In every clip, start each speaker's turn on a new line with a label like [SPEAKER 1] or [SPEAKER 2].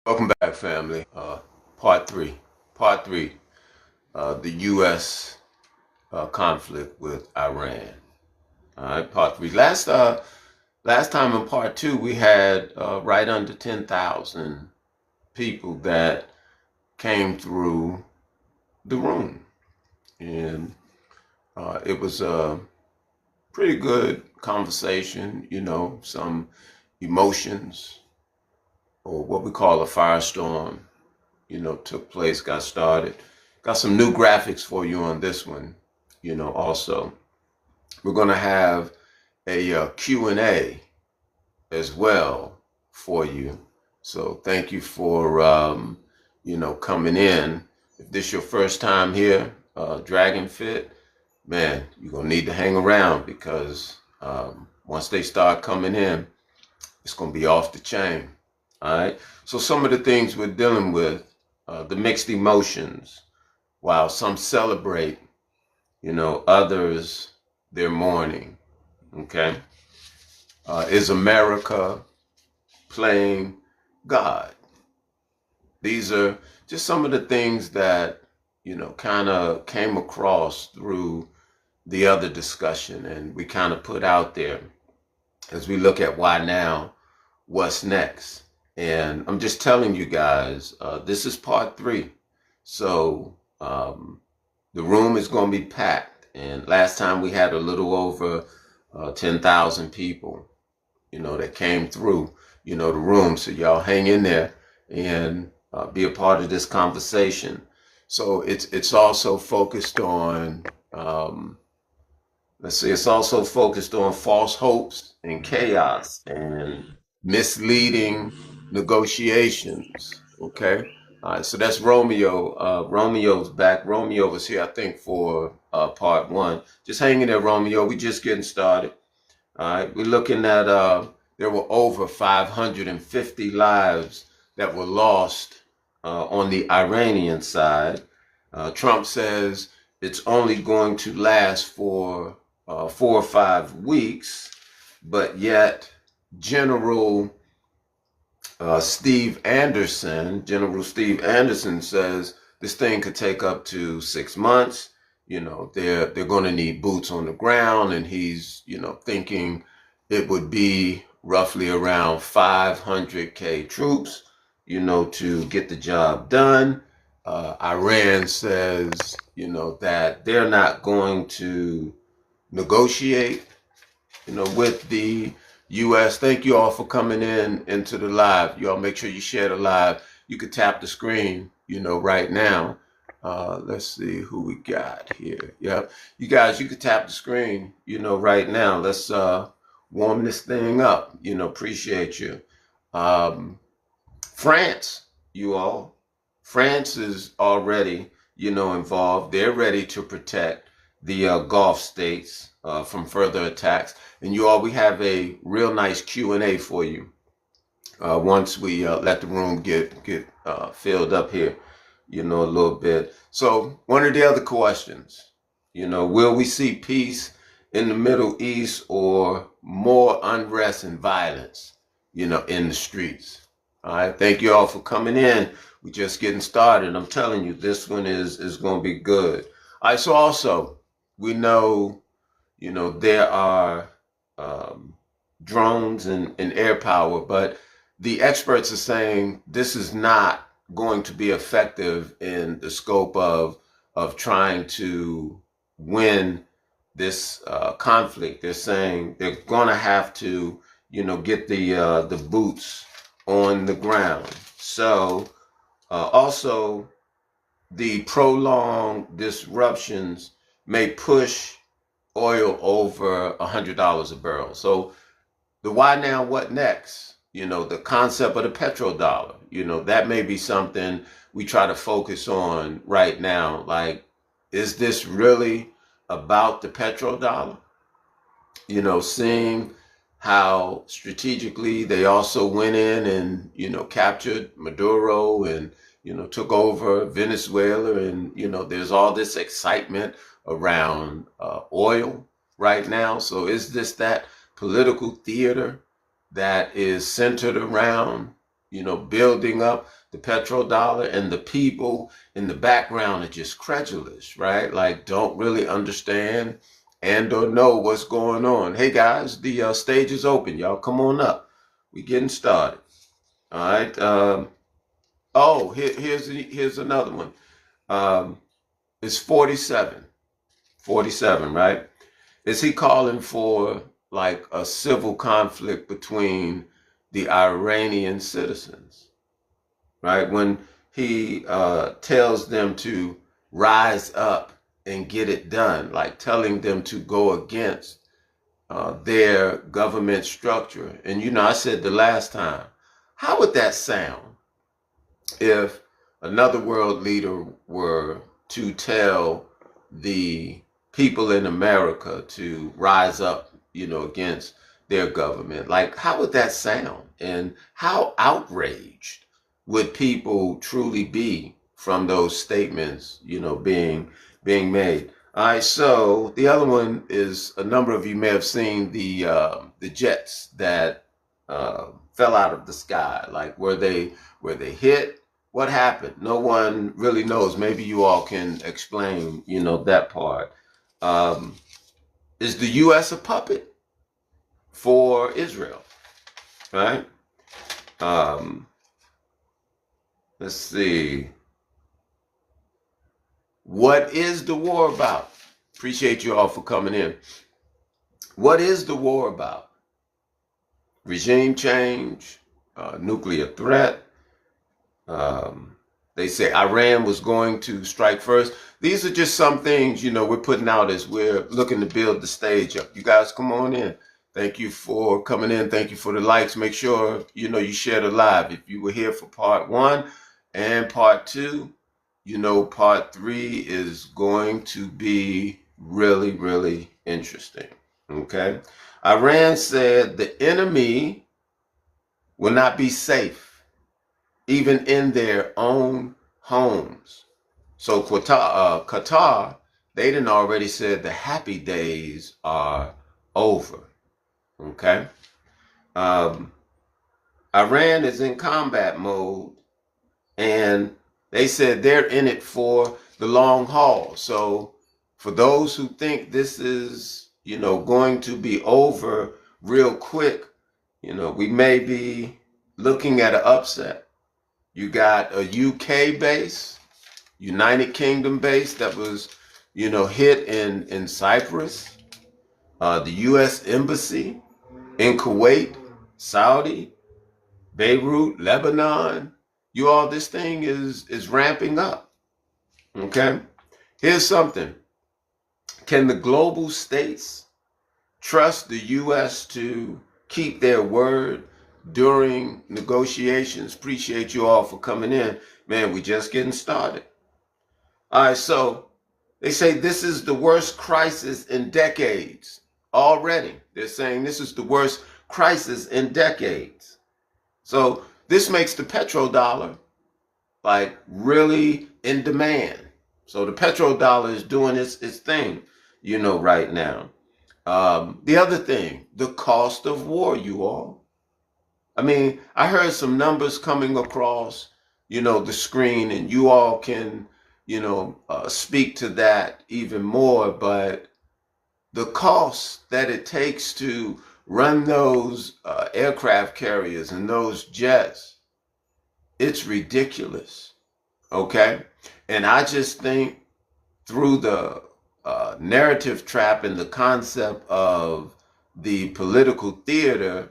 [SPEAKER 1] Welcome back, family. Part three. Part three. The U.S. Conflict with Iran. All right, part three. Last time in part two, we had right under 10,000 people that came through the room, and it was a pretty good conversation. Some emotions, or what we call a firestorm, took place, got started. Got some new graphics for you on this one, also. We're going to have a Q&A as well for you. So thank you for, coming in. If this is your first time here, Dragon Fit, man, you're going to need to hang around because once they start coming in, it's going to be off the chain. All right. So some of the things we're dealing with, the mixed emotions, while some celebrate, others they're mourning. Okay. Is America playing God? These are just some of the things that, kind of came across through the other discussion and we kind of put out there as we look at why now, what's next. And I'm just telling you guys, this is part three. So the room is going to be packed. And last time we had a little over 10,000 people, that came through, the room. So y'all hang in there and be a part of this conversation. So it's also focused on, it's also focused on false hopes and chaos and misleading negotiations. Okay. All right. So that's Romeo. Romeo's back. Romeo was here, I think, for part one. Just hanging there, Romeo. We just getting started. All right. We're looking at, there were over 550 lives that were lost on the Iranian side. Trump says it's only going to last for 4 or 5 weeks, but yet General Steve Anderson, General Steve Anderson says this thing could take up to 6 months. They're going to need boots on the ground, and he's thinking it would be roughly around 500K troops, to get the job done. Iran says, that they're not going to negotiate, with the U.S. Thank you all for coming into the live. Y'all make sure you share the live. You could tap the screen, right now. Let's see who we got here. Yep. You guys, you could tap the screen, right now. Let's warm this thing up. Appreciate you. France, you all. France is already, involved. They're ready to protect the Gulf states from further attacks. And you all, we have a real nice Q&A for you once we let the room get filled up here, a little bit. So one of the other questions, will we see peace in the Middle East or more unrest and violence, in the streets? All right. Thank you all for coming in. We're just getting started. I'm telling you, this one is going to be good. All right. So also, we know, there are drones and air power, but the experts are saying this is not going to be effective in the scope of trying to win this conflict. They're saying they're going to have to, get the boots on the ground. So also the prolonged disruptions may push oil over $100 a barrel. So the why now, what next? The concept of the petrodollar, that may be something we try to focus on right now. Like, is this really about the petrodollar? Seeing how strategically they also went in and, captured Maduro and, took over Venezuela. And, there's all this excitement around oil right now. So is this that political theater that is centered around building up the petrodollar, and the people in the background are just credulous, right? Like don't really understand and or know what's going on. Hey guys, the stage is open. Y'all come on up. We getting started. All right. Here's another one. It's 47. 47, right? Is he calling for like a civil conflict between the Iranian citizens, right? When he tells them to rise up and get it done, like telling them to go against their government structure. And I said the last time, how would that sound if another world leader were to tell the people in America to rise up, against their government? Like, how would that sound? And how outraged would people truly be from those statements, being made? All right, so the other one is, a number of you may have seen the jets that fell out of the sky. Like, were they hit? What happened? No one really knows. Maybe you all can explain, that part. Is the U.S. a puppet for Israel? Right? Let's see. What is the war about? Appreciate you all for coming in. What is the war about? Regime change, nuclear threat. They say Iran was going to strike first. These are just some things, we're putting out as we're looking to build the stage up. You guys come on in. Thank you for coming in. Thank you for the likes. Make sure, you share the live. If you were here for part 1 and part 2, part 3 is going to be really, really interesting. Okay. Iran said the enemy will not be safe even in their own homes. So Qatar, they done already said the happy days are over. Okay. Iran is in combat mode, and they said they're in it for the long haul. So for those who think this is, going to be over real quick, we may be looking at an upset. You got a UK base, United Kingdom base that was, hit in Cyprus, the US embassy in Kuwait, Saudi, Beirut, Lebanon. This thing is ramping up. Okay. Here's something. Can the global states trust the US to keep their word during negotiations? Appreciate you all for coming in. Man, we just getting started. All right, so they say this is the worst crisis in decades already. They're saying this is the worst crisis in decades. So this makes the petrodollar like really in demand. So the petrodollar is doing its thing, right now. The other thing, the cost of war, you all. I mean, I heard some numbers coming across, the screen, and you all can, speak to that even more. But the cost that it takes to run those aircraft carriers and those jets, it's ridiculous. Okay. And I just think through the narrative trap and the concept of the political theater,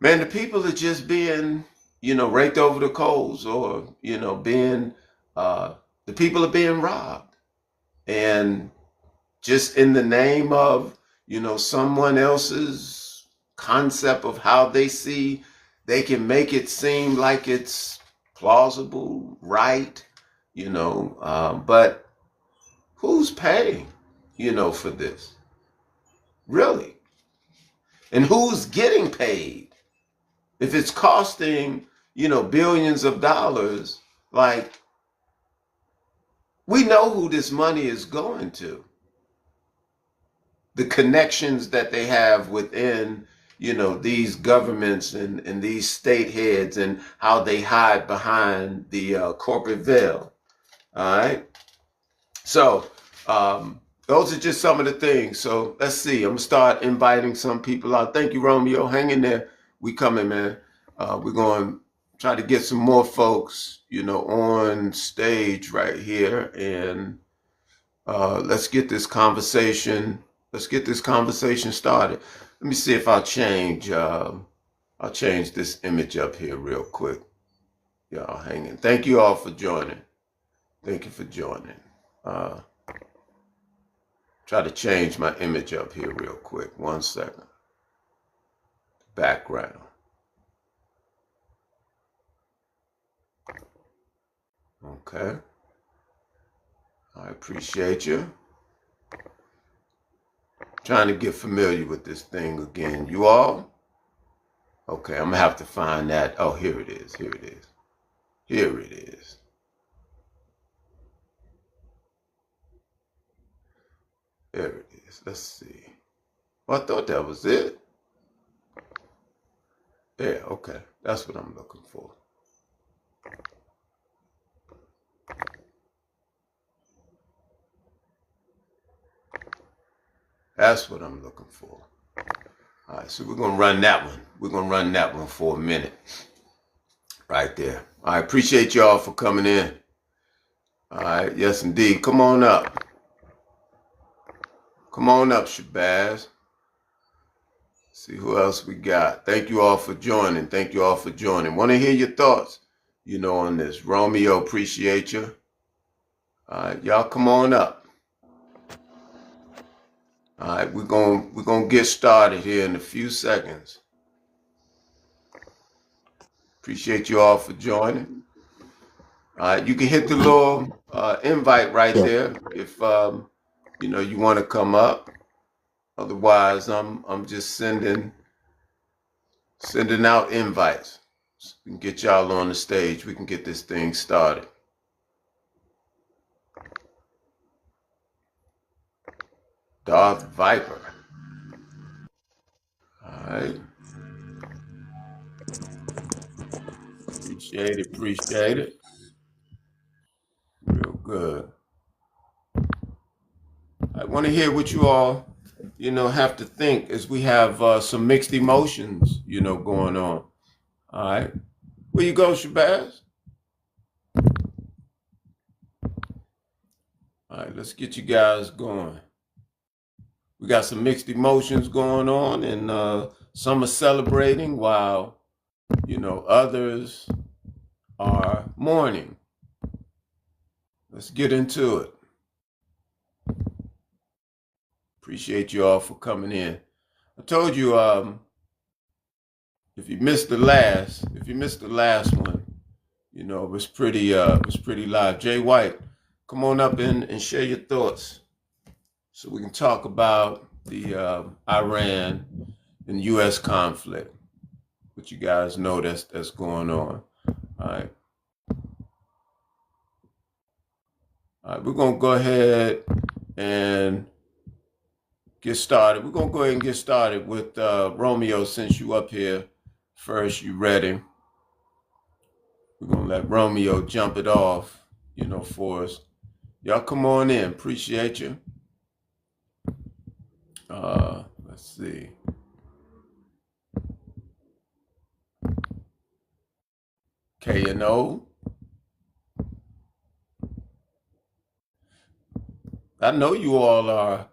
[SPEAKER 1] man, the people are just being, raked over the coals, or, being, the people are being robbed. And just in the name of, someone else's concept of how they see, they can make it seem like it's plausible, right, but who's paying, for this? Really? And who's getting paid? If it's costing, billions of dollars, like, we know who this money is going to. The connections that they have within, these governments and these state heads and how they hide behind the corporate veil. All right. So those are just some of the things. So let's see. I'm gonna start inviting some people out. Thank you, Romeo. Hang in there. We coming, man. We're going to try to get some more folks, on stage right here, and let's get this conversation. Let's get this conversation started. Let me see if I'll change. I'll change this image up here real quick. Y'all hang in. Thank you all for joining. Thank you for joining. Try to change my image up here real quick. 1 second. Background. Okay. I appreciate you. Trying to get familiar with this thing again. You all? Okay, I'm gonna have to find that. Oh, here it is. Here it is. Here it is. There it is. Let's see. Well, I thought that was it. Yeah, okay. That's what I'm looking for. That's what I'm looking for. All right, so we're going to run that one. We're going to run that one for a minute. Right there. I appreciate y'all for coming in. All right, yes, indeed. Come on up. Come on up, Shabazz. See who else we got. Thank you all for joining. Thank you all for joining. Want to hear your thoughts, on this. Romeo, appreciate you. All right, y'all come on up. All right, we're gonna get started here in a few seconds. Appreciate you all for joining. All right, you can hit the little invite right there if you want to come up. Otherwise, I'm just sending out invites. So we can get y'all on the stage. We can get this thing started. Darth Viper. All right. Appreciate it. Appreciate it. Real good. I want to hear what you all, have to think as we have some mixed emotions, going on. All right. Where you go, Shabazz? All right, let's get you guys going. We got some mixed emotions going on, and some are celebrating while, others are mourning. Let's get into it. Appreciate you all for coming in. I told you, if you missed the last one, it was pretty live. Jay White, come on up and share your thoughts, so we can talk about the Iran and U.S. conflict. What you guys know that's going on. All right. All right, we're gonna go ahead and get started. We're gonna go ahead and get started with Romeo, since you up here first. You ready? We're gonna let Romeo jump it off, for us. Y'all come on in. Appreciate you. Let's see. K&O. I know you all are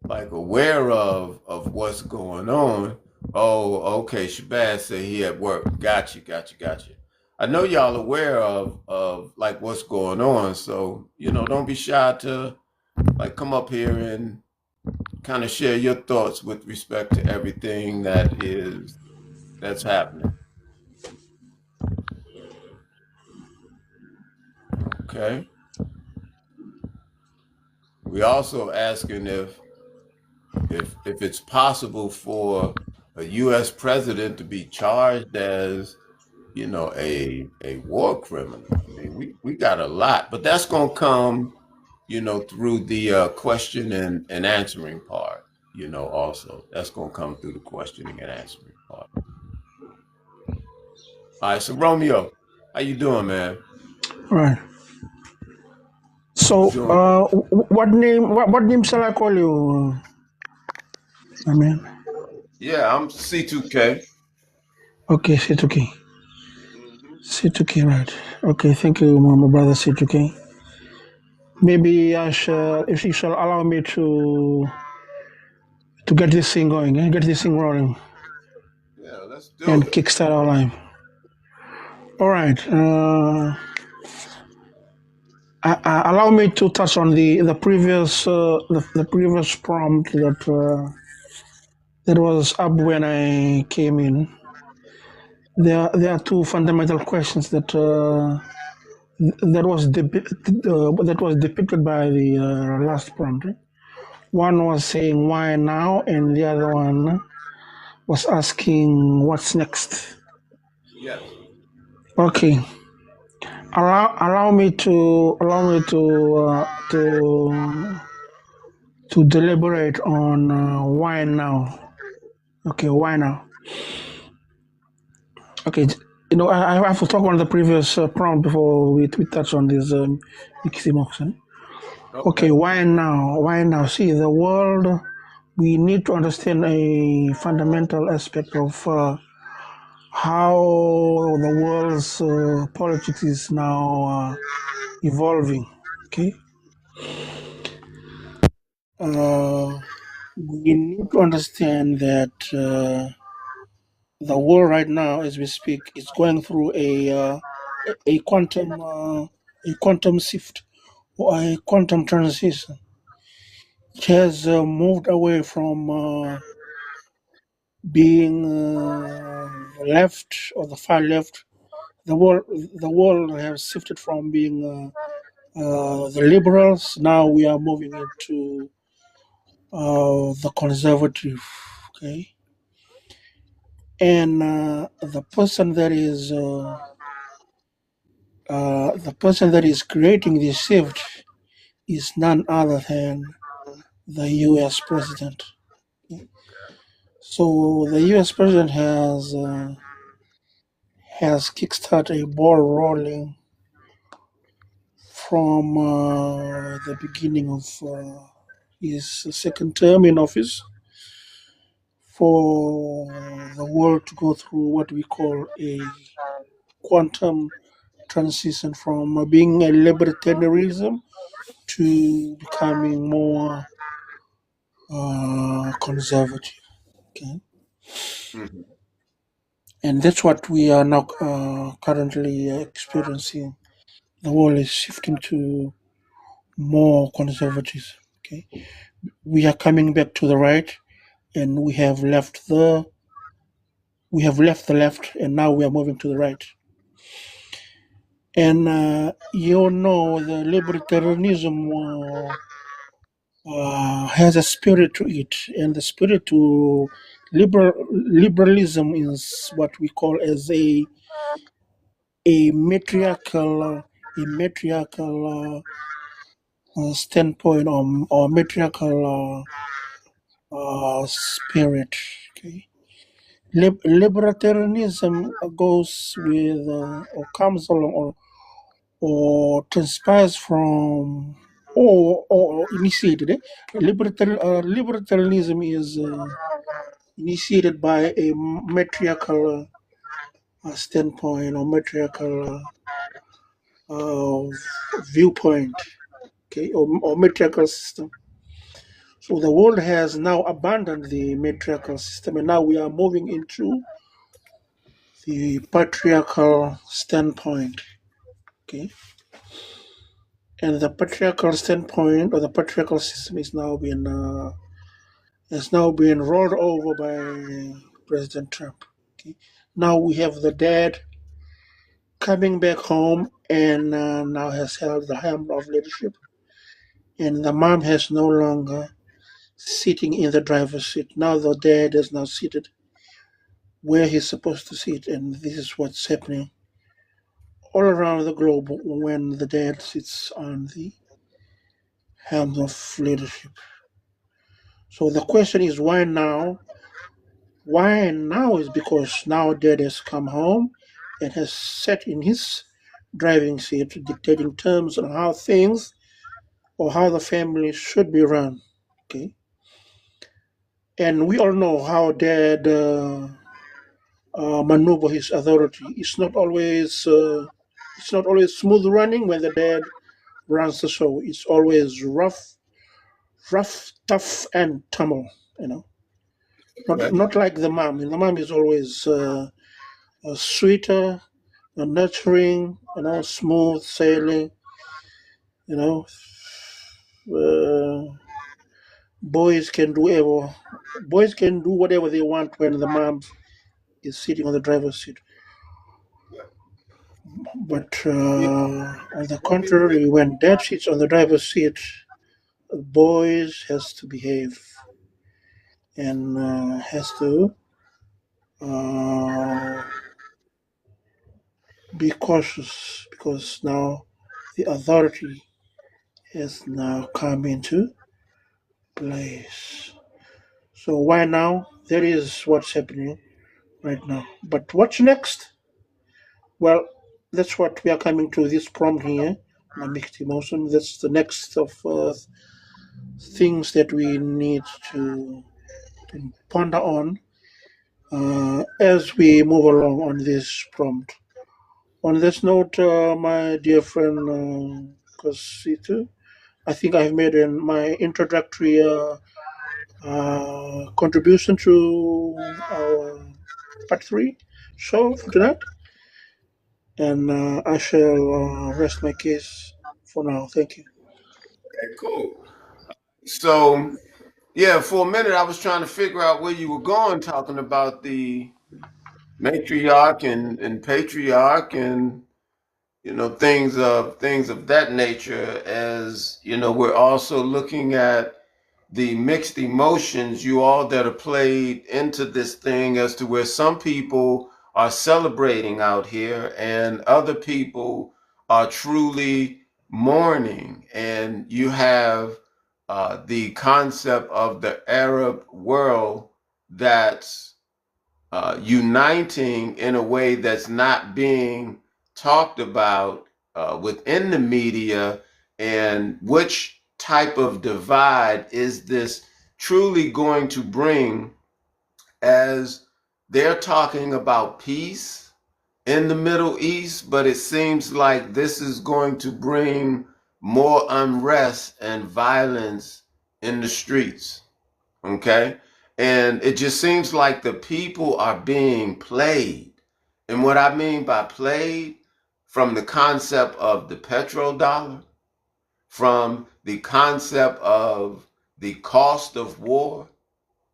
[SPEAKER 1] aware of what's going on. Oh, okay. Shabazz said he at work. Gotcha. I know y'all aware of what's going on. So, don't be shy to come up here and kind of share your thoughts with respect to everything that's happening. Okay. We also asking if it's possible for a U.S. president to be charged as, a war criminal. I mean, we got a lot, but that's gonna come, through the question and answering part. also. That's going to come through the questioning and answering part. All right, so Romeo, how you doing, man?
[SPEAKER 2] Right. So,
[SPEAKER 1] Doing
[SPEAKER 2] what name shall I call you? I mean,
[SPEAKER 1] Yeah, I'm C2K.
[SPEAKER 2] okay, C2K.
[SPEAKER 1] Hmm.
[SPEAKER 2] C2K, right. Okay, thank you, my brother C2K. Maybe I shall, if you shall allow me to get this thing going, get this thing rolling,
[SPEAKER 1] Yeah, let's do
[SPEAKER 2] and
[SPEAKER 1] it.
[SPEAKER 2] kickstart our life. All right. Allow me to touch on the previous the previous prompt that was up when I came in. There are two fundamental questions that was depicted by the last prompt. One was saying why now, and the other one was asking what's next.
[SPEAKER 1] Yes.
[SPEAKER 2] Okay, allow me to deliberate on why now. Okay, why now? Okay, I have to talk on the previous prompt before we touch on this Miximoxen. Okay,
[SPEAKER 1] Okay.
[SPEAKER 2] why now? Why now? See, the world, we need to understand a fundamental aspect of how the world's politics is now evolving. Okay, uh, we need to understand that the world right now, as we speak, is going through a quantum shift or a quantum transition. It has moved away from being left or the far left. The world has shifted from being the liberals. Now we are moving into the conservative. Okay, and the person that is creating this shift is none other than the U.S. president. Okay? So the U.S. president has kickstarted a ball rolling from the beginning of his second term in office for the world to go through what we call a quantum transition from being a libertarianism to becoming more conservative. Okay,
[SPEAKER 1] Hmm.
[SPEAKER 2] and that's what we are now currently experiencing. The world is shifting to more conservatism. Okay, we are coming back to the right, and we have left the left, and now we are moving to the right. And the libertarianism has a spirit to it, and the spirit to liberalism is what we call as a matriarchal standpoint, or matriarchal spirit. Okay, libertarianism goes with or comes along or transpires from or initiated. Libertarianism is initiated by a matriarchal standpoint or matriarchal uh, viewpoint, okay, or matriarchal system. So the world has now abandoned the matriarchal system, and now we are moving into the patriarchal standpoint. Okay, and the patriarchal standpoint or the patriarchal system is now being rolled over by President Trump. Okay, now we have the dad coming back home and now has held the helm of leadership, and the mom has no longer sitting in the driver's seat. Now the dad is now seated where he's supposed to sit, and this is what's happening all around the globe when the dad sits on the helm of leadership. So the question is why now? Why now is because now dad has come home and has sat in his driving seat dictating terms on how things or how the family should be run. Okay. And we all know how dad maneuver his authority. It's not always smooth running when the dad runs the show. It's always rough, tough, and tumble. You know,
[SPEAKER 1] Okay.
[SPEAKER 2] not like the mom. And the mom is always sweeter, nurturing. You know, smooth sailing. You know, uh, boys can do ever. Boys can do whatever they want when the mom is sitting on the driver's seat. But
[SPEAKER 1] Yeah.
[SPEAKER 2] on the contrary, when dad sits on the driver's seat, boys has to behave and has to uh, be cautious because now the authority has now come into place. So why now? That is what's happening right now. But what's next? Well, that's what we are coming to this prompt here. My mixed emotion. That's the next of things that we need to ponder on as we move along on this prompt. On this note, my dear friend Kositu, I think I've made my introductory contribution to our part three show for tonight, and I shall rest my case for now. Thank you.
[SPEAKER 1] Okay, cool. So, yeah, for a minute I was trying to figure out where you were going, talking about the matriarch and patriarch and things of that nature. As you know, we're also looking at the mixed emotions you all that are played into this thing as to where some people are celebrating out here and other people are truly mourning. And you have the concept of the Arab world that's uniting in a way that's not being talked about within the media, and which type of divide is this truly going to bring, as they're talking about peace in the Middle East, but it seems like this is going to bring more unrest and violence in the streets. Okay. And it just seems like the people are being played. And what I mean by played, from the concept of the petrodollar, from the concept of the cost of war.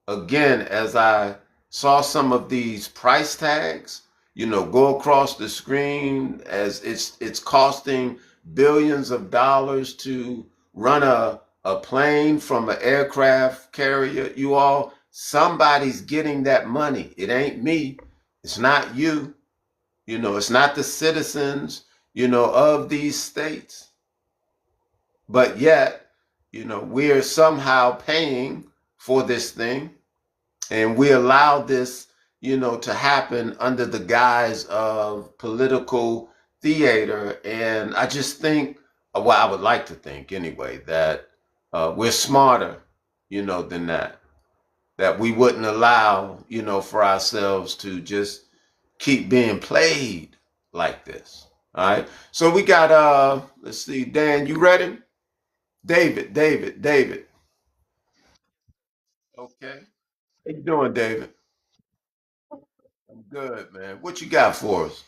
[SPEAKER 1] Again, as I saw some of these price tags, go across the screen, as it's costing billions of dollars to run a plane from an aircraft carrier. You all, somebody's getting that money. It ain't me. It's not you. It's not the citizens, of these states. But yet, we're somehow paying for this thing, and we allow this, to happen under the guise of political theater. And I just think, well, I would like to think anyway, that we're smarter, than that. That we wouldn't allow, for ourselves to just keep being played like this. All right. So we got let's see, Dan, you ready? David. Okay. How you doing, David? I'm good, man. What you got for us?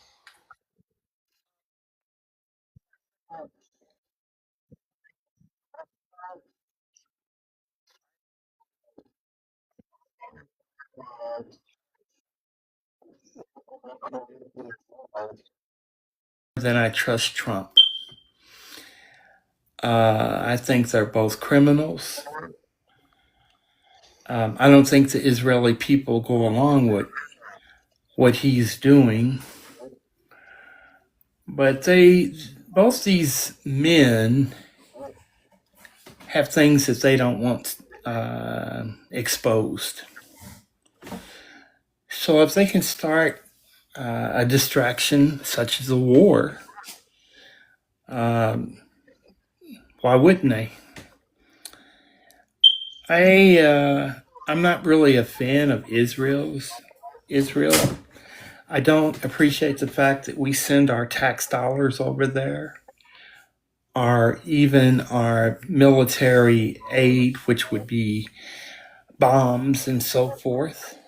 [SPEAKER 3] Then I trust Trump. I think they're both criminals. I don't think the Israeli people go along with what he's doing, but both these men have things that they don't want exposed. So if they can start a distraction such as a war, um, why wouldn't they? I'm not really a fan of Israel. I don't appreciate the fact that we send our tax dollars over there, or even our military aid, which would be bombs and so forth.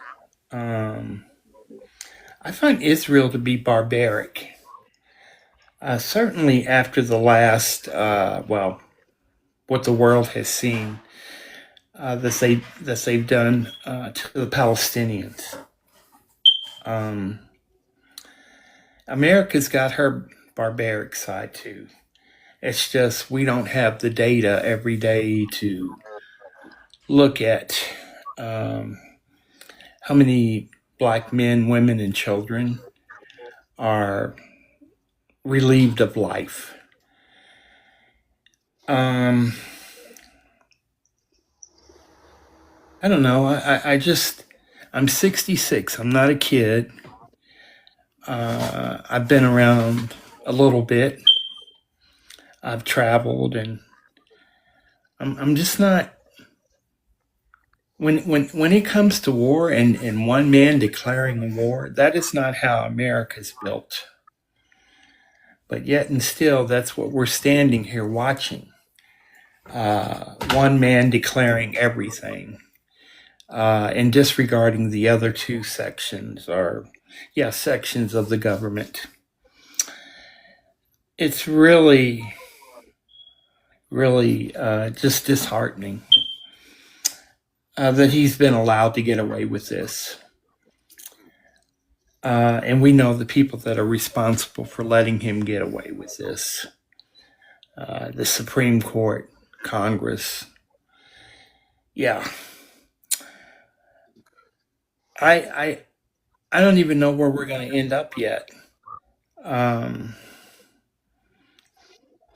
[SPEAKER 3] Um, I find Israel to be barbaric. Certainly after the last, what the world has seen that they've done to the Palestinians. Um, America's got her barbaric side too. It's just we don't have the data every day to look at um, how many black men, women, and children are relieved of life. Um, I don't know. I'm 66. I'm not a kid. I've been around a little bit. I've traveled, and I'm just not. When it comes to war and one man declaring a war, that is not how America's built. But yet and still, that's what we're standing here watching. One man declaring everything and disregarding the other two sections, sections of the government. It's really, really just disheartening that he's been allowed to get away with this. And we know the people that are responsible for letting him get away with this. The Supreme Court, Congress. Yeah. I don't even know where we're going to end up yet. Um,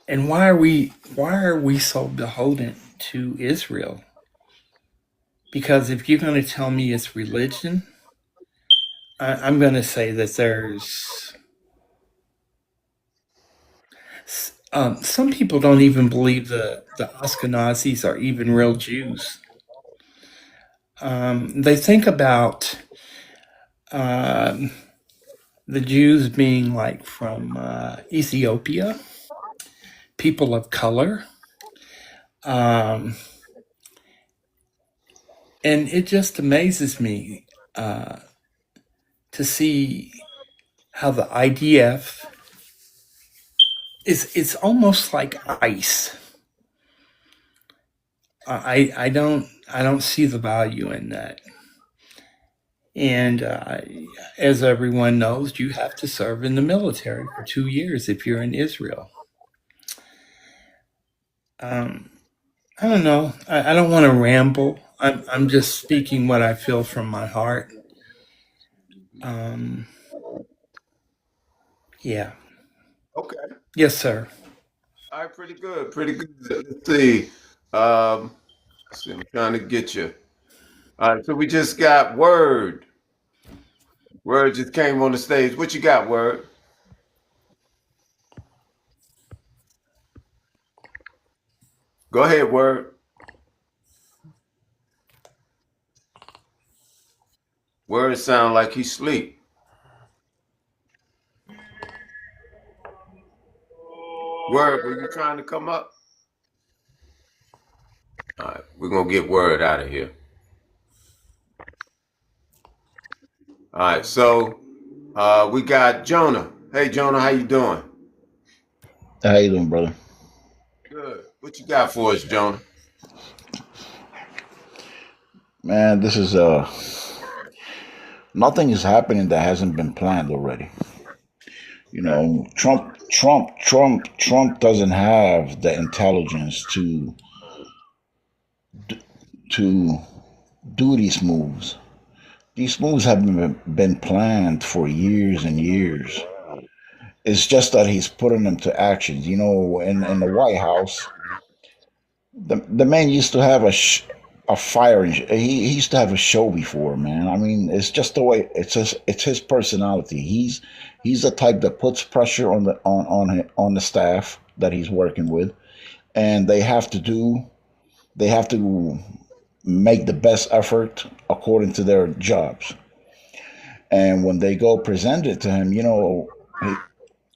[SPEAKER 3] and why are we so beholden to Israel? Because if you're going to tell me it's religion, I'm going to say that there's some people don't even believe the Ashkenazis are even real Jews. They think about um, the Jews being like from Ethiopia, people of color. Um, and it just amazes me to see how the IDF it's almost like ICE. I don't see the value in that. And as everyone knows, you have to serve in the military for 2 years if you're in Israel. Um, I don't know. I don't want to ramble. I'm just speaking what I feel from my heart. Um, yeah.
[SPEAKER 1] Okay.
[SPEAKER 3] Yes, sir.
[SPEAKER 1] All right, pretty good, pretty good. Let's see. Um, see, I'm trying to get you. All right, so we just got Word. Word just came on the stage. What you got, Word? Go ahead, Word. Word sound like he sleep. Word, were you trying to come up? All right, we're gonna get Word out of here. All right, so we got Jonah. Hey, Jonah, how you doing?
[SPEAKER 4] How you doing, brother?
[SPEAKER 1] Good. What you got for us, Jonah?
[SPEAKER 4] Man, this is nothing is happening that hasn't been planned already. You know, Trump doesn't have the intelligence to do these moves. These moves have been planned for years and years. It's just that he's putting them to action. You know, in the White House, the man used to have a fire. He used to have a show before, man. I mean, it's just the way it's his personality. He's the type that puts pressure on on the staff that he's working with, and they have to make the best effort according to their jobs. And when they go present it to him,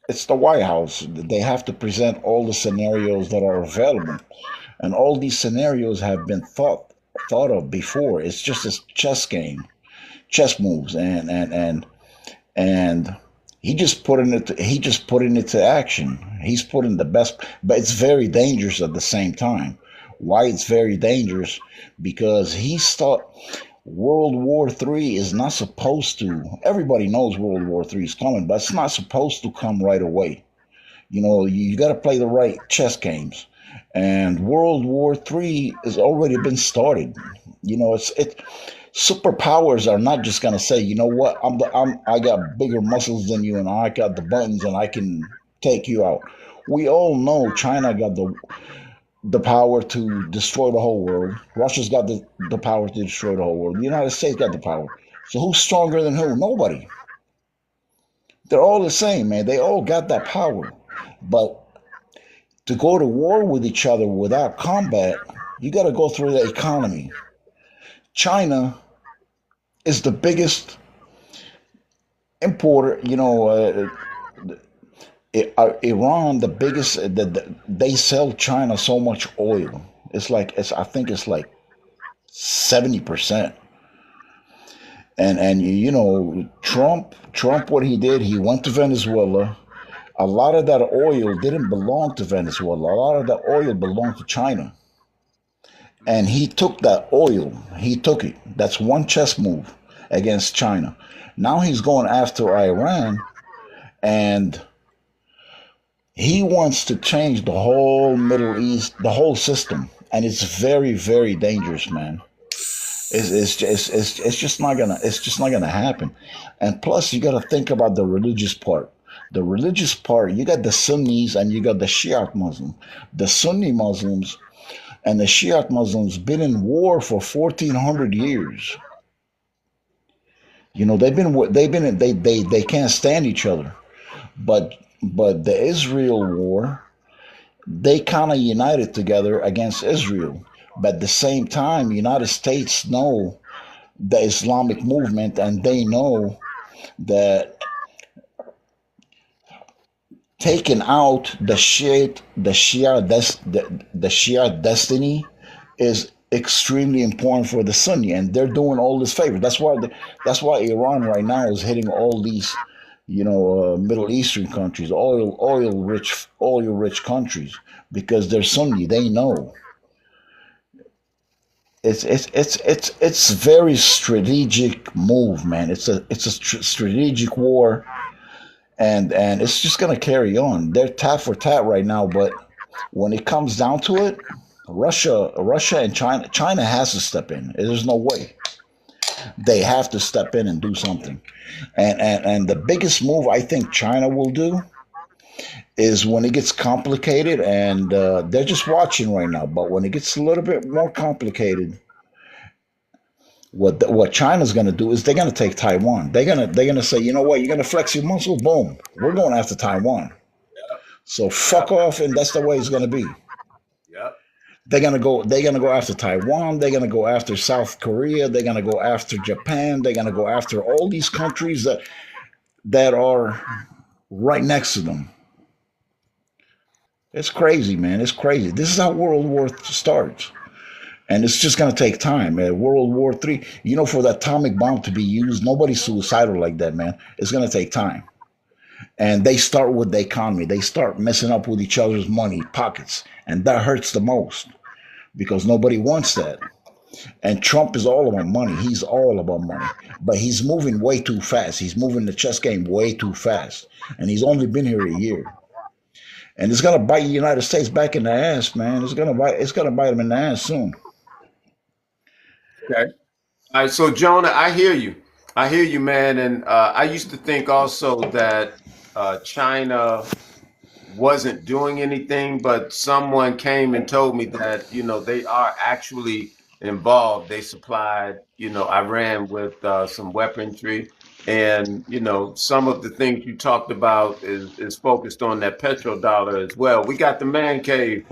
[SPEAKER 4] it's the White House. They have to present all the scenarios that are available, and all these scenarios have been thought of before. It's just a chess game, chess moves, and he just putting it to action. He's putting the best, but it's very dangerous at the same time. Why it's very dangerous? Because he's thought World War III is not supposed to. Everybody knows World War III is coming, but it's not supposed to come right away. You got to play the right chess games, and World War III has already been started. It's superpowers are not just gonna say, you know what, I got bigger muscles than you, and I got the buttons, and I can take you out. We all know China got the power to destroy the whole world. Russia's got the power to destroy the whole world. The United States got the power. So who's stronger than who? Nobody. They're all the same, man. They all got that power. But to go to war with each other without combat, you got to go through the economy. China is the biggest importer. Iran, the biggest. They sell China so much oil. I think it's like 70%. And Trump, what he did, he went to Venezuela. A lot of that oil didn't belong to Venezuela. A lot of that oil belonged to China. And he took that oil. He took it. That's one chess move against China. Now he's going after Iran, and he wants to change the whole Middle East, the whole system. And it's very, very dangerous, man. It's just not gonna happen. And plus, you got to think about the religious part. The religious part, you got the Sunnis and you got the Shiite Muslim. The Sunni Muslims and the Shiite Muslims been in war for 1400 years. They can't stand each other. But the Israel war, they kind of united together against Israel. But at the same time, United States know the Islamic movement, and they know that taking out the Shia destiny is extremely important for the Sunni, and they're doing all this favor. That's why Iran right now is hitting all these, Middle Eastern countries, oil rich countries, because they're Sunni. They know it's very strategic move, man. It's a strategic war, and it's just gonna carry on. They're tat for tat right now, but when it comes down to it, Russia and China has to step in. There's no way. They have to step in and do something. And the biggest move I think China will do is when it gets complicated, and they're just watching right now. But when it gets a little bit more complicated, what China's going to do is they're going to take Taiwan. They're gonna say, you know what, you're going to flex your muscle, boom, we're going after Taiwan.
[SPEAKER 1] Yep.
[SPEAKER 4] So fuck
[SPEAKER 1] Yep.
[SPEAKER 4] off, and that's the way it's going to be.
[SPEAKER 1] Yep.
[SPEAKER 4] They're gonna go after Taiwan. They're gonna go after South Korea. They're gonna go after Japan. They're gonna go after all these countries that are right next to them. It's crazy, man. It's crazy. This is how World War starts, and it's just gonna take time, man. World War III. For the atomic bomb to be used, nobody's suicidal like that, man. It's gonna take time, and they start with the economy. They start messing up with each other's money pockets, and that hurts the most because nobody wants that. And Trump is all about money. He's all about money. But he's moving way too fast. He's moving the chess game way too fast. And he's only been here a year. And it's gonna bite the United States back in the ass, man. It's gonna bite them in the ass soon.
[SPEAKER 1] Okay. All right. So Jonah, I hear you. I hear you, man. And I used to think also that China wasn't doing anything, but someone came and told me that they are actually involved. They supplied, Iran with some weaponry. And, some of the things you talked about is focused on that petrodollar as well. We got the man cave,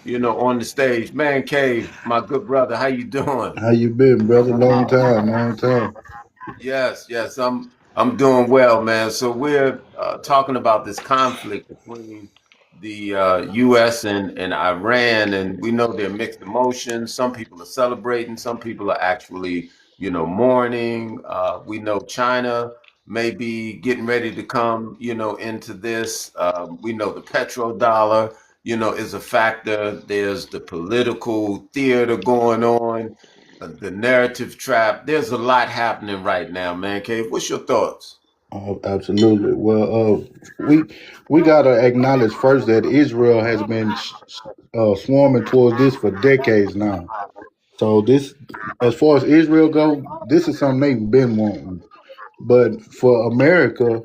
[SPEAKER 1] on the stage. Man cave, my good brother, how you doing?
[SPEAKER 5] How you been, brother? Long time, long time.
[SPEAKER 1] Yes, yes, I'm doing well, man. So we're talking about this conflict between the U.S. and Iran, and we know there are mixed emotions. Some people are celebrating, some people are actually, mourning. We know China may be getting ready to come, into this. We know the petrodollar, is a factor. There's the political theater going on, the narrative trap. There's a lot happening right now, man. Cave, what's your thoughts?
[SPEAKER 5] Oh, absolutely. Well, we gotta acknowledge first that Israel has been swarming towards this for decades now. So this, as far as Israel go, this is something they've been wanting. But for America,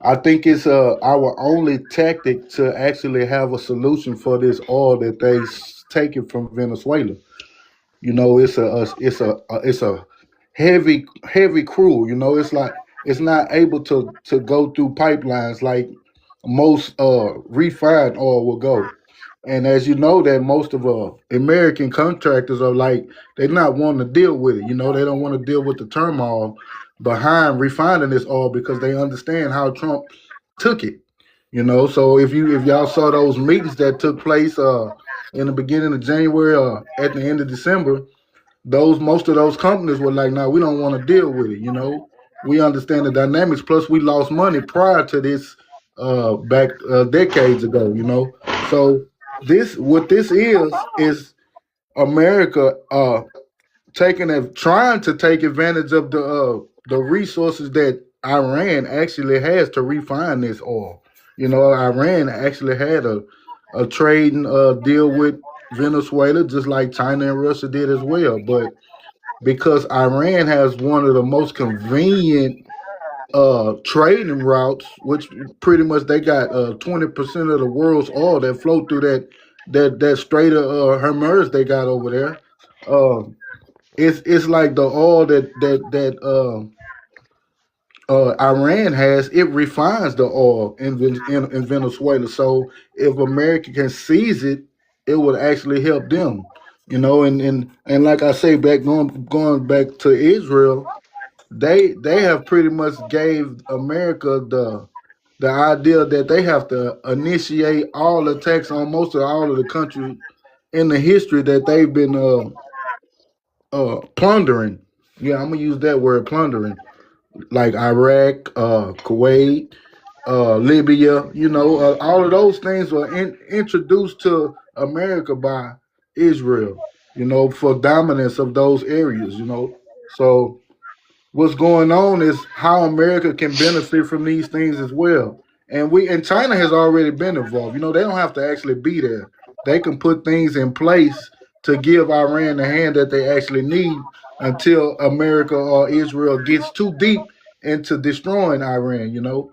[SPEAKER 5] I think it's our only tactic to actually have a solution for this oil that they taken from Venezuela. You know, it's a heavy crude. You know, it's like it's not able to go through pipelines like most refined oil will go. And as you know, that most of American contractors are like they're not wanting to deal with it. You know, they don't want to deal with the turmoil behind refining this oil because they understand how Trump took it. You know, so if y'all saw those meetings that took place in the beginning of January at the end of December, those most of those companies were like, "No, we don't want to deal with it." You know, we understand the dynamics. Plus, we lost money prior to this back decades ago. You know, so this what this is America trying to take advantage of the resources that Iran actually has to refine this oil. You know, Iran actually had a trading deal with Venezuela, just like China and Russia did as well. But because Iran has one of the most convenient trading routes, which pretty much they got 20% of the world's oil that flow through that Strait of Hormuz they got over there. Um, it's like the oil that Iran has. It refines the oil in Venezuela. So if America can seize it, it would actually help them. You know, and like I say, going back to Israel, they have pretty much gave America the idea that they have to initiate all attacks on most of all of the countries in the history that they've been plundering. Yeah, I'm gonna use that word, plundering, like Iraq, Kuwait, Libya. You know, all of those things were introduced to America by Israel. You know, for dominance of those areas. You know, so what's going on is how America can benefit from these things as well. And China has already been involved. You know, they don't have to actually be there. They can put things in place to give Iran the hand that they actually need until America or Israel gets too deep into destroying Iran, you know.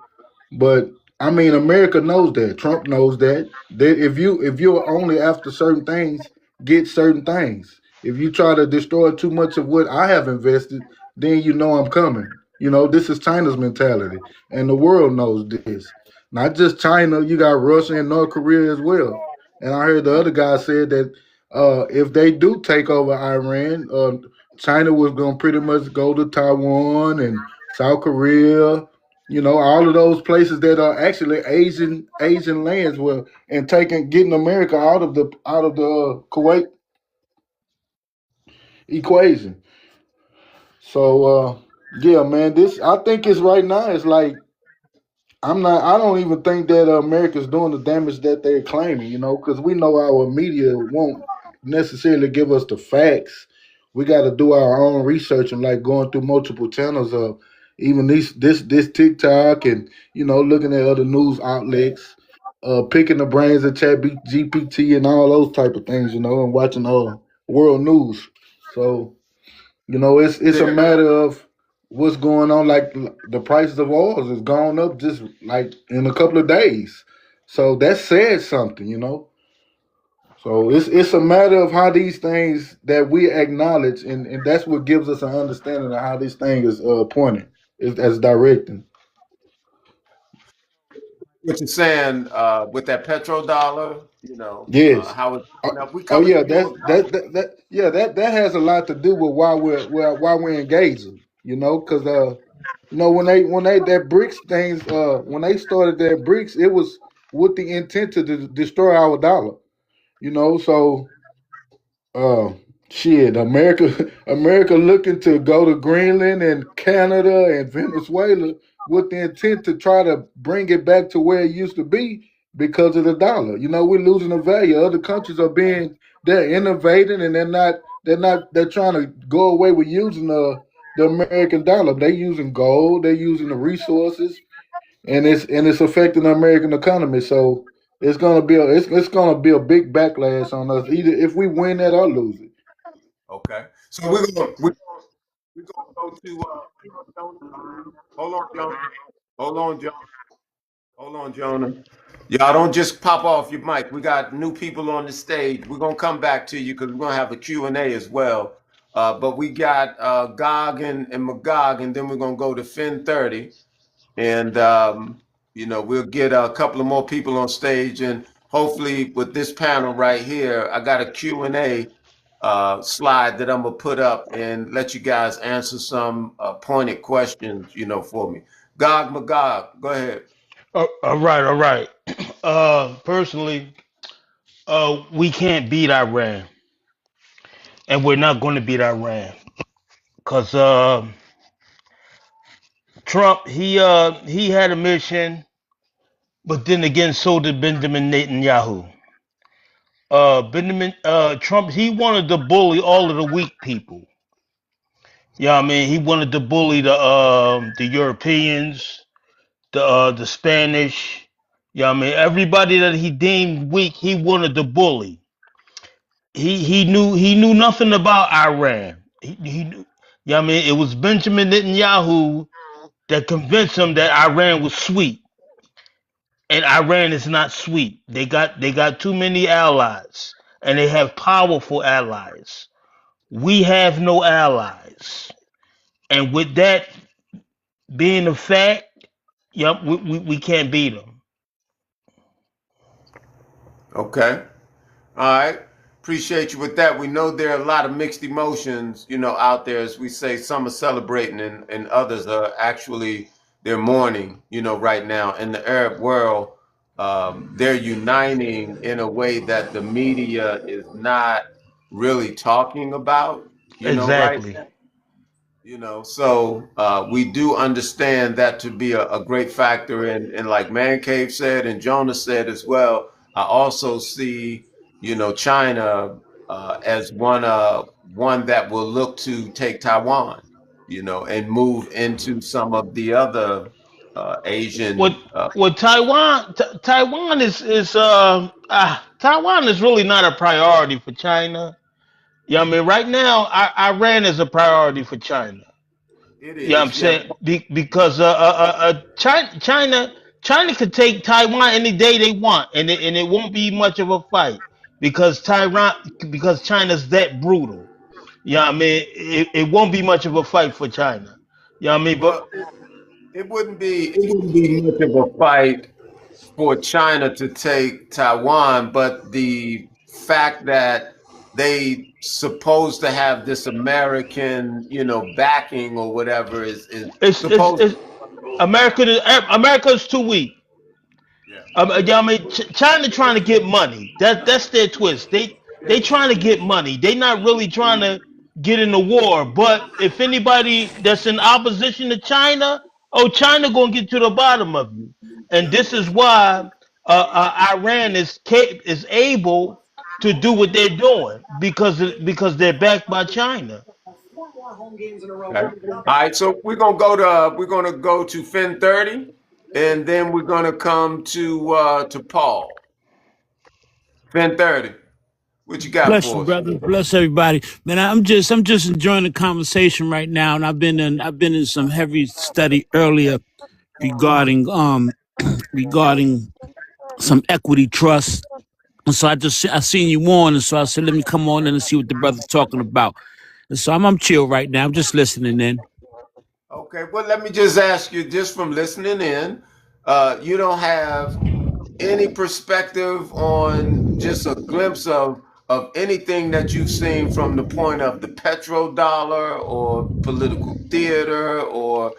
[SPEAKER 5] But I mean, America knows that. Trump knows that. That if you're only after certain things, get certain things. If you try to destroy too much of what I have invested, then you know I'm coming. You know, this is China's mentality, and the world knows this. Not just China, you got Russia and North Korea as well. And I heard the other guy said that if they do take over Iran, China was going to pretty much go to Taiwan and South Korea, you know, all of those places that are actually Asian lands were and getting America out of the Kuwait equation. So yeah, man, this I think it's right now. It's like I don't even think that America's doing the damage that they're claiming. You know, because we know our media won't necessarily give us the facts. We got to do our own research and like going through multiple channels of even this TikTok and you know looking at other news outlets, picking the brains of Chat GPT and all those type of things. You know, and watching world news. So you know, it's a
[SPEAKER 1] There,
[SPEAKER 5] matter of what's going on. Like the prices of oils has gone up just like in a couple of days. So that says something, you know. So it's a matter of how these things that we acknowledge, and that's what gives us an understanding of how this thing is pointing, is as directing.
[SPEAKER 1] What you're saying with that petrodollar,
[SPEAKER 5] Yes.
[SPEAKER 1] how it's
[SPEAKER 5] Oh,
[SPEAKER 1] going up. We
[SPEAKER 5] oh
[SPEAKER 1] covered
[SPEAKER 5] yeah,
[SPEAKER 1] a few
[SPEAKER 5] that's
[SPEAKER 1] of those.
[SPEAKER 5] that yeah, that has a lot to do with why we're engaging. Because when they that BRICS things when they started that BRICS, it was with the intent to destroy our dollar. So uh, shit, America looking to go to Greenland and Canada and Venezuela with the intent to try to bring it back to where it used to be because of the dollar. We're losing the value. Other countries they're innovating and they're trying to go away with using the American dollar. They're using gold, they're using the resources, and it's affecting the American economy. So it's gonna be a big backlash on us, either if we win that or lose it.
[SPEAKER 1] Okay. So we're gonna go to Jonah. Hold on, Jonah. Hold on, Jonah. Hold on, Jonah. Y'all don't just pop off your mic. We got new people on the stage. We're gonna come back to you because we're gonna have a Q&A as well. But we got Gog and Magog, and then we're gonna go to Fin 30. And we'll get a couple of more people on stage, and hopefully with this panel right here, I got a Q&A slide that I'm gonna put up and let you guys answer some pointed questions, for me. Gog Magog, go ahead.
[SPEAKER 6] All right, all right. Personally, we can't beat Iran, and we're not going to beat Iran because Trump he had a mission, but then again, so did Benjamin Netanyahu. Benjamin Trump he wanted to bully all of the weak people. Yeah, I mean he wanted to bully the Europeans, the Spanish. Yeah, I mean everybody that he deemed weak, he wanted to bully. He knew nothing about Iran. He knew, yeah, I mean it was Benjamin Netanyahu that convinced him that Iran was sweet, and Iran is not sweet. They got too many allies, and they have powerful allies. We have no allies, and with that being a fact, yep, we can't beat them.
[SPEAKER 1] Okay. All right. Appreciate you with that. We know there are a lot of mixed emotions, out there. As we say, some are celebrating and others are actually they're mourning, right now. In the Arab world, they're uniting in a way that the media is not really talking about, right?
[SPEAKER 6] Exactly.
[SPEAKER 1] So we do understand that to be a great factor. And like Man Cave said, and Jonas said as well, I also see, China as one that will look to take Taiwan, and move into some of the other
[SPEAKER 6] What
[SPEAKER 1] Asian.
[SPEAKER 6] what Taiwan Taiwan is really not a priority for China. Yeah, I mean, right now, Iran is a priority for China.
[SPEAKER 1] It
[SPEAKER 6] Yeah, I'm
[SPEAKER 1] is, yeah.
[SPEAKER 6] saying because China could take Taiwan any day they want, and it won't be much of a fight because China's that brutal. Yeah, I mean, it won't be much of a fight for China. Yeah, I mean, but
[SPEAKER 1] Well, it wouldn't be much of a fight for China to take Taiwan, but the fact that they supposed to have this American, backing or whatever is supposed
[SPEAKER 6] it's America's too weak.
[SPEAKER 1] yeah.
[SPEAKER 6] Yeah, I mean, China trying to get money. That's their twist. They trying to get money. They not really trying to get in the war. But if anybody that's in opposition to China, oh, China gonna get to the bottom of you. And this is why Iran is able to do what they're doing because they're backed by China.
[SPEAKER 1] Okay. All right, so we're gonna go to Fin 30, and then we're gonna come to Paul. Fin 30. What you got
[SPEAKER 7] Bless you,
[SPEAKER 1] for us?
[SPEAKER 7] brother. Bless everybody. Man, I'm just enjoying the conversation right now, and I've been in some heavy study earlier regarding regarding some equity trusts And so I seen you on, and so I said, let me come on in and see what the brother's talking about. And so I'm chill right now. I'm just listening in.
[SPEAKER 1] Okay, well, let me just ask you, just from listening in, you don't have any perspective on just a glimpse of anything that you've seen from the point of the petrodollar or political theater, or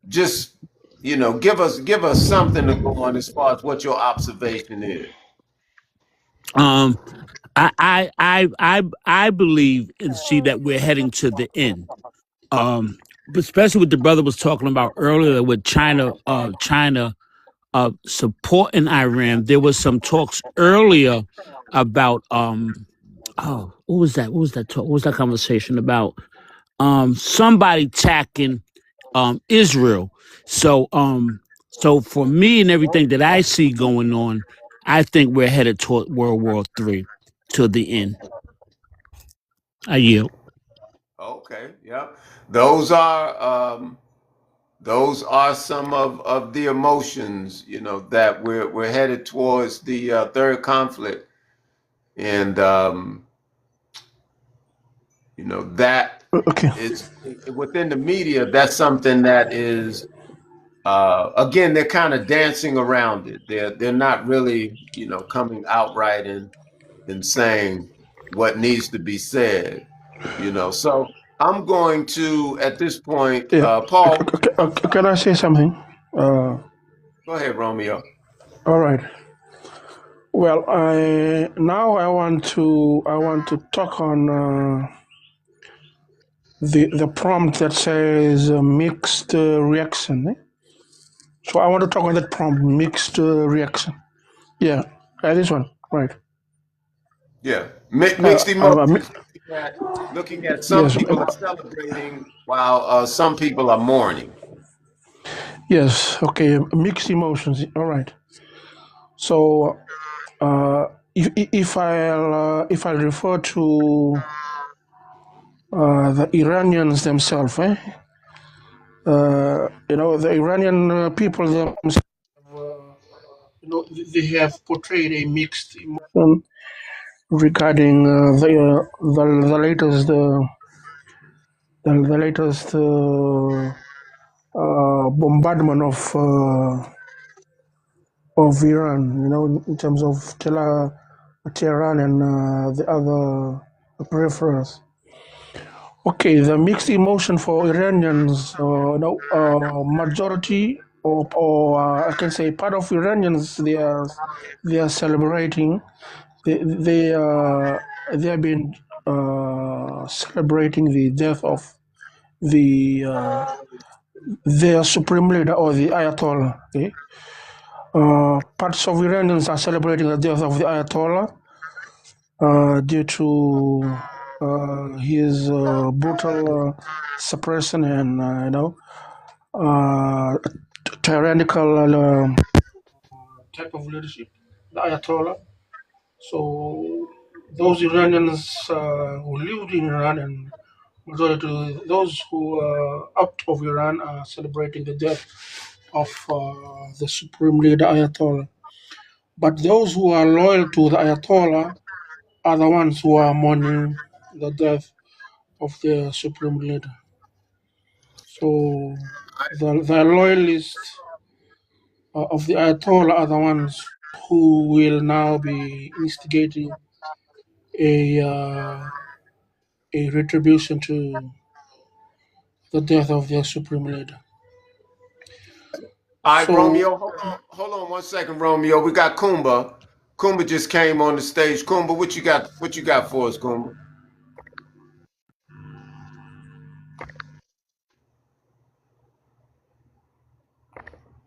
[SPEAKER 1] just give us something to go on as far as what your observation is.
[SPEAKER 7] Um, I believe and see that we're heading to the end. But especially what the brother was talking about earlier with China supporting Iran. There was some talks earlier about what was that? What was that talk? What was that conversation about? Somebody attacking Israel. So so for me and everything that I see going on, I think we're headed toward World War III to the end. I yield.
[SPEAKER 1] Okay, yeah, those are those are some of the emotions, that we're headed towards the third conflict, and that
[SPEAKER 2] Okay.
[SPEAKER 1] is within the media. That's something that is again, they're kind of dancing around it. They're not really, coming outright and saying what needs to be said. So I'm going to, at this point,
[SPEAKER 2] Yeah.
[SPEAKER 1] Paul.
[SPEAKER 2] Can I say something?
[SPEAKER 1] Go ahead, Romeo.
[SPEAKER 2] All right. Well, I want to talk on the prompt that says mixed reaction. So I want to talk on that prompt, mixed reaction. Yeah, this one, right?
[SPEAKER 1] Yeah,
[SPEAKER 2] Uh,
[SPEAKER 1] mixed
[SPEAKER 2] uh, mi-
[SPEAKER 1] emotions. Looking at some
[SPEAKER 2] yes,
[SPEAKER 1] people are celebrating while some people are mourning.
[SPEAKER 2] yes. Okay, mixed emotions. All right. So uh, if I refer to the Iranians themselves, the Iranian people themselves, they have portrayed a mixed emotion regarding the latest the latest bombardment of Iran. In terms of Tehran and the other peripherals. Okay, the mixed emotion for Iranians, majority or I can say part of Iranians, they are celebrating. They have been celebrating the death of the their supreme leader or the Ayatollah. Okay, parts of Iranians are celebrating the death of the Ayatollah due to his brutal suppression and uh, tyrannical type of leadership, the Ayatollah. So those Iranians who lived in Iran and majority those who are out of Iran are celebrating the death of the supreme leader Ayatollah. But those who are loyal to the Ayatollah are the ones who are mourning the death of their supreme leader. So the loyalists of the Ayatollah are the ones who will now be instigating a a retribution to the death of their supreme leader.
[SPEAKER 1] All right,
[SPEAKER 2] So
[SPEAKER 1] Romeo, hold on 1 second, Romeo. We got Kumba. Kumba just came on the stage. Kumba, what you got? What you got for us, Kumba?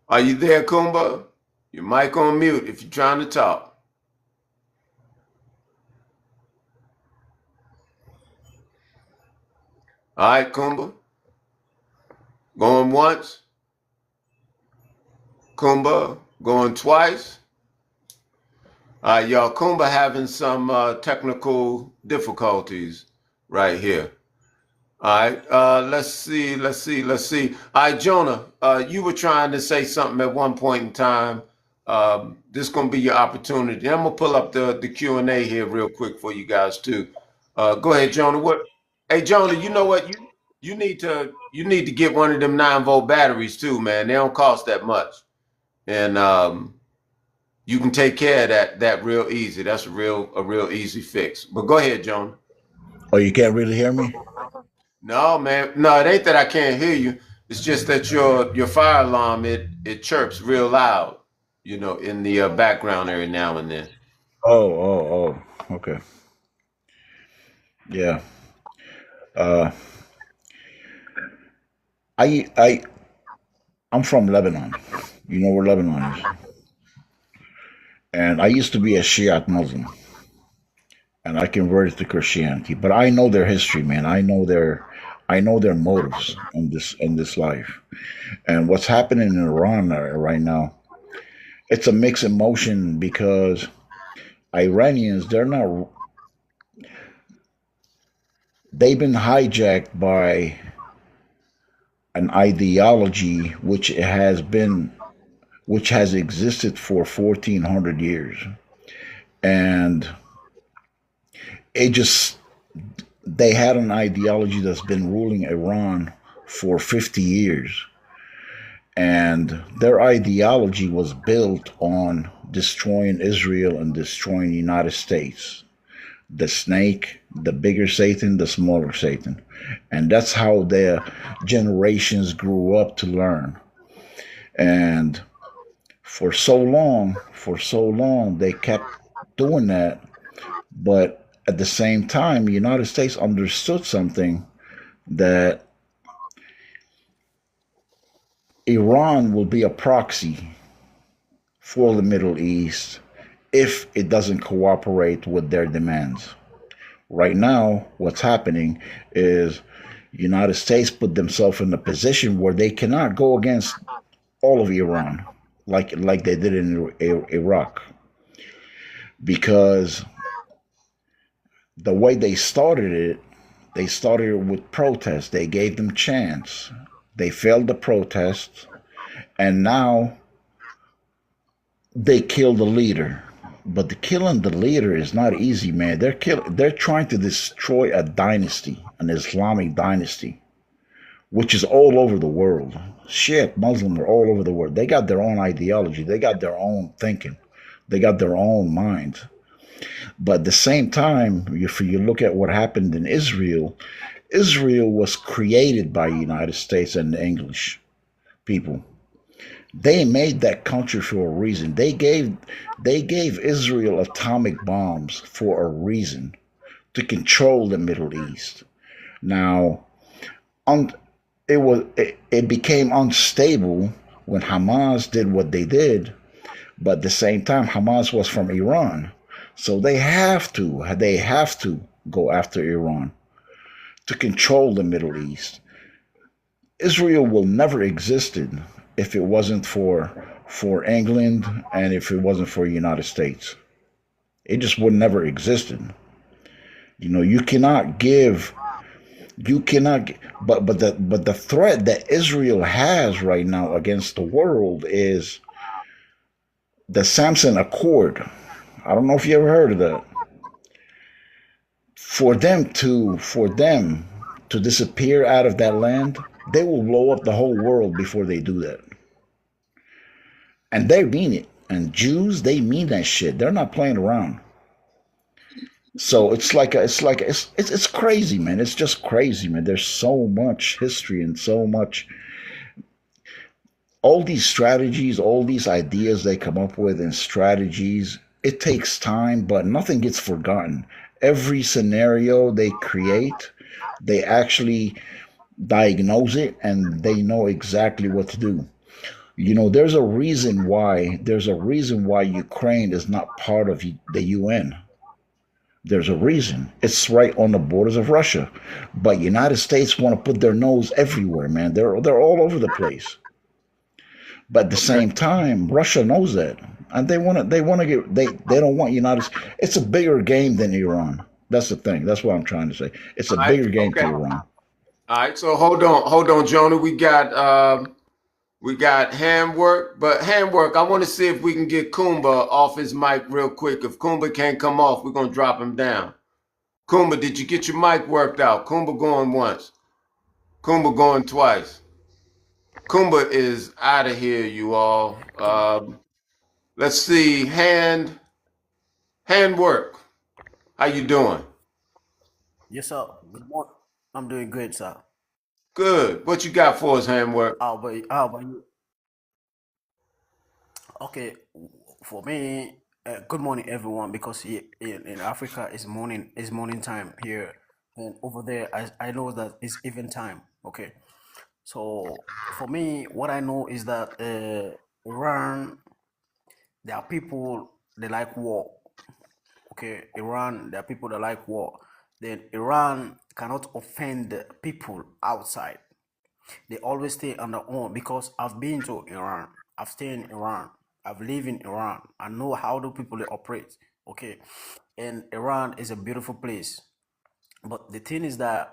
[SPEAKER 1] Are you there, Kumba? Your mic on mute if you're trying to talk. All right, Kumba. Going once. Kumba going twice. All right, y'all. Kumba having some technical difficulties right here. All right. Let's see. Let's see. Let's see. All right, Jonah. You were trying to say something at one point in time. This is gonna be your opportunity. I'm gonna pull up the Q&A here real quick for you guys too. Go ahead, Jonah. What? Hey, Jonah, you know what? You need to get one of them 9-volt batteries too, man. They don't cost that much, and you can take care of that real easy. That's a real easy fix. But go ahead, Jonah.
[SPEAKER 4] Oh, you can't really hear me?
[SPEAKER 1] No, man. No, it ain't that I can't hear you. It's just that your fire alarm it chirps real loud, in the background every now and then.
[SPEAKER 4] Oh. Okay. Yeah. Uh, I I'm from Lebanon. You know where Lebanon is? And I used to be a Shiite Muslim, and I converted to Christianity. But I know their history, man. I know their motives in this life, and what's happening in Iran right now. It's a mixed emotion because Iranians, they've been hijacked by an ideology which has existed for 1400 years, and it just they had an ideology that's been ruling Iran for 50 years, and their ideology was built on destroying Israel and destroying the United States. The snake, the bigger Satan, the smaller Satan. And that's how their generations grew up to learn. And for so long, they kept doing that. But at the same time, the United States understood something, that Iran will be a proxy for the Middle East if it doesn't cooperate with their demands. Right now, what's happening is United States put themselves in a position where they cannot go against all of Iran like they did in Iraq, because the way they started it with protests. They gave them chance. They failed the protests, and now they killed the leader. But the killing the leader is not easy, man. They're trying to destroy a dynasty, an Islamic dynasty, which is all over the world. Shit, Muslims are all over the world. They got their own ideology. They got their own thinking. They got their own minds. But at the same time, if you look at what happened in Israel, Israel was created by the United States and the English people. They made that country for a reason. They gave Israel atomic bombs for a reason, to control the Middle East. Now, un, it became unstable when Hamas did what they did, but at the same time, Hamas was from Iran, so they have to go after Iran to control the Middle East. Israel will never existed if it wasn't for England, and if it wasn't for the United States. It just would never existed. You cannot but the threat that Israel has right now against the world is the Samson Accord. I don't know if you ever heard of that. For them to disappear out of that land, they will blow up the whole world before they do that. And they mean it. And Jews, they mean that shit. They're not playing around. So it's crazy, man. It's just crazy, man. There's so much history and so much, all these strategies, all these ideas they come up with, and strategies. It takes time, but nothing gets forgotten. Every scenario they create, they actually diagnose it, and they know exactly what to do. There's a reason why Ukraine is not part of the UN. There's a reason. It's right on the borders of Russia. But United States want to put their nose everywhere, man. They're all over the place. But at the
[SPEAKER 1] Okay.
[SPEAKER 4] same time, Russia knows that. And they don't want United States. It's a bigger game than Iran. That's the thing. That's what I'm trying to say. It's a
[SPEAKER 1] All right.
[SPEAKER 4] bigger game
[SPEAKER 1] Okay.
[SPEAKER 4] to Iran.
[SPEAKER 1] All right. So hold on, Jonah. We got We got handwork, but handwork, I want to see if we can get Kumba off his mic real quick. If Kumba can't come off, we're gonna drop him down. Kumba, did you get your mic worked out? Kumba going once. Kumba going twice. Kumba is out of here, you all. Let's see. Handwork. How you doing?
[SPEAKER 8] Yes, sir. Good morning. I'm doing great, sir.
[SPEAKER 1] Good. What you got for us, handwork?
[SPEAKER 8] How about you? Okay, for me, good morning, everyone. Because in Africa, it's morning time here, and over there, I know that it's even time. Okay, so for me, what I know is that Iran, there are people they like war. Okay, Iran, there are people that like war. Then Iran cannot offend people outside. They always stay on their own because I've been to Iran. I've stayed in Iran. I've lived in Iran. I know how the people they operate. Okay. And Iran is a beautiful place. But the thing is that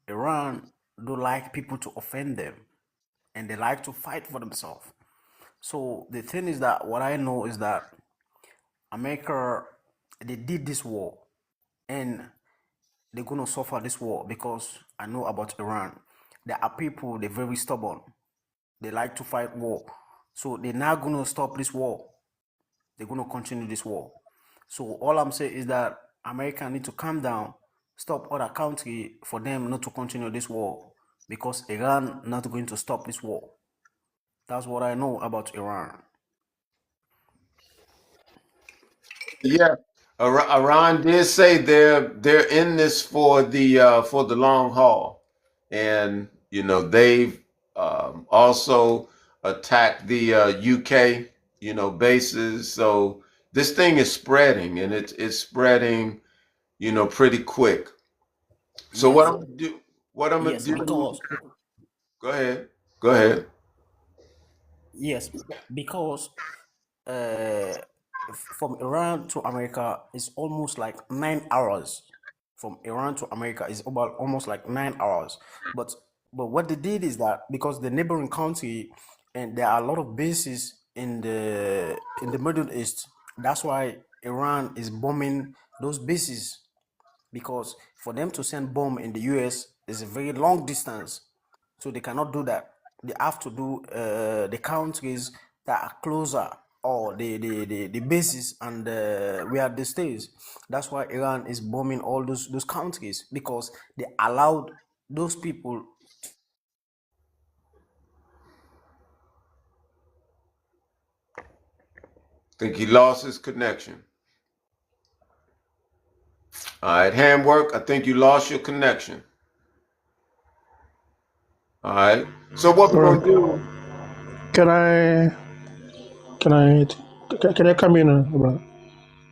[SPEAKER 8] Iran don't like people to offend them and they like to fight for themselves. So the thing is that what I know is that America they did this war and they're gonna suffer this war because I know about Iran. There are people they're very stubborn. They like to fight war. So they're not going to stop this war. They're going to continue this war. So all I'm saying is that America need to calm down, stop other country for them not to continue this war because Iran not going to stop this war. That's what I know about Iran.
[SPEAKER 1] Yeah. Iran did say they're in this for the long haul, and they've also attacked the UK bases. So this thing is spreading, and it's spreading pretty quick. So what
[SPEAKER 8] Yes,
[SPEAKER 1] I'm gonna do? What I'm gonna
[SPEAKER 8] yes,
[SPEAKER 1] do?
[SPEAKER 8] because
[SPEAKER 1] Go ahead. Go ahead.
[SPEAKER 8] yes, because uh, from Iran to America is almost like 9 hours. From Iran to America is about almost like 9 hours. But but what they did is that because the neighboring country and there are a lot of bases in the Middle East, that's why Iran is bombing those bases because for them to send bomb in the US is a very long distance, so they cannot do that. They have to do the countries that are closer or the bases and where they stays. That's why Iran is bombing all those countries because they allowed those people.
[SPEAKER 1] Think he lost his connection. All right, handwork. I think you lost your connection. All right. So what we're gonna
[SPEAKER 2] Uh,
[SPEAKER 1] do?
[SPEAKER 2] can I can I can I come in, brother?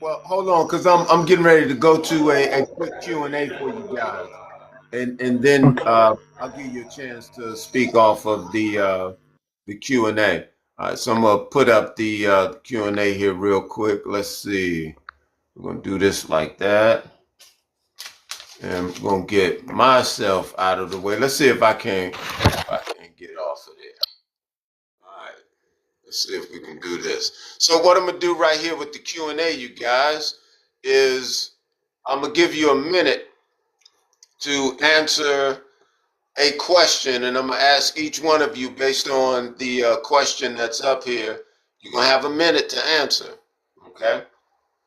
[SPEAKER 1] Well, hold on, cause I'm getting ready to go to a quick Q&A for you guys, and then
[SPEAKER 2] Okay.
[SPEAKER 1] I'll give you a chance to speak off of the Q&A. All right, so I'm gonna put up the Q&A here real quick. Let's see. We're gonna do this like that, and I'm gonna get myself out of the way. Let's see if I can get off of there. All right. Let's see if we can do this. So what I'm gonna do right here with the Q&A, you guys, is I'm gonna give you a minute to answer a question, and I'm gonna ask each one of you based on the question that's up here. You're gonna have a minute to answer, okay?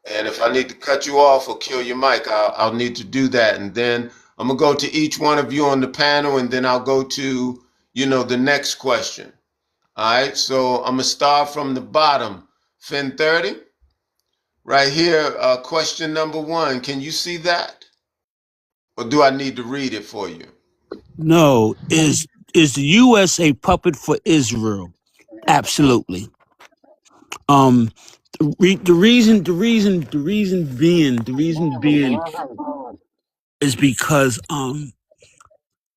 [SPEAKER 1] And if I need to cut you off or kill your mic, I'll need to do that. And then I'm gonna go to each one of you on the panel, and then I'll go to the next question. All right, so I'm gonna start from the bottom. Fin 30, right here, question number one. Can you see that? Or do I need to read it for you?
[SPEAKER 7] No, is the U.S. a puppet for Israel? Absolutely. Um, the reason being is because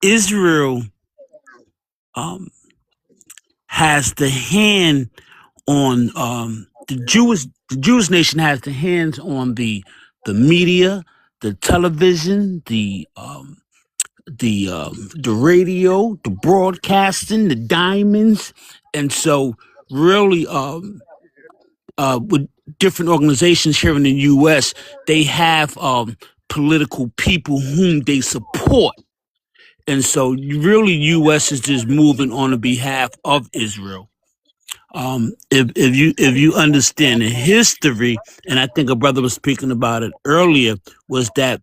[SPEAKER 7] Israel um has the hand on the Jewish nation has the hands on the media, the television, the radio, the broadcasting, the diamonds, and so really with different organizations here in the U.S., they have political people whom they support. And so really U.S. is just moving on the behalf of Israel. If you understand the history, and I think a brother was speaking about it earlier, was that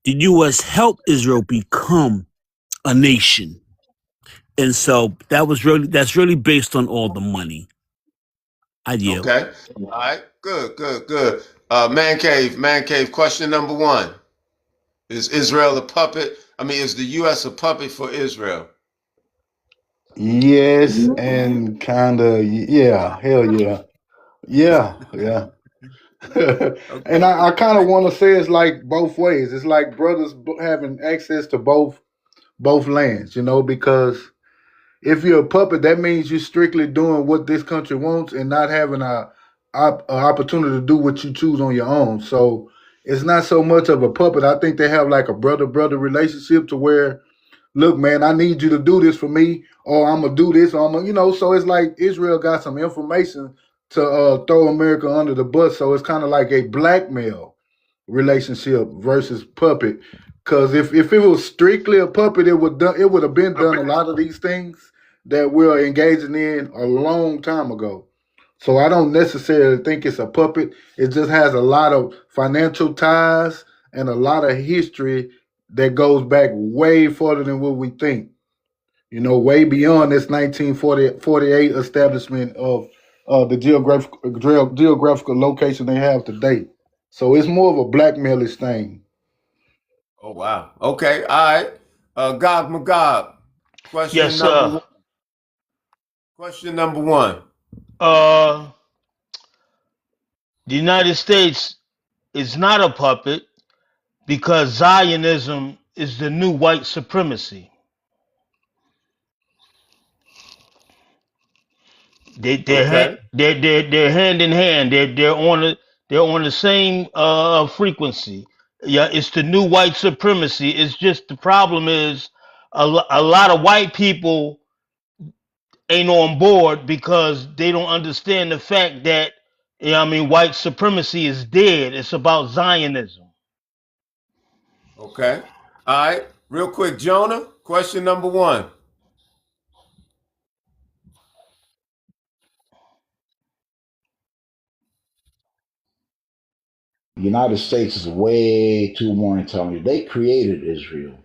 [SPEAKER 7] the U.S. helped Israel become a nation. And so that's really based on all the money. I yield.
[SPEAKER 1] Okay. All right. Good, good, good. Man cave. Question number one. Is Israel a puppet? I mean, is the U.S. a puppet for Israel?
[SPEAKER 5] Yes, and kind of, yeah, hell yeah. Yeah, yeah. And
[SPEAKER 1] Okay.
[SPEAKER 5] I kind of want to say it's like both ways. It's like brothers having access to both lands, because if you're a puppet, that means you're strictly doing what this country wants and not having a opportunity to do what you choose on your own. So it's not so much of a puppet. I think they have like a brother relationship to where, look, man, I need you to do this for me, or I'm gonna do this, or so it's like Israel got some information to throw America under the bus. So it's kind of like a blackmail relationship versus puppet. Because if it was strictly a puppet, it would have been done a lot of these things that we're engaging in a long time ago. So I don't necessarily think it's a puppet. It just has a lot of financial ties and a lot of history that goes back way further than what we think. Way beyond this 1948 establishment of the geographical location they have today. So it's more of a blackmailish thing.
[SPEAKER 1] Oh, wow. Okay. All right. Gog Magog.
[SPEAKER 6] Yes,
[SPEAKER 1] Question number
[SPEAKER 6] sir.
[SPEAKER 1] one. Question number one.
[SPEAKER 6] Uh, the United States is not a puppet because Zionism is the new white supremacy.
[SPEAKER 1] Okay.
[SPEAKER 6] They're hand in hand. They're on the same frequency. Yeah, it's the new white supremacy. It's just the problem is a lot of white people ain't on board because they don't understand the fact that white supremacy is dead. It's about Zionism.
[SPEAKER 1] Okay. All right. Real quick, Jonah. Question number one.
[SPEAKER 4] The United States is way too more intelligent. They created Israel,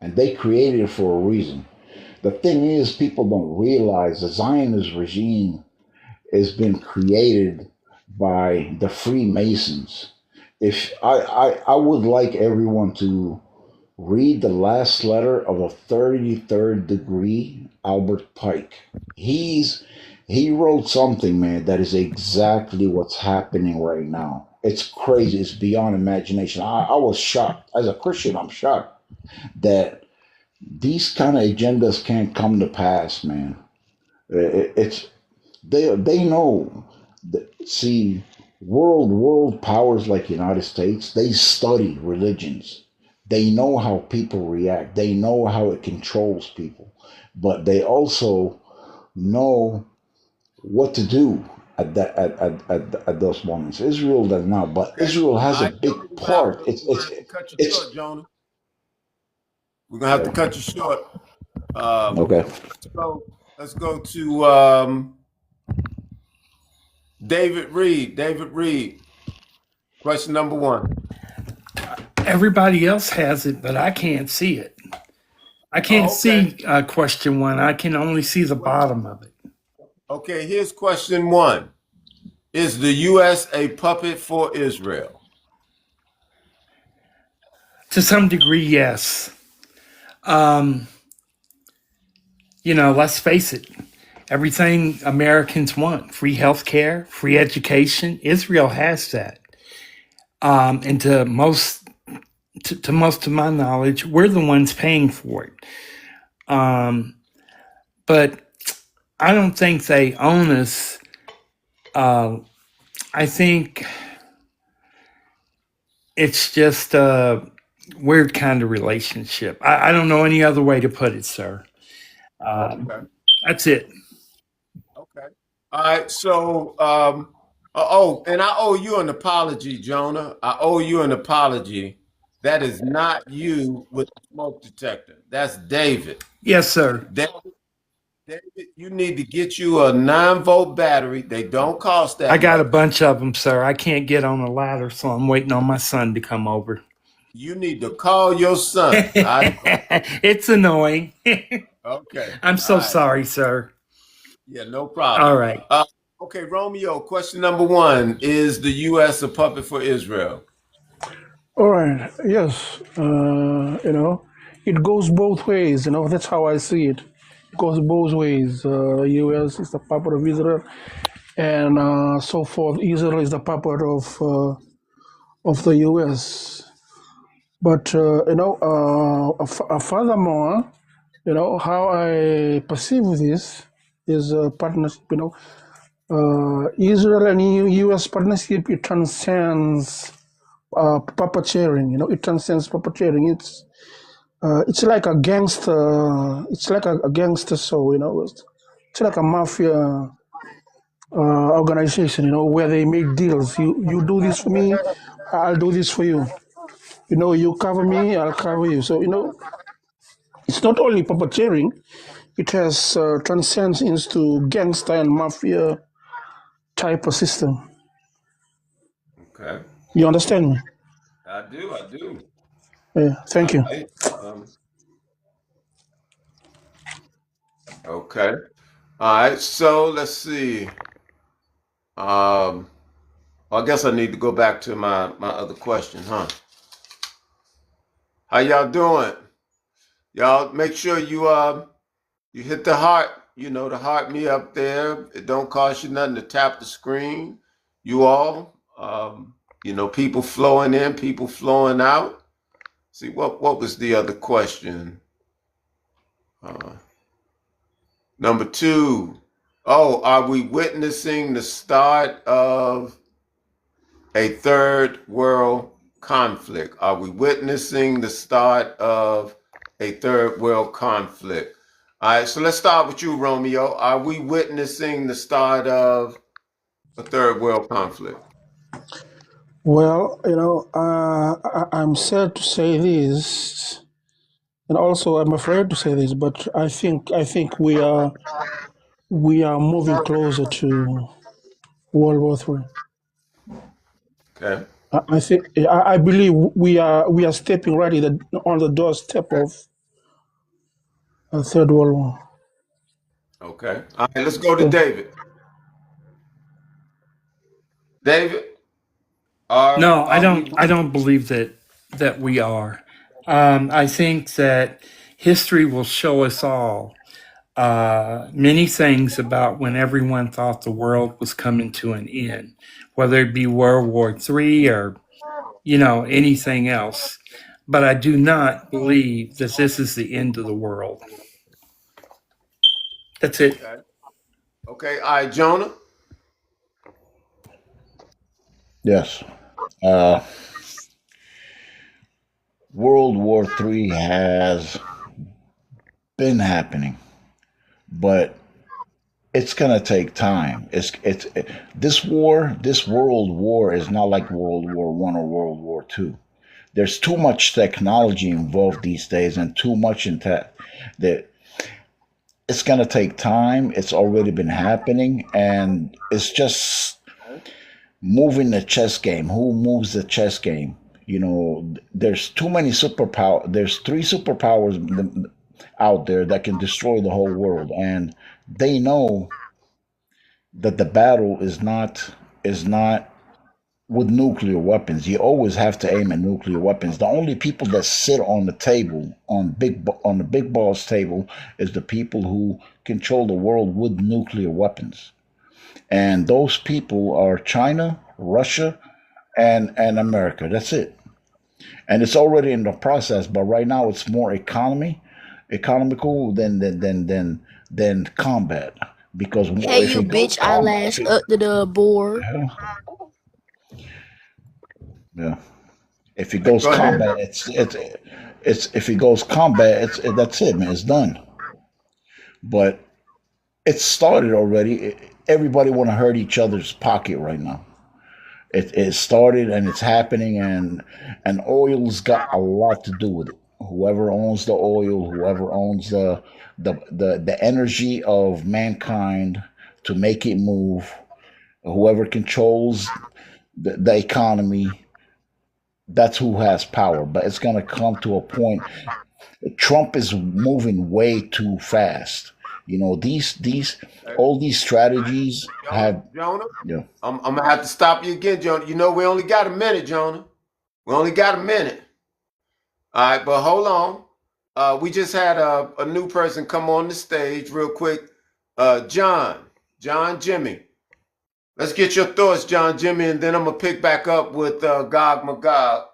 [SPEAKER 4] and they created it for a reason. The thing is, people don't realize the Zionist regime has been created by the Freemasons. If I would like everyone to read the last letter of a 33rd degree Albert Pike. He wrote something, man, that is exactly what's happening right now. It's crazy. It's beyond imagination. I was shocked. As a Christian, I'm shocked that these kind of agendas can't come to pass, man. It's they know. See, world powers like United States, they study religions. They know how people react. They know how it controls people, but they also know what to do at those moments. Israel does not, but
[SPEAKER 1] Okay.
[SPEAKER 4] Israel
[SPEAKER 1] All
[SPEAKER 4] has a
[SPEAKER 1] right,
[SPEAKER 4] big
[SPEAKER 1] Jonah.
[SPEAKER 4] part.
[SPEAKER 1] We're gonna have to cut you short,
[SPEAKER 4] It's
[SPEAKER 1] Jonah. We're gonna have to cut you short. Um,
[SPEAKER 4] okay.
[SPEAKER 1] let's go to David Reed. David Reed. Question number one.
[SPEAKER 3] Everybody else has it, but I can't see it. I can't
[SPEAKER 1] Oh, okay.
[SPEAKER 3] see question one. I can only see the bottom of it.
[SPEAKER 1] Okay, here's question one. Is the U.S. a puppet for Israel?
[SPEAKER 3] To some degree, yes. Um, let's face it. Everything Americans want, free healthcare, free education, Israel has that. And to most of my knowledge, we're the ones paying for it. But I don't think they own us. I think it's just weird kind of relationship. I don't know any other way to put it, sir.
[SPEAKER 1] Okay.
[SPEAKER 3] That's it.
[SPEAKER 1] Okay. All right. So, and I owe you an apology, Jonah. I owe you an apology. That is not you with the smoke detector. That's David.
[SPEAKER 3] Yes, sir.
[SPEAKER 1] David, you need to get you a 9-volt battery. They don't cost
[SPEAKER 3] I
[SPEAKER 1] that
[SPEAKER 3] got a
[SPEAKER 1] much.
[SPEAKER 3] bunch of them, sir. I can't get on a ladder, so I'm waiting on my son to come over.
[SPEAKER 1] You need to call your son. All right.
[SPEAKER 3] It's annoying.
[SPEAKER 1] Okay.
[SPEAKER 3] I'm
[SPEAKER 1] All
[SPEAKER 3] so
[SPEAKER 1] right.
[SPEAKER 3] sorry, sir.
[SPEAKER 1] Yeah, no
[SPEAKER 3] All
[SPEAKER 1] problem.
[SPEAKER 3] right.
[SPEAKER 1] Okay, Romeo, question number one. Is the U.S. a puppet for Israel?
[SPEAKER 2] All right. Yes. It goes both ways. That's how I see it. It goes both ways. U.S. is the puppet of Israel, and so forth. Israel is the puppet of the U.S. But furthermore, how I perceive this is a partnership. Israel and U.S. partnership, it transcends puppeteering. It transcends puppeteering. It's like a gangster. It's like a gangster show. It's like a mafia organization. Where they make deals. You do this for me, I'll do this for you. You cover me, I'll cover you. So it's not only puppeteering. It has transcends into gangster and mafia type of system.
[SPEAKER 1] Okay.
[SPEAKER 2] You understand me?
[SPEAKER 1] I do. I do.
[SPEAKER 2] Yeah. Thank
[SPEAKER 1] All
[SPEAKER 2] you.
[SPEAKER 1] right. Okay. All right. So let's see. I guess I need to go back to my other question, huh? How y'all doing? Y'all make sure you hit the heart. The heart me up there. It don't cost you nothing to tap the screen. You all, people flowing in, people flowing out. See what was the other question? Uh, Number two. Oh, are we witnessing the start of a third world conflict? Are we witnessing the start of a third world conflict? All right, so let's start with you, Romeo. Are we witnessing the start of a third world conflict?
[SPEAKER 2] Well, I'm sad to say this, and also I'm afraid to say this, but I think we are moving closer to World War III.
[SPEAKER 1] Okay,
[SPEAKER 2] I think I believe we are stepping right on the doorstep of a third world war.
[SPEAKER 1] okay. All right, let's go to
[SPEAKER 2] So,
[SPEAKER 1] David. David, are
[SPEAKER 3] No, I
[SPEAKER 1] are we
[SPEAKER 3] don't. I don't believe that we are. I think that history will show us all many things about when everyone thought the world was coming to an end, whether it be World War III or anything else. But I do not believe that this is the end of the world. That's it.
[SPEAKER 1] okay? Okay, all right, Jonah.
[SPEAKER 4] Yes. Uh, World War III has been happening, but it's gonna take time. This world war is not like World War One or World War Two. There's too much technology involved these days, and too much in tech that it's gonna take time. It's already been happening, and it's just moving the chess game. Who moves the chess game? There's too many superpower. There's three superpowers out there that can destroy the whole world, and they know that the battle is not with nuclear weapons. You always have to aim at nuclear weapons. The only people that sit on the table on the big boss table is the people who control the world with nuclear weapons. And those people are China, Russia, and America. That's it. And it's already in the process, but right now it's more economical than combat. Because
[SPEAKER 9] Hey,
[SPEAKER 4] if
[SPEAKER 9] you
[SPEAKER 4] it goes
[SPEAKER 9] bitch, I
[SPEAKER 4] combat,
[SPEAKER 9] last up to the board.
[SPEAKER 4] yeah, yeah. If it goes
[SPEAKER 1] Go ahead.
[SPEAKER 4] combat, it's if it goes combat, that's it, man. It's done. But it started already. Everybody want to hurt each other's pocket right now. It started and it's happening, and oil's got a lot to do with it. Whoever owns the oil, whoever owns the energy of mankind to make it move, whoever controls the economy, that's who has power. But it's gonna come to a point. Trump is moving way too fast. You know, these
[SPEAKER 1] Hey,
[SPEAKER 4] all these strategies have,
[SPEAKER 1] Jonah,
[SPEAKER 4] yeah.
[SPEAKER 1] I'm gonna have to stop you again, Jonah. You know we only got a minute, Jonah. We only got a minute. All right, but hold on. We just had a new person come on the stage real quick. John Jimmy. Let's get your thoughts, John Jimmy, and then I'm gonna pick back up with Gog Magog,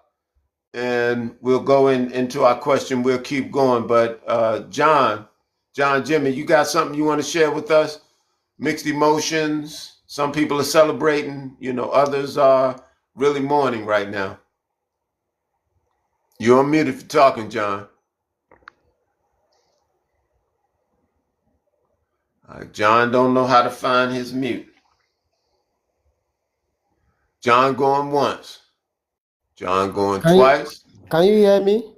[SPEAKER 1] and we'll go into our question. We'll keep going, but John Jimmy, you got something you want to share with us? Mixed emotions. Some people are celebrating, others are really mourning right now. You're on mute if you're talking, John. John don't know how to find his mute. John going once. John going
[SPEAKER 9] Can you
[SPEAKER 1] twice.
[SPEAKER 9] can you hear me?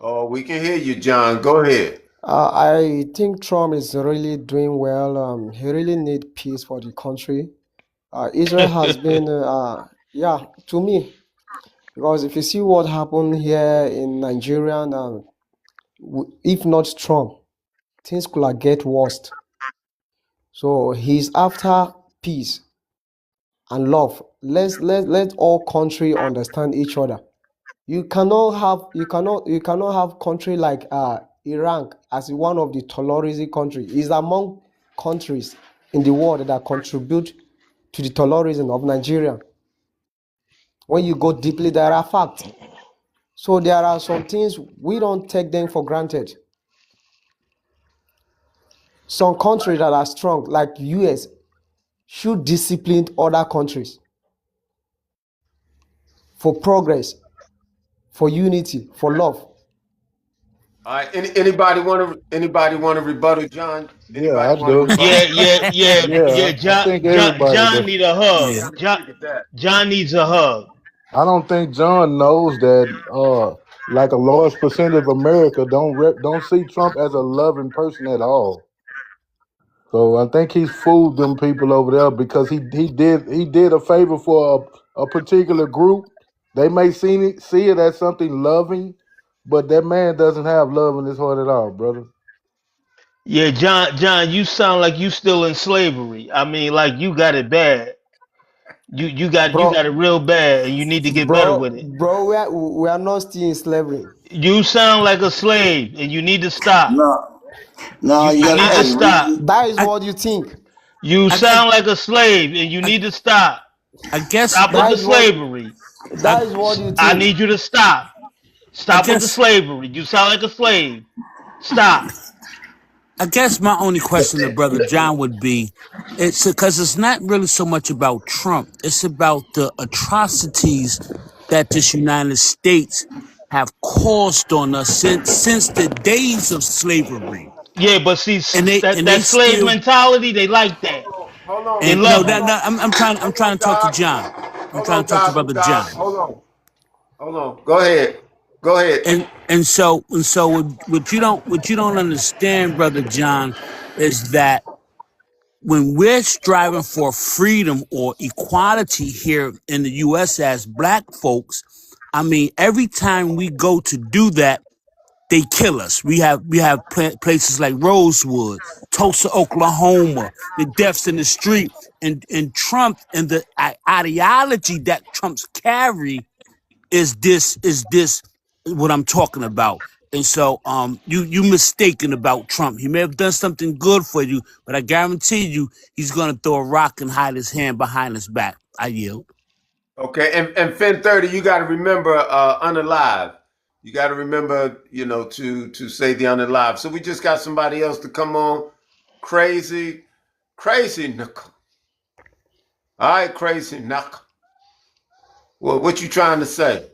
[SPEAKER 1] Oh, we can hear you, John. Go ahead.
[SPEAKER 9] I think Trump is really doing well. He really need peace for the country. Israel has been, yeah, to me, because if you see what happened here in Nigeria, if not Trump, things could have get worse. So he's after peace and love. Let all country understand each other. You cannot have country like Iran as one of the terrorism country. Is among countries in the world that contribute to the terrorism of Nigeria. When you go deeply, there are facts. So there are some things we don't take them for granted. Some countries that are strong, like US, should discipline other countries for progress, for unity, for love.
[SPEAKER 1] All right. Anybody want to rebuttal, John?
[SPEAKER 5] Yeah,
[SPEAKER 1] Anybody
[SPEAKER 5] I
[SPEAKER 1] want to
[SPEAKER 5] do.
[SPEAKER 1] rebuttal?
[SPEAKER 5] Yeah,
[SPEAKER 6] Yeah.
[SPEAKER 5] I think everybody
[SPEAKER 6] John
[SPEAKER 5] does.
[SPEAKER 6] need a
[SPEAKER 1] Okay,
[SPEAKER 6] hug.
[SPEAKER 7] Yeah.
[SPEAKER 1] let me speak at that.
[SPEAKER 6] John needs a hug.
[SPEAKER 5] I don't think John knows that like a large percent of America don't see Trump as a loving person at all. So I think he's fooled them people over there because he did a favor for a particular group. They may see it as something loving, but that man doesn't have love in his heart at all, brother.
[SPEAKER 6] Yeah, John, you sound like you still in slavery. I mean, like you got it bad. You got it
[SPEAKER 9] Bro,
[SPEAKER 6] real bad, and you need to get better with it.
[SPEAKER 9] we are not still in slavery.
[SPEAKER 6] You sound like a slave, and you need to stop.
[SPEAKER 10] No, no,
[SPEAKER 6] You
[SPEAKER 10] you got
[SPEAKER 6] need to
[SPEAKER 10] hey,
[SPEAKER 6] stop.
[SPEAKER 9] That is
[SPEAKER 7] I,
[SPEAKER 9] what you think.
[SPEAKER 6] You
[SPEAKER 7] I, I,
[SPEAKER 6] sound like a slave, and you
[SPEAKER 7] I,
[SPEAKER 6] need to stop.
[SPEAKER 7] I guess,
[SPEAKER 6] Stop with
[SPEAKER 9] That
[SPEAKER 6] the
[SPEAKER 9] is what
[SPEAKER 6] slavery.
[SPEAKER 7] I,
[SPEAKER 9] that is what you
[SPEAKER 6] I
[SPEAKER 9] think.
[SPEAKER 6] need you to stop.
[SPEAKER 7] I
[SPEAKER 6] Stop with the
[SPEAKER 7] guess,
[SPEAKER 6] slavery. You sound like a slave. Stop.
[SPEAKER 7] I guess my only question to Brother John would be, it's because it's not really so much about Trump. It's about the atrocities that this United States have caused on us since the days of slavery,
[SPEAKER 6] Yeah, but see
[SPEAKER 7] and they
[SPEAKER 6] that
[SPEAKER 7] and
[SPEAKER 6] that
[SPEAKER 7] they
[SPEAKER 6] slave
[SPEAKER 7] still.
[SPEAKER 6] mentality, they like that.
[SPEAKER 1] Hold on,
[SPEAKER 6] They
[SPEAKER 7] And
[SPEAKER 1] hold
[SPEAKER 7] no,
[SPEAKER 6] love
[SPEAKER 1] on,
[SPEAKER 6] it.
[SPEAKER 7] no, I'm
[SPEAKER 1] hold
[SPEAKER 7] trying
[SPEAKER 1] on,
[SPEAKER 7] to talk to
[SPEAKER 1] God.
[SPEAKER 7] John. I'm
[SPEAKER 1] Hold
[SPEAKER 7] trying
[SPEAKER 1] on,
[SPEAKER 7] to talk to
[SPEAKER 1] God,
[SPEAKER 7] Brother
[SPEAKER 1] God.
[SPEAKER 7] John.
[SPEAKER 1] Hold on. Go ahead. Go ahead.
[SPEAKER 7] And so what you don't understand, Brother John, is that when we're striving for freedom or equality here in the US as black folks, I mean, every time we go to do that, they kill us. We have places like Rosewood, Tulsa, Oklahoma, the deaths in the street, and Trump and the ideology that Trump's carry is this what I'm talking about. And so you mistaken about Trump. He may have done something good for you, but I guarantee you he's gonna throw a rock and hide his hand behind his back. I yield.
[SPEAKER 1] Okay, and Fin 30, you got to remember unalive. You got to remember, to say the unalive. So we just got somebody else to come on. Crazy knuckle. All right, crazy knuckle. Well, what you trying to say?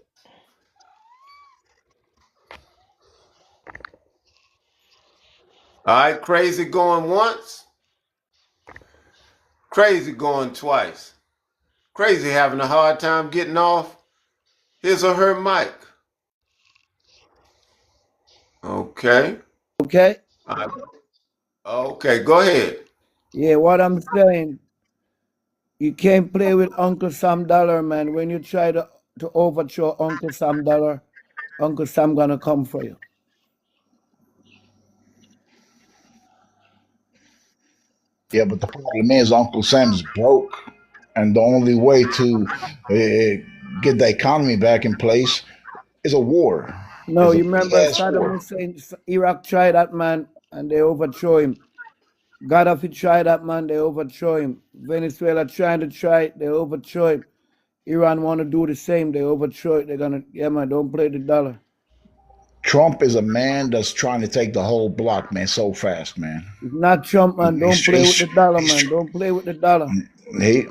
[SPEAKER 1] All right, crazy going once, crazy going twice. Crazy having a hard time getting off his or her mic. Okay.
[SPEAKER 10] Okay?
[SPEAKER 1] I, okay, go ahead.
[SPEAKER 10] Yeah, what I'm saying, you can't play with Uncle Sam Dollar, man. When you try to overthrow Uncle Sam Dollar, Uncle Sam gonna come for you.
[SPEAKER 4] Yeah, but the problem is Uncle Sam's broke, and the only way to get the economy back in place is a war.
[SPEAKER 10] No,
[SPEAKER 4] Is a
[SPEAKER 10] you
[SPEAKER 4] big
[SPEAKER 10] remember
[SPEAKER 4] ass
[SPEAKER 10] Saddam
[SPEAKER 4] war.
[SPEAKER 10] Hussein, Iraq tried that man and they overthrow him. Gaddafi tried that man, they overthrow him. Venezuela trying to try it, they overthrow him. Iran want to do the same, they overthrow it. They're gonna, yeah, man, don't play the dollar.
[SPEAKER 4] Trump is a man that's trying to take the whole block, man, so fast, man.
[SPEAKER 10] It's not Trump, man. Don't
[SPEAKER 4] He's,
[SPEAKER 10] play with
[SPEAKER 4] he's,
[SPEAKER 10] the dollar,
[SPEAKER 4] he's,
[SPEAKER 10] man. Don't play with the dollar.
[SPEAKER 4] he,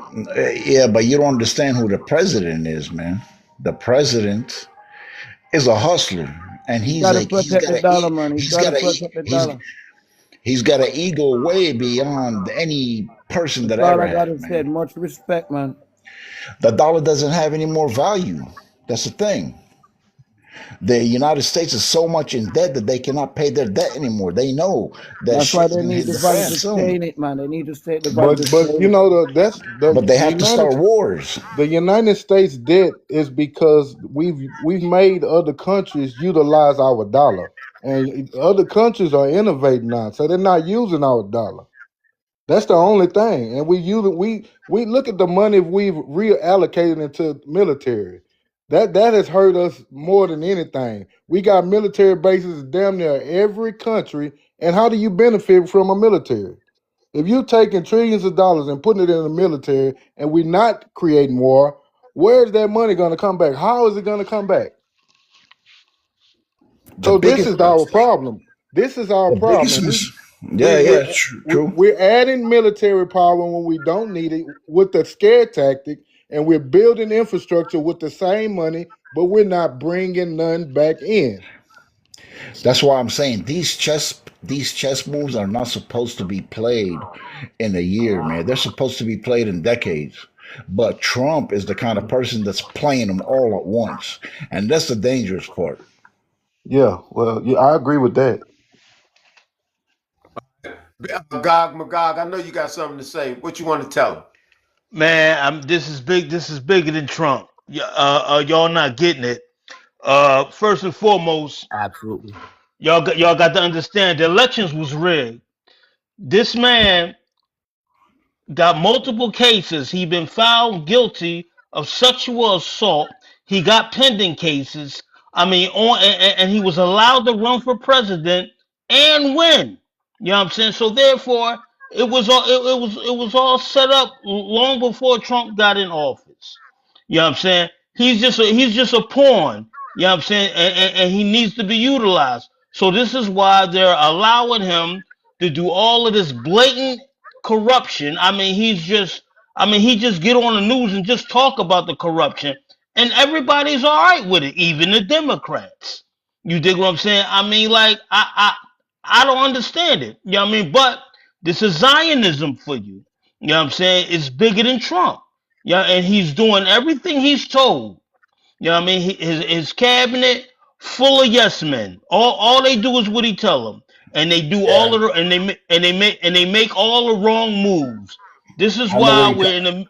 [SPEAKER 4] yeah, but you don't understand who the president is, man. The president is a hustler, and
[SPEAKER 10] He's got to
[SPEAKER 4] he's
[SPEAKER 10] protect
[SPEAKER 4] got
[SPEAKER 10] the
[SPEAKER 4] a
[SPEAKER 10] dollar, man. He's
[SPEAKER 4] he's
[SPEAKER 10] got to
[SPEAKER 4] got a
[SPEAKER 10] protect the dollar.
[SPEAKER 4] he's got an ego way beyond any person
[SPEAKER 10] That's
[SPEAKER 4] that
[SPEAKER 10] all
[SPEAKER 4] ever
[SPEAKER 10] I got
[SPEAKER 4] had,
[SPEAKER 10] to say.
[SPEAKER 4] man.
[SPEAKER 10] Much respect, man.
[SPEAKER 4] The dollar doesn't have any more value. That's the thing. The United States is so much in debt that they cannot pay their debt anymore. They know that
[SPEAKER 10] That's why
[SPEAKER 4] shit's
[SPEAKER 10] they
[SPEAKER 4] gonna
[SPEAKER 10] need
[SPEAKER 4] hit
[SPEAKER 10] the
[SPEAKER 4] the
[SPEAKER 10] value
[SPEAKER 4] fan
[SPEAKER 10] to stay
[SPEAKER 4] soon.
[SPEAKER 10] in it, man. They need to stay the value to
[SPEAKER 5] But
[SPEAKER 10] stay
[SPEAKER 5] you
[SPEAKER 10] in it.
[SPEAKER 5] know that's
[SPEAKER 4] But they
[SPEAKER 5] the
[SPEAKER 4] have to start wars.
[SPEAKER 5] United States debt is because we've made other countries utilize our dollar, and other countries are innovating now, so they're not using our dollar. That's the only thing, and we look at the money we've reallocated into military. That has hurt us more than anything. We got military bases damn near every country, and how do you benefit from a military? If you're taking trillions of dollars and putting it in the military, and we're not creating war, where is that money going to come back? How is it going to come back?
[SPEAKER 4] The
[SPEAKER 5] So this
[SPEAKER 4] biggest,
[SPEAKER 5] is our problem. This is our
[SPEAKER 4] the biggest,
[SPEAKER 5] problem.
[SPEAKER 4] yeah,
[SPEAKER 5] We're
[SPEAKER 4] yeah, true.
[SPEAKER 5] we're adding military power when we don't need it with the scare tactic, and we're building infrastructure with the same money, but we're not bringing none back in.
[SPEAKER 4] That's why I'm saying these chess moves are not supposed to be played in a year, man. They're supposed to be played in decades. But Trump is the kind of person that's playing them all at once, and that's the dangerous part.
[SPEAKER 5] Yeah, well, yeah, I agree with that.
[SPEAKER 1] Gog Magog, I know you got something to say. What you want to tell him?
[SPEAKER 6] Man, this is big. This is bigger than Trump. Y'all not getting it. First and foremost,
[SPEAKER 7] Absolutely.
[SPEAKER 6] y'all got to understand the elections was rigged. This man got multiple cases. He been found guilty of sexual assault. He got pending cases. I mean, and he was allowed to run for president and win. You know what I'm saying? So therefore, it was all set up long before Trump got in office. You know what I'm saying? He's just a pawn. You know what I'm saying? And he needs to be utilized. So this is why they're allowing him to do all of this blatant corruption. He just get on the news and just talk about the corruption, and everybody's all right with it, even the Democrats. You dig what I'm saying? I don't understand it. You know what I mean? But this is Zionism for you. You know what I'm saying? It's bigger than Trump. Yeah, and he's doing everything he's told. You know what I mean? His cabinet full of yes men. All they do is what he tell them, and they do all
[SPEAKER 4] Yeah,
[SPEAKER 6] of the, and they make all the wrong moves. This is
[SPEAKER 4] I know where
[SPEAKER 6] why
[SPEAKER 4] you
[SPEAKER 6] we're in the.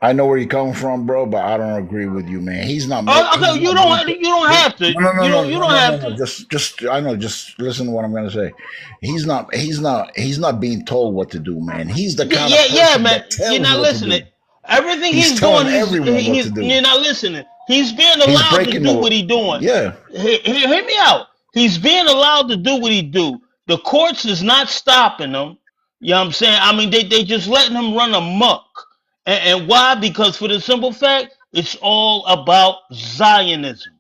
[SPEAKER 4] I know where you're coming from, bro, but I don't agree with you, man.
[SPEAKER 6] Oh,
[SPEAKER 4] He's
[SPEAKER 6] okay,
[SPEAKER 4] not being
[SPEAKER 6] you don't
[SPEAKER 4] he,
[SPEAKER 6] have to.
[SPEAKER 4] no, no, no,
[SPEAKER 6] You
[SPEAKER 4] no,
[SPEAKER 6] don't
[SPEAKER 4] no, no,
[SPEAKER 6] have
[SPEAKER 4] no.
[SPEAKER 6] to.
[SPEAKER 4] Just I know. Just listen to what I'm gonna say. He's not being told what to do, man. He's the
[SPEAKER 6] Yeah,
[SPEAKER 4] kind of
[SPEAKER 6] yeah, yeah,
[SPEAKER 4] person
[SPEAKER 6] man.
[SPEAKER 4] that
[SPEAKER 6] You're
[SPEAKER 4] tells
[SPEAKER 6] not
[SPEAKER 4] what to
[SPEAKER 6] listening.
[SPEAKER 4] do.
[SPEAKER 6] Everything
[SPEAKER 4] He's
[SPEAKER 6] he's doing,
[SPEAKER 4] telling everyone what to do.
[SPEAKER 6] you're not listening. He's being
[SPEAKER 4] He's
[SPEAKER 6] allowed to
[SPEAKER 4] breaking
[SPEAKER 6] do
[SPEAKER 4] the
[SPEAKER 6] what he's doing.
[SPEAKER 4] yeah.
[SPEAKER 6] Hear me out. He's being allowed to do what he do. The courts is not stopping him. You know what I'm saying? I mean, they just letting him run amok. And why? Because for the simple fact, it's all about Zionism.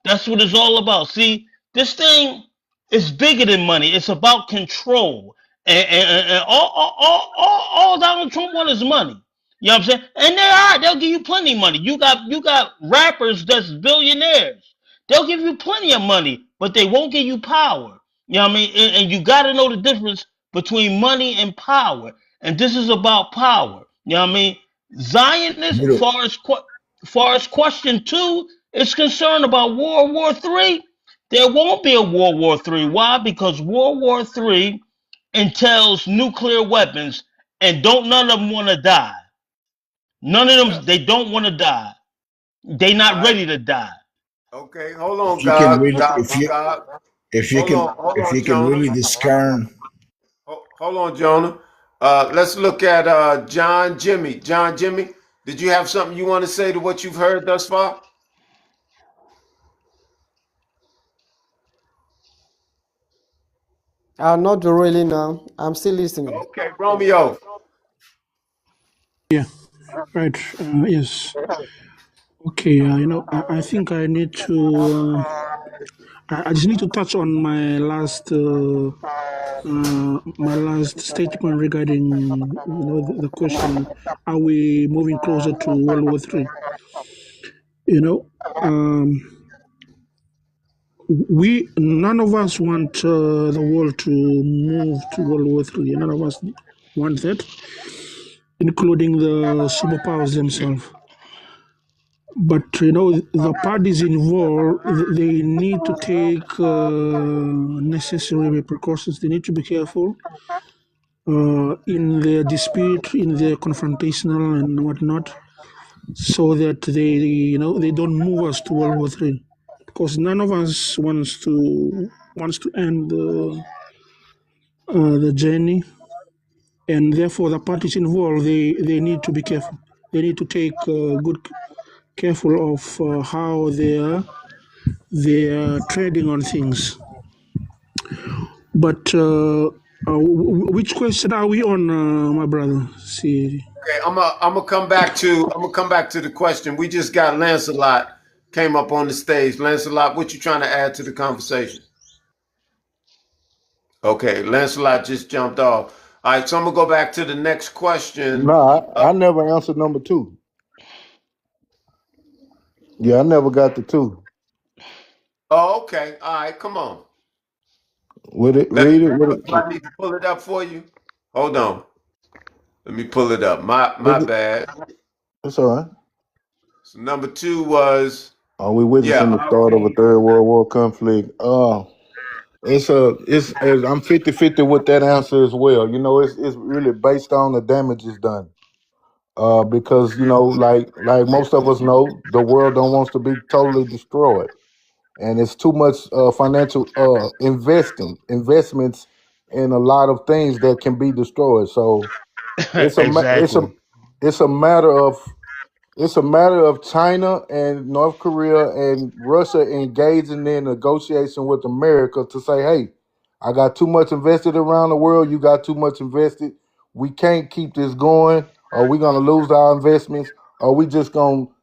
[SPEAKER 6] That's what it's all about. See, this thing is bigger than money. It's about control. And all Donald Trump wants is money. You know what I'm saying? And they'll give you plenty of money. You got rappers that's billionaires. They'll give you plenty of money, but they won't give you power. You know what I mean? And you got to know the difference between money and power. And this is about power. You know what I mean? Zionists,
[SPEAKER 4] You know,
[SPEAKER 6] far as question two is concerned about World War Three, there won't be a World War Three. Why? Because World War Three entails nuclear weapons, and don't none of them want to die. None of them, they don't want to die. They
[SPEAKER 1] All
[SPEAKER 6] not
[SPEAKER 1] right.
[SPEAKER 6] ready to die.
[SPEAKER 1] Okay. Hold on,
[SPEAKER 4] if you can
[SPEAKER 1] God.
[SPEAKER 4] really,
[SPEAKER 1] God. Hold
[SPEAKER 4] if
[SPEAKER 1] on,
[SPEAKER 4] you can
[SPEAKER 1] Jonah.
[SPEAKER 4] really discern,
[SPEAKER 1] Hold on, Jonah. Let's look at John Jimmy. John Jimmy, did you have something you want to say to what you've heard thus far?
[SPEAKER 9] Not really now. I'm still listening.
[SPEAKER 1] Okay, Romeo.
[SPEAKER 2] Yeah, right. Yes. Okay. I think I need to. I just need to touch on my last statement regarding the question: are we moving closer to World War III? You know, um, we none of us want the world to move to World War III. None of us want that, including the superpowers themselves. But the parties involved, they need to take necessary precautions. They need to be careful in their dispute, in their confrontational and whatnot, so that they don't move us to World War III. Because none of us wants to end the journey, and therefore the parties involved, they need to be careful. They need to take good careful of how they are trading on things. But which question are we on, my brother? See,
[SPEAKER 1] Okay, I'm gonna come back to the question. We just got Lancelot came up on the stage. Lancelot, what you trying to add to the conversation? Okay, Lancelot just jumped off. All right, so I'm gonna go back to the next question.
[SPEAKER 5] No, I never answered number two. Yeah, I never got the two.
[SPEAKER 1] Oh, okay. All right, come on.
[SPEAKER 5] With it,
[SPEAKER 1] Let
[SPEAKER 5] read it.
[SPEAKER 1] do I need to pull it up for you? Hold on. Let me pull it up. My
[SPEAKER 5] With it.
[SPEAKER 1] bad.
[SPEAKER 5] It's all right.
[SPEAKER 1] So number two was
[SPEAKER 5] Are we
[SPEAKER 1] yeah,
[SPEAKER 5] witnessing the
[SPEAKER 1] are
[SPEAKER 5] start of a
[SPEAKER 1] we
[SPEAKER 5] third World War conflict? I'm 50-50 with that answer as well. It's really based on the damages done. Because like most of us know, the world don't wants to be totally destroyed, and it's too much financial investments in a lot of things that can be destroyed. So it's a ma-
[SPEAKER 6] Exactly.
[SPEAKER 5] it's a matter of it's a matter of China and North Korea and Russia engaging in negotiation with America to say, hey, I got too much invested around the world. You got too much invested. We can't keep this going. Or we going to lose our investments. Or we just going to,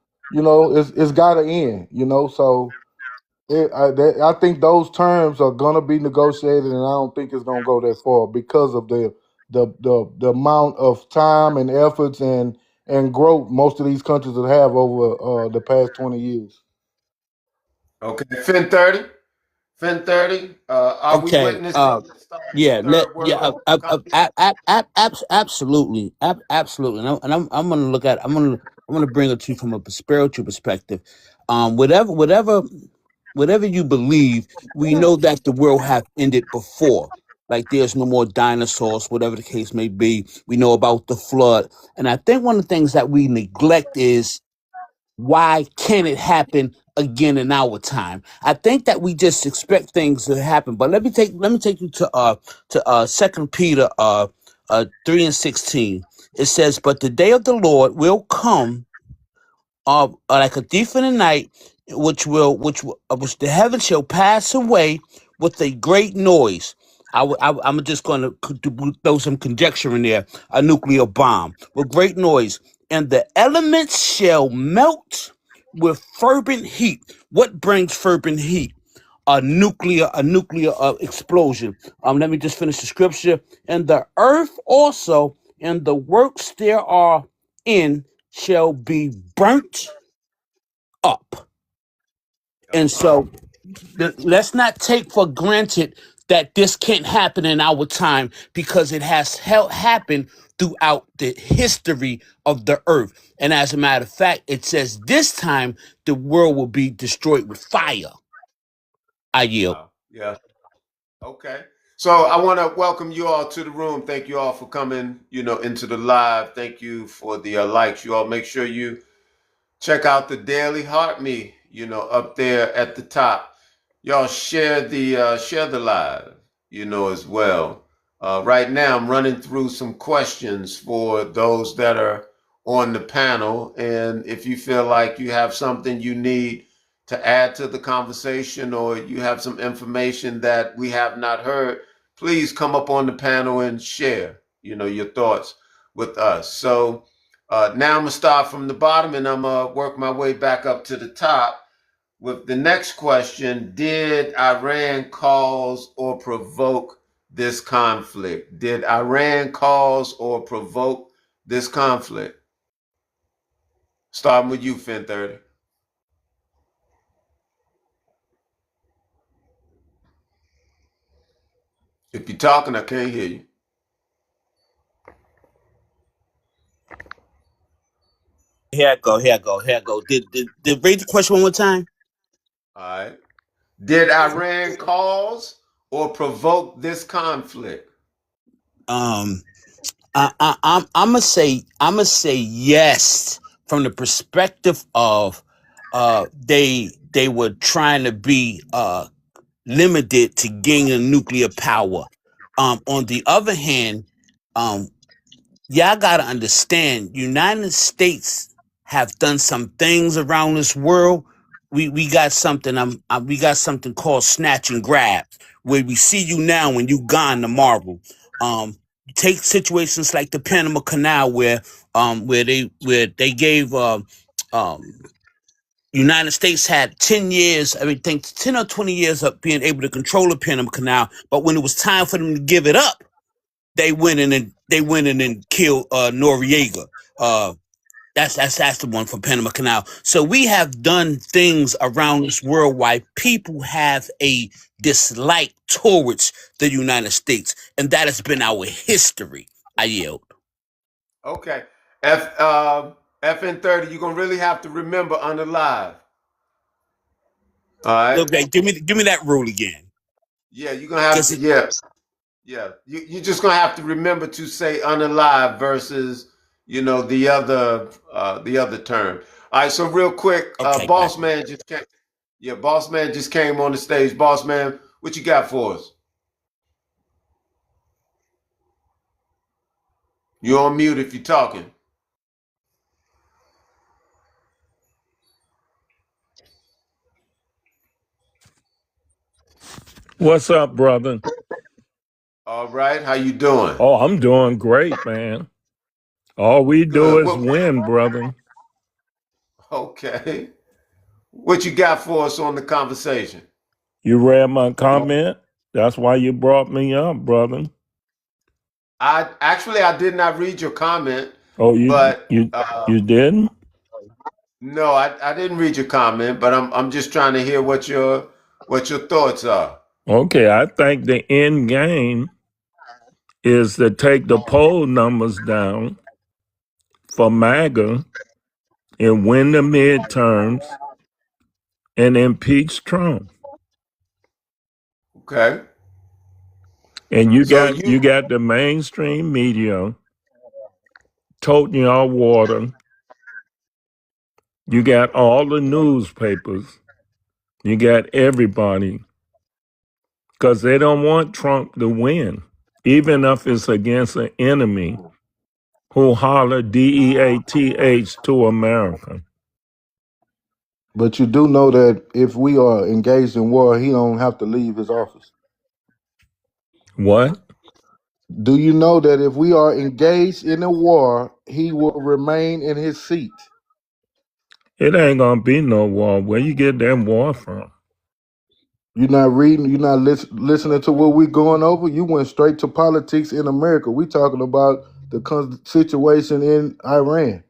[SPEAKER 5] it's got to end, So I think those terms are going to be negotiated, and I don't think it's going to go that far because of the amount of time and efforts and growth most of these countries have over the past 20 years.
[SPEAKER 1] okay? Fin 30? Fin 30? Are we
[SPEAKER 7] Okay.
[SPEAKER 1] witnessing the start of
[SPEAKER 7] Yeah.
[SPEAKER 1] the third world conflict?
[SPEAKER 7] Absolutely. Absolutely. I'm going to I'm going to bring it to you from a spiritual perspective. Whatever you believe, we know that the world have ended before. Like there's no more dinosaurs, whatever the case may be. We know about the flood. And I think one of the things that we neglect is why can't it happen again in our time? I think that we just expect things to happen. But let me take you to Second Peter 3:16. It says, "But the day of the Lord will come like a thief in the night, which the heavens shall pass away with a great noise." I'm just going to throw some conjecture in there. A nuclear bomb with great noise, and the elements shall melt with fervent heat. What brings fervent heat? A nuclear explosion. Let me just finish the scripture. And the earth also and the works there are in shall be burnt up. And
[SPEAKER 1] Uh-huh.
[SPEAKER 7] so let's not take for granted that this can't happen in our time because it has happened throughout the history of the earth. And as a matter of fact, it says this time the world will be destroyed with fire. I yield.
[SPEAKER 1] Wow. Yeah. Okay. So I want to welcome you all to the room. Thank you all for coming, into the live. Thank you for the likes. You all make sure you check out the Daily Heart Me, up there at the top. Y'all share the live, as well. Right now, I'm running through some questions for those that are on the panel, and if you feel like you have something you need to add to the conversation, or you have some information that we have not heard, please come up on the panel and share, your thoughts with us. So now I'm gonna start from the bottom, and I'm gonna work my way back up to the top with the next question. Did Iran cause or provoke this conflict? Did Iran cause or provoke this conflict? Starting with you, Fin 30. If you're talking, I can't hear you.
[SPEAKER 7] Here I go. Here I go. Here I go. Did read the question one more time?
[SPEAKER 1] All right. Did Iran cause or provoke this conflict?
[SPEAKER 7] Um, I'm gonna say yes from the perspective of they were trying to be limited to gaining nuclear power. On the other hand, um, y'all gotta understand, United States have done some things around this world. We got something we got something called snatch and grab, where we see you now when you gone tomorrow. Take situations like the Panama Canal, where they gave um United States had 10 years, I think 10 or 20 years of being able to control the Panama Canal, but when it was time for them to give it up, they went in and killed Noriega. Uh, that's the one from Panama Canal. So we have done things around this world why people have a dislike towards the United States, and that has been our history. I yield.
[SPEAKER 1] Okay. FN30, you're gonna really have to remember unalive. All right.
[SPEAKER 7] Okay, give me that rule again.
[SPEAKER 1] Yeah, you're gonna have
[SPEAKER 7] Cause
[SPEAKER 1] to, yeah. Yeah, you're just gonna have to remember to say unalive versus the other term. All right, so real quick,
[SPEAKER 7] okay, got
[SPEAKER 1] Boss
[SPEAKER 7] you.
[SPEAKER 1] Man just came. Yeah, Boss Man just came on the stage. Boss Man, what you got for us? You're on mute if you're talking.
[SPEAKER 11] What's up, brother?
[SPEAKER 1] All right, how you doing?
[SPEAKER 11] Oh, I'm doing great, man. All we do
[SPEAKER 1] Good.
[SPEAKER 11] is win, brother.
[SPEAKER 1] Okay. What you got for us on the conversation?
[SPEAKER 11] You read my comment? That's why you brought me up, brother.
[SPEAKER 1] I did not read your comment,
[SPEAKER 11] Oh, you
[SPEAKER 1] but
[SPEAKER 11] you you didn't?
[SPEAKER 1] no, I didn't read your comment, but I'm just trying to hear what your thoughts are.
[SPEAKER 11] Okay, I think the end game is to take the poll numbers down for MAGA and win the midterms and impeach Trump.
[SPEAKER 1] Okay.
[SPEAKER 11] And you
[SPEAKER 1] So
[SPEAKER 11] got
[SPEAKER 1] you
[SPEAKER 11] you got the mainstream media toting y'all water. You got all the newspapers. You got everybody because they don't want Trump to win, even if it's against an enemy who holler DEATH to America.
[SPEAKER 5] But you do know that if we are engaged in war, he don't have to leave his office.
[SPEAKER 11] What?
[SPEAKER 5] Do you know that if we are engaged in a war, he will remain in his seat?
[SPEAKER 11] It ain't gonna be no war. Where you get that war from?
[SPEAKER 5] You're not reading, you're not listening to what we're going over. You went straight to politics in America. We talking about the situation in Iran.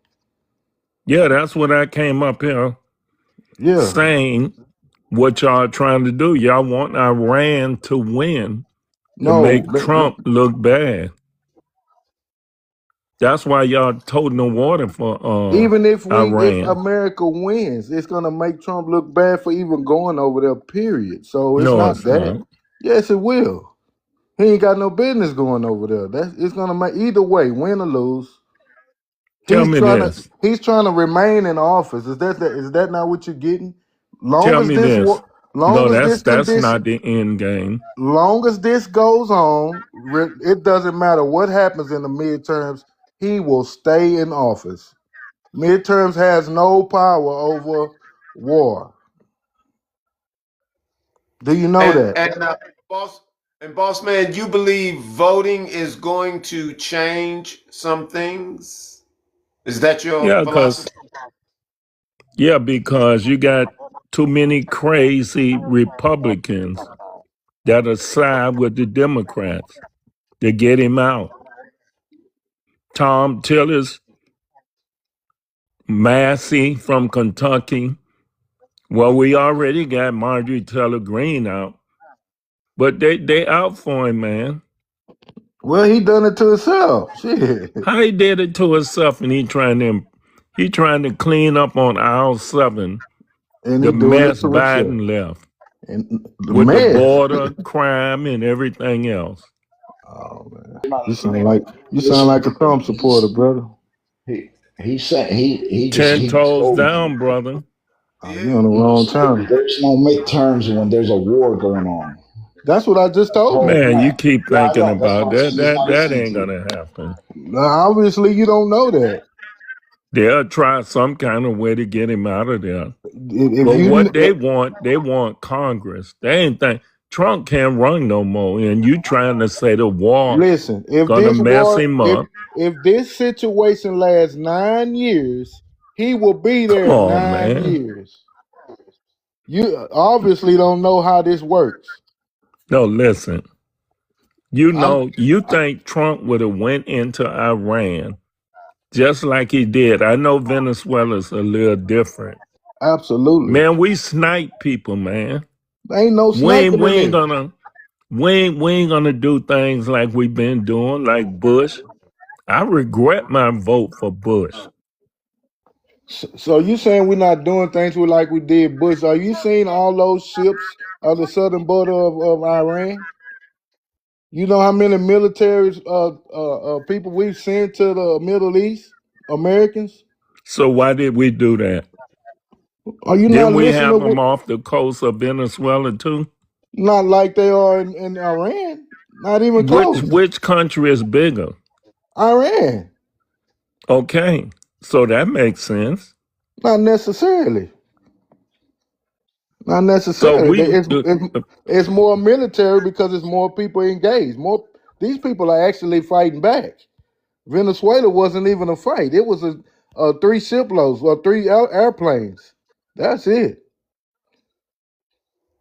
[SPEAKER 11] Yeah, that's what I came up here
[SPEAKER 5] Yeah.
[SPEAKER 11] saying. What y'all trying to do? Y'all want Iran to win to
[SPEAKER 5] No,
[SPEAKER 11] make Trump look bad. That's why y'all toting the water for
[SPEAKER 5] even if
[SPEAKER 11] Iran.
[SPEAKER 5] America wins, it's gonna make Trump look bad for even going over there. Period. So it's
[SPEAKER 11] No,
[SPEAKER 5] not
[SPEAKER 11] it's
[SPEAKER 5] that.
[SPEAKER 11] not.
[SPEAKER 5] Yes, it will. He ain't got no business going over there. It's gonna make either way, win or lose.
[SPEAKER 11] Tell me this.
[SPEAKER 5] He's trying to remain in office. Is that not what you're getting? Long
[SPEAKER 11] Tell
[SPEAKER 5] as
[SPEAKER 11] me
[SPEAKER 5] this
[SPEAKER 11] this.
[SPEAKER 5] long
[SPEAKER 11] No,
[SPEAKER 5] as this
[SPEAKER 11] that's
[SPEAKER 5] condition,
[SPEAKER 11] not the end game.
[SPEAKER 5] long as this goes on, it doesn't matter what happens in the midterms. He will stay in office. Midterms has no power over war. Do you know
[SPEAKER 1] And
[SPEAKER 5] that?
[SPEAKER 1] and boss boss man, you believe voting is going to change some things? Is that your
[SPEAKER 11] Yeah,
[SPEAKER 1] philosophy?
[SPEAKER 11] because you got too many crazy Republicans that'll side with the Democrats to get him out. Tom Tillis, Massey from Kentucky. Well, we already got Marjorie Taylor Greene out, but they out for him, man.
[SPEAKER 5] Well, he done it to himself. Shit.
[SPEAKER 11] How he did it to himself, and he trying to clean up on aisle 7
[SPEAKER 5] And he
[SPEAKER 11] the
[SPEAKER 5] doing it
[SPEAKER 11] mess
[SPEAKER 5] to himself.
[SPEAKER 11] Biden left
[SPEAKER 5] And the
[SPEAKER 11] with the
[SPEAKER 5] mess.
[SPEAKER 11] border crime and everything else.
[SPEAKER 5] Oh man. You sound like a Trump supporter, brother.
[SPEAKER 4] He he said he
[SPEAKER 11] 10 toes
[SPEAKER 4] told you
[SPEAKER 11] down, brother.
[SPEAKER 5] Oh, you on the wrong channel.
[SPEAKER 4] there's no midterms when there's a war going on.
[SPEAKER 5] That's what I just told you.
[SPEAKER 4] Oh
[SPEAKER 11] Man, you
[SPEAKER 4] man,
[SPEAKER 11] keep
[SPEAKER 4] yeah, I
[SPEAKER 11] thinking
[SPEAKER 4] know. That's what
[SPEAKER 11] about
[SPEAKER 4] I'm
[SPEAKER 11] that.
[SPEAKER 4] saying. He's not
[SPEAKER 11] That
[SPEAKER 4] listening
[SPEAKER 11] ain't
[SPEAKER 4] to you.
[SPEAKER 11] gonna happen.
[SPEAKER 5] Now, obviously, you don't know that.
[SPEAKER 11] They'll try some kind of way to get him out of there.
[SPEAKER 5] If
[SPEAKER 11] But
[SPEAKER 5] you
[SPEAKER 11] what they want Congress. They ain't think Trump can't run no more. And you trying to say the war
[SPEAKER 5] listen,
[SPEAKER 11] gonna mess him up.
[SPEAKER 5] if this situation lasts 9 years, he will be
[SPEAKER 11] Come
[SPEAKER 5] there
[SPEAKER 11] on,
[SPEAKER 5] 9
[SPEAKER 11] man.
[SPEAKER 5] years. You obviously don't know how this works.
[SPEAKER 11] No, listen.
[SPEAKER 5] I'm
[SPEAKER 11] You think Trump would have went into Iran just like he did. I know Venezuela's a little different.
[SPEAKER 5] absolutely.
[SPEAKER 11] Man, we snipe people, man.
[SPEAKER 5] There ain't no
[SPEAKER 11] We ain't,
[SPEAKER 5] sniping
[SPEAKER 11] we
[SPEAKER 5] in
[SPEAKER 11] ain't
[SPEAKER 5] it.
[SPEAKER 11] gonna we ain't gonna do things like we've been doing, like Bush. I regret my vote for Bush.
[SPEAKER 5] So you saying we're not doing things like we did Bush? Are you seeing all those ships on the southern border of Iran? You know how many militaries, people we've sent to the Middle East, Americans?
[SPEAKER 11] So why did we do that?
[SPEAKER 5] Are you not
[SPEAKER 11] Didn't we
[SPEAKER 5] listening to
[SPEAKER 11] have them
[SPEAKER 5] what?
[SPEAKER 11] off the coast of Venezuela too?
[SPEAKER 5] Not like they are in Iran. Not even close.
[SPEAKER 11] Which country is bigger?
[SPEAKER 5] Iran.
[SPEAKER 11] Okay, so that makes sense.
[SPEAKER 5] Not necessarily. Not
[SPEAKER 11] So
[SPEAKER 5] necessarily.
[SPEAKER 11] we
[SPEAKER 5] It's more military because it's more people engaged. More these people are actually fighting back. Venezuela wasn't even a fight. It was a three shiploads or three airplanes. That's it.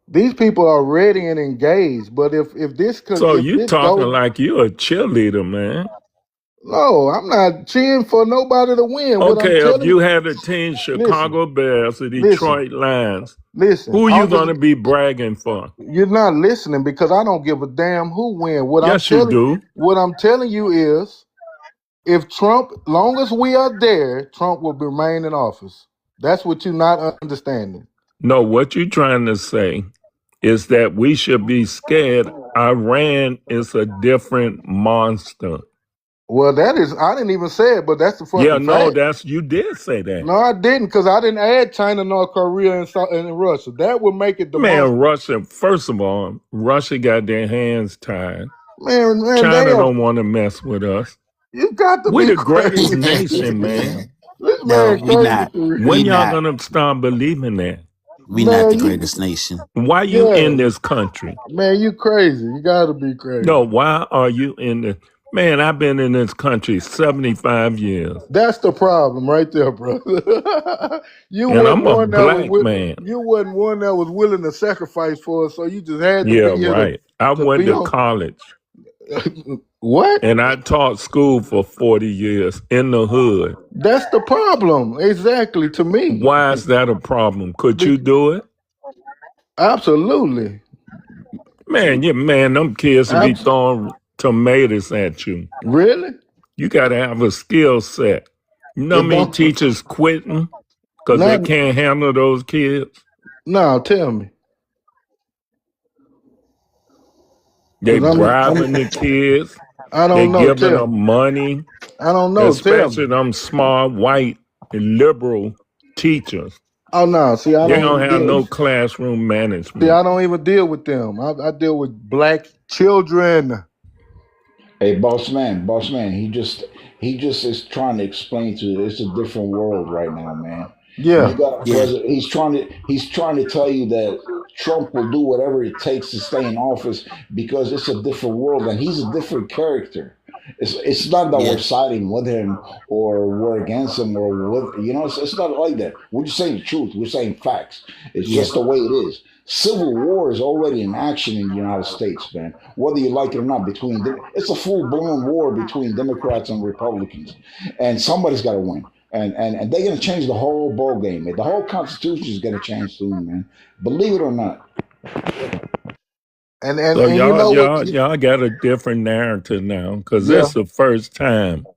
[SPEAKER 5] These people are ready and engaged. But
[SPEAKER 11] so
[SPEAKER 5] if
[SPEAKER 11] you
[SPEAKER 5] this
[SPEAKER 11] talking
[SPEAKER 5] goes,
[SPEAKER 11] like you a cheerleader, man.
[SPEAKER 5] no, I'm not cheering for nobody to win. What I'm
[SPEAKER 11] Okay, if
[SPEAKER 5] telling
[SPEAKER 11] you
[SPEAKER 5] you,
[SPEAKER 11] had a team,
[SPEAKER 5] listen,
[SPEAKER 11] Chicago Bears or
[SPEAKER 5] listen,
[SPEAKER 11] Detroit Lions,
[SPEAKER 5] listen.
[SPEAKER 11] who you
[SPEAKER 5] I'm just
[SPEAKER 11] gonna be bragging for?
[SPEAKER 5] you're not listening because I don't give a damn who win.
[SPEAKER 11] Yes, you do.
[SPEAKER 5] What I'm telling you is if Trump, long as we are there, Trump will remain in office. That's what you're not understanding.
[SPEAKER 11] No, what you trying to say is that we should be scared. Iran is a different monster.
[SPEAKER 5] Well, that is, I didn't even say it, but that's the
[SPEAKER 11] Yeah,
[SPEAKER 5] fucking
[SPEAKER 11] no,
[SPEAKER 5] fact.
[SPEAKER 11] that's you did say that.
[SPEAKER 5] No, I didn't, because I didn't add China, North Korea, and Russia. That would make it the most.
[SPEAKER 11] Man, Russia, first of all, Russia got their hands tied.
[SPEAKER 5] Man, they
[SPEAKER 11] China
[SPEAKER 5] are.
[SPEAKER 11] don't want to mess with us.
[SPEAKER 5] You got to
[SPEAKER 11] We
[SPEAKER 5] be
[SPEAKER 11] the greatest
[SPEAKER 5] crazy.
[SPEAKER 11] nation, man.
[SPEAKER 5] This
[SPEAKER 7] No,
[SPEAKER 5] man
[SPEAKER 7] we
[SPEAKER 5] crazy
[SPEAKER 7] not.
[SPEAKER 5] for real.
[SPEAKER 7] We
[SPEAKER 11] When y'all
[SPEAKER 7] not.
[SPEAKER 11] gonna start believing that?
[SPEAKER 7] We not the
[SPEAKER 5] Man, you,
[SPEAKER 7] greatest nation.
[SPEAKER 11] Why you
[SPEAKER 5] yeah,
[SPEAKER 11] in this country?
[SPEAKER 5] man, you crazy. You got to be
[SPEAKER 11] No,
[SPEAKER 5] crazy.
[SPEAKER 11] why are you in the man? I've been in this country 75 years.
[SPEAKER 5] That's the problem right there, brother. You
[SPEAKER 11] And
[SPEAKER 5] wasn't
[SPEAKER 11] I'm a
[SPEAKER 5] one that was
[SPEAKER 11] black man.
[SPEAKER 5] you wasn't one that was willing to sacrifice for us, so you just had to
[SPEAKER 11] Yeah,
[SPEAKER 5] be here
[SPEAKER 11] right. I
[SPEAKER 5] to
[SPEAKER 11] went
[SPEAKER 5] be
[SPEAKER 11] to
[SPEAKER 5] on.
[SPEAKER 11] college
[SPEAKER 5] What?
[SPEAKER 11] and I taught school for 40 years in the hood.
[SPEAKER 5] That's the problem, exactly. To me,
[SPEAKER 11] Why is that a problem? Could you
[SPEAKER 5] Be-
[SPEAKER 11] do it?
[SPEAKER 5] absolutely.
[SPEAKER 11] Man, yeah, man, them kids will be
[SPEAKER 5] Abs-
[SPEAKER 11] throwing tomatoes at you.
[SPEAKER 5] really?
[SPEAKER 11] You got to have a skill set. You know how
[SPEAKER 5] It
[SPEAKER 11] many
[SPEAKER 5] don't.
[SPEAKER 11] teachers quitting because they
[SPEAKER 5] Not.
[SPEAKER 11] can't handle those kids?
[SPEAKER 5] No, tell me,
[SPEAKER 11] They
[SPEAKER 5] cause I'm.
[SPEAKER 11] bribing the kids.
[SPEAKER 5] I
[SPEAKER 11] They
[SPEAKER 5] don't know.
[SPEAKER 11] giving
[SPEAKER 5] Tell
[SPEAKER 11] them
[SPEAKER 5] me.
[SPEAKER 11] money,
[SPEAKER 5] I don't know. Tell me.
[SPEAKER 11] especially them smart, white, liberal teachers.
[SPEAKER 5] Oh no. See, I
[SPEAKER 11] They
[SPEAKER 5] don't
[SPEAKER 11] don't
[SPEAKER 5] even
[SPEAKER 11] have
[SPEAKER 5] deal.
[SPEAKER 11] no classroom
[SPEAKER 5] See,
[SPEAKER 11] management.
[SPEAKER 5] I don't even deal with them. I deal with black children.
[SPEAKER 4] Hey, boss man, he just is trying to explain to you it's a different world right now, man. You
[SPEAKER 5] Yeah.
[SPEAKER 4] got a
[SPEAKER 8] Yeah.
[SPEAKER 4] president. He's trying to tell you that Trump will do whatever it takes to stay in office because it's a different world and he's a different character. It's not that we're
[SPEAKER 8] Yeah.
[SPEAKER 4] siding with him or we're against him or with it's not like that. We're just saying the truth. We're saying facts. It's
[SPEAKER 8] Yeah.
[SPEAKER 4] just the way it is. Civil war is already in action in the United States, man. Whether you like it or not, between them, it's a full blown war between Democrats and Republicans, and somebody's got to win. And they're gonna change the whole ball game. The whole Constitution is gonna change soon, man. Believe it or not.
[SPEAKER 5] And and
[SPEAKER 11] So
[SPEAKER 5] and you
[SPEAKER 11] y'all,
[SPEAKER 5] know what?
[SPEAKER 11] y'all, y'all got a different narrative now, because
[SPEAKER 5] Yeah.
[SPEAKER 11] this the first time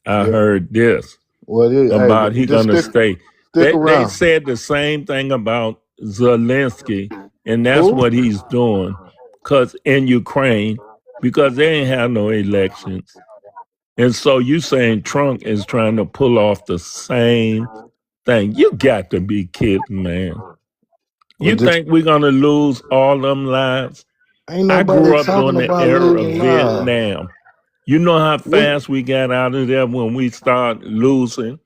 [SPEAKER 11] I
[SPEAKER 5] Yeah.
[SPEAKER 11] heard this
[SPEAKER 5] Well, hey,
[SPEAKER 11] about he
[SPEAKER 5] just
[SPEAKER 11] gonna
[SPEAKER 5] stick
[SPEAKER 11] stay.
[SPEAKER 5] stick
[SPEAKER 11] They
[SPEAKER 5] around.
[SPEAKER 11] said the same thing about Zelensky, and that's
[SPEAKER 5] Who?
[SPEAKER 11] what he's doing. Cause in Ukraine, because they ain't have no elections, and so you saying Trump is trying to pull off the same thing? You got to be kidding, man.
[SPEAKER 5] Well,
[SPEAKER 11] You
[SPEAKER 5] just
[SPEAKER 11] think we're gonna lose all them lives?
[SPEAKER 5] ain't
[SPEAKER 11] I
[SPEAKER 5] nobody
[SPEAKER 11] grew up
[SPEAKER 5] talking
[SPEAKER 11] during the
[SPEAKER 5] about
[SPEAKER 11] era of
[SPEAKER 5] losing lives.
[SPEAKER 11] Vietnam. You know how
[SPEAKER 5] We
[SPEAKER 11] fast we got out of there when we started losing